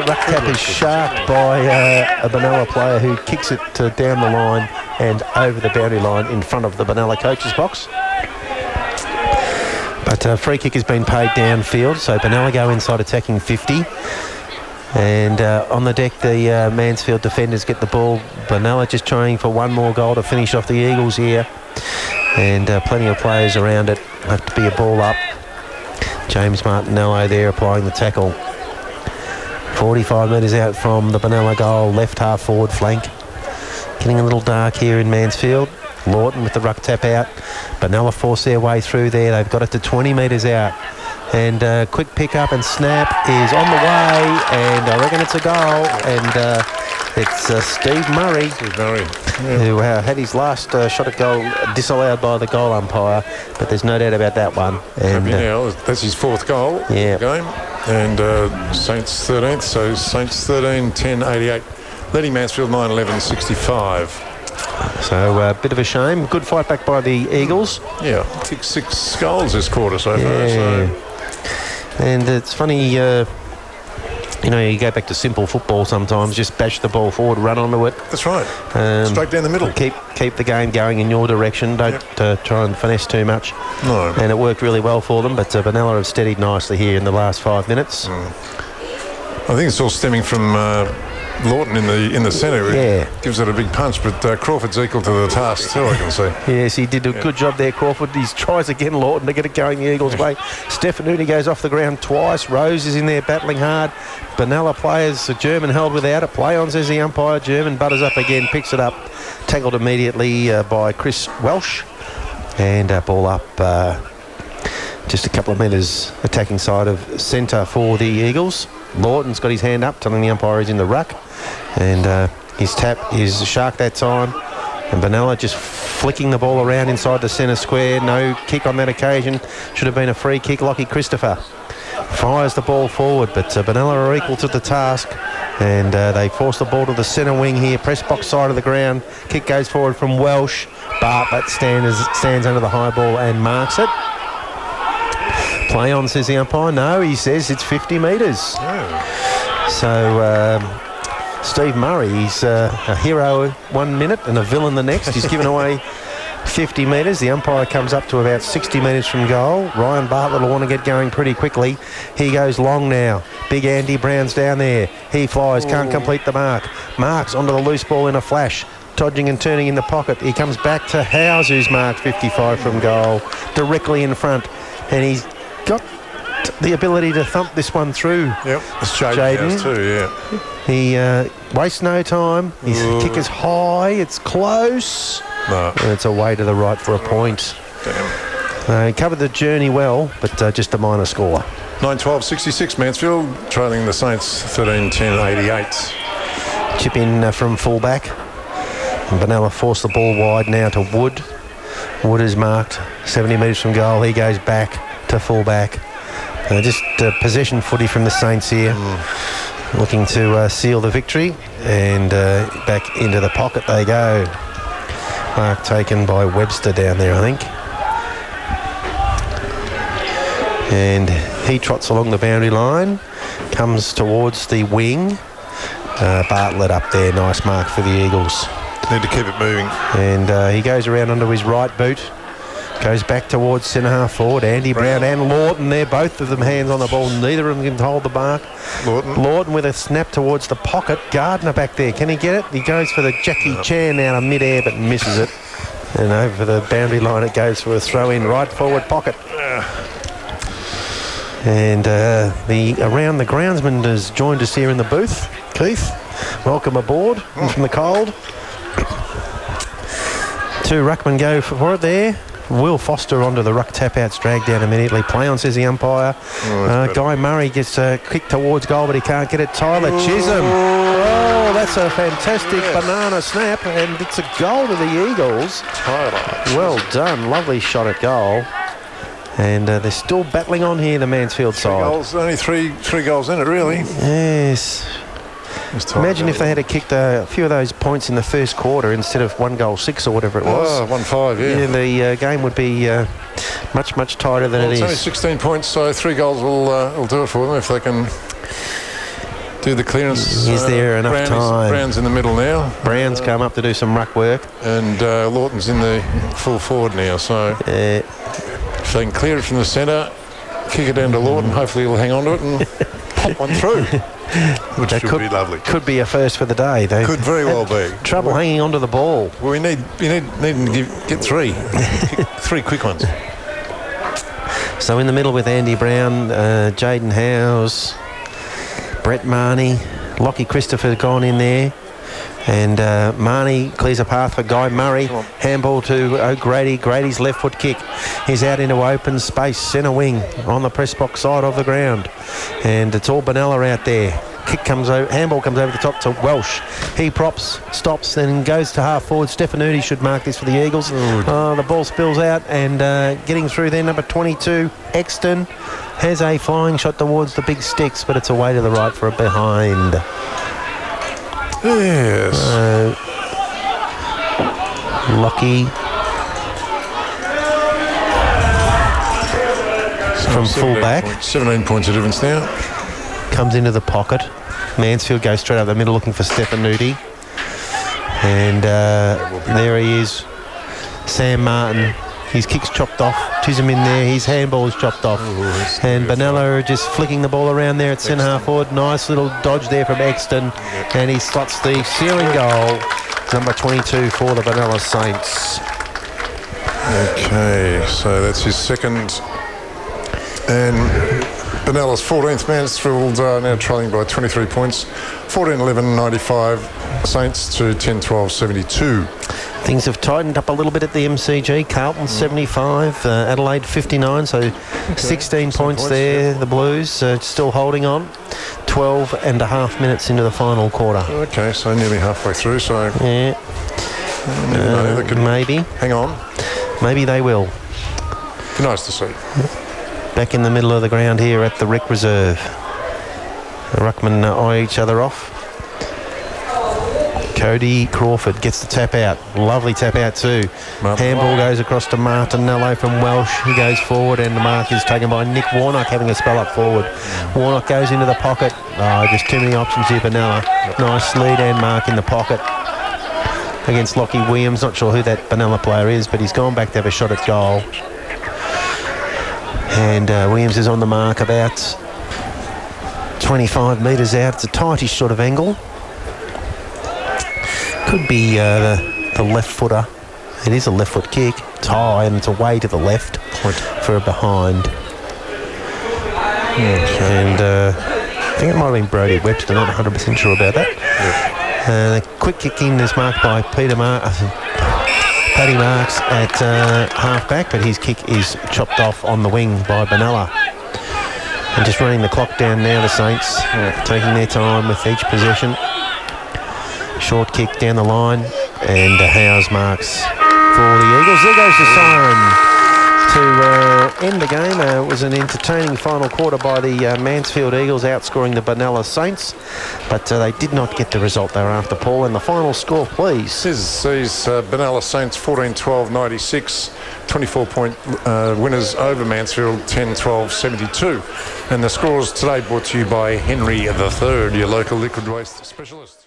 Speaker 4: ruck tap is sharked by a Benalla player who kicks it down the line and over the boundary line in front of the Benalla coach's box. But free kick has been paid downfield, so Benalla go inside attacking 50. And on the deck, the Mansfield defenders get the ball. Benalla just trying for one more goal to finish off the Eagles here. And plenty of players around it. Have to be a ball up. James Martinello there applying the tackle. 45 metres out from the Benalla goal, left half forward flank. Getting a little dark here in Mansfield. Lawton with the ruck tap out. Benalla force their way through there. They've got it to 20 metres out. And quick pick up and snap is on the way, and I reckon it's a goal. And it's Steve Murray, who had his last shot at goal disallowed by the goal umpire, but there's no doubt about that one. And
Speaker 3: that's his fourth goal in the game. And Saints 13th, so Saints 13, 10, 88. Leading Mansfield 9, 11, 65.
Speaker 4: So a bit of a shame. Good fight back by the Eagles.
Speaker 3: Yeah, kicked 6 goals this quarter so far. So.
Speaker 4: And it's funny, You know, you go back to simple football sometimes, just bash the ball forward, run onto it.
Speaker 3: That's right. Straight down the middle.
Speaker 4: Keep the game going in your direction. Don't try and finesse too much.
Speaker 3: No.
Speaker 4: And it worked really well for them, but Benalla have steadied nicely here in the last 5 minutes.
Speaker 3: I think it's all stemming from Lawton in the centre.
Speaker 4: Yeah.
Speaker 3: Gives it a big punch, but Crawford's equal to the task too, I can see.
Speaker 4: Yes, he did a good job there, Crawford. He tries again, Lawton, to get it going the Eagles' way. Stefanuti goes off the ground twice. Rose is in there battling hard. Benalla players, a German held without it. Play on, says the umpire. German butters up again, picks it up. Tackled immediately by Chris Welsh. And ball up just a couple of metres attacking side of centre for the Eagles. Lawton's got his hand up, telling the umpire he's in the ruck. And his tap is a shark that time. And Benalla just flicking the ball around inside the centre square. No kick on that occasion. Should have been a free kick. Lockie Christopher fires the ball forward, but Benalla are equal to the task. And they force the ball to the centre wing here. Press box side of the ground. Kick goes forward from Welsh. Bartlett stands under the high ball and marks it. Play on, says the umpire. No, he says it's 50 metres.
Speaker 3: Oh.
Speaker 4: So Steve Murray, he's a hero 1 minute and a villain the next. He's given away 50 metres. The umpire comes up to about 60 metres from goal. Ryan Bartlett will want to get going pretty quickly. He goes long now. Big Andy Brown's down there. He flies, can't complete the mark. Marks onto the loose ball in a flash. Dodging and turning in the pocket. He comes back to Howes, who's marked 55 from goal, directly in front. And he's got the ability to thump this one through.
Speaker 3: Yep, it's Jaden too, yeah.
Speaker 4: He wastes no time. His kick is high. It's close.
Speaker 3: No.
Speaker 4: And it's away to the right for a point.
Speaker 3: Damn.
Speaker 4: He covered the journey well, but just a minor score.
Speaker 3: 9-12-66 Mansfield, trailing the Saints 13-10-88.
Speaker 4: Chip in from fullback. And Benalla forced the ball wide now to Wood. Wood is marked 70 metres from goal. He goes back to fullback. Just possession footy from the Saints here. Looking to seal the victory. And back into the pocket they go. Mark taken by Webster down there, I think. And he trots along the boundary line. Comes towards the wing. Bartlett up there. Nice mark for the Eagles.
Speaker 3: Need to keep it moving.
Speaker 4: And he goes around onto his right boot. Goes back towards centre half forward. Andy Brown and Lawton there. Both of them hands on the ball. Neither of them can hold the mark. Lawton with a snap towards the pocket. Gardner back there. Can he get it? He goes for the Jackie Chan out of mid-air but misses it. And over the boundary line it goes for a throw-in. Right forward pocket. And the around the groundsman has joined us here in the booth. Keith, welcome aboard from the cold. Two ruckmen go for it there. Will Foster onto the ruck tap-outs, dragged down immediately. Play on, says the umpire. Guy Murray gets a kick towards goal, but he can't get it. Tyler Chisholm. Oh, that's a fantastic banana snap, and it's a goal to the Eagles. Well done. Lovely shot at goal. And they're still battling on here, the Mansfield side.
Speaker 3: Only three goals in it, really.
Speaker 4: Yes. Imagine if they had kicked a few of those points in the first quarter instead of 1-6 or whatever it was.
Speaker 3: 1-5, yeah.
Speaker 4: The game would be much, much tighter than it is.
Speaker 3: It's only 16 points, so 3 goals will do it for them if they can do the clearance.
Speaker 4: Is there enough time?
Speaker 3: Brown's in the middle now.
Speaker 4: Brown's come up to do some ruck work.
Speaker 3: And Lawton's in the full forward now, so if they can clear it from the centre, kick it down to Lawton, hopefully he'll hang on to it and pop one through. Which should be lovely.
Speaker 4: Could be a first for the day. They
Speaker 3: could very well be.
Speaker 4: Trouble hanging onto the ball.
Speaker 3: Well, you need to get 3. 3 quick ones.
Speaker 4: So in the middle with Andy Brown, Jaden Howes, Brett Marnie, Lockie Christopher gone in there. And Marnie clears a path for Guy Murray. Handball to O'Grady. Grady's left foot kick. He's out into open space, centre wing on the press box side of the ground. And it's all Benalla out there. Kick comes over, handball comes over the top to Welsh. He props, stops, then goes to half forward. Stefanuti should mark this for the Eagles. The ball spills out and getting through there, number 22, Exton, has a flying shot towards the big sticks, but it's away to the right for a behind.
Speaker 3: Yes.
Speaker 4: Lockie from fullback.
Speaker 3: 17 points of difference now.
Speaker 4: comes into the pocket. Mansfield goes straight up the middle looking for Stefanuti. And there he is, Sam Martin. His kick's chopped off. Chisholm in there. His handball is chopped off. And Benalla just flicking the ball around there at centre half forward. Nice little dodge there from Exton. And he slots the ceiling goal. Number 22 for the Benalla Saints.
Speaker 3: Okay, so that's his second. And Benalla's 14th. Mansfield now trailing by 23 points. 14-11, 95. Saints to 10-12, 72.
Speaker 4: Things have tightened up a little bit at the MCG. Carlton 75, Adelaide 59, so 16 points there. Yeah. The Blues still holding on. 12 and a half minutes into the final quarter.
Speaker 3: Okay, so nearly halfway through. So
Speaker 4: yeah, maybe.
Speaker 3: Hang on.
Speaker 4: Maybe they will.
Speaker 3: Be nice to see.
Speaker 4: Back in the middle of the ground here at the Rec Reserve. The ruckmen eye each other off. Cody Crawford gets the tap out. Lovely tap out too. Handball goes across to Martinello from Welsh. He goes forward and the mark is taken by Nick Warnock having a spell up forward. Warnock goes into the pocket. Oh, just too many options here, Benalla. Nice lead and mark in the pocket against Lockie Williams. Not sure who that Benalla player is, but he's gone back to have a shot at goal. And Williams is on the mark about 25 metres out. It's a tightish sort of angle. Could be the left footer. It is a left foot kick. It's high and it's away to the left for a behind. And I think it might have been Brodie Webster, not 100% sure about that. The quick kick in is marked by Paddy Marks at half-back, but his kick is chopped off on the wing by Benalla. And just running the clock down now, the Saints, taking their time with each possession. Short kick down the line, and Howes marks for the Eagles. There goes the siren to end the game. It was an entertaining final quarter by the Mansfield Eagles, outscoring the Benalla Saints, but they did not get the result they were after, Paul. And the final score, please.
Speaker 3: This is Benalla Saints 14-12, 96. 24-point winners over Mansfield, 10-12, 72. And the scores today brought to you by Henry III, your local liquid waste specialist.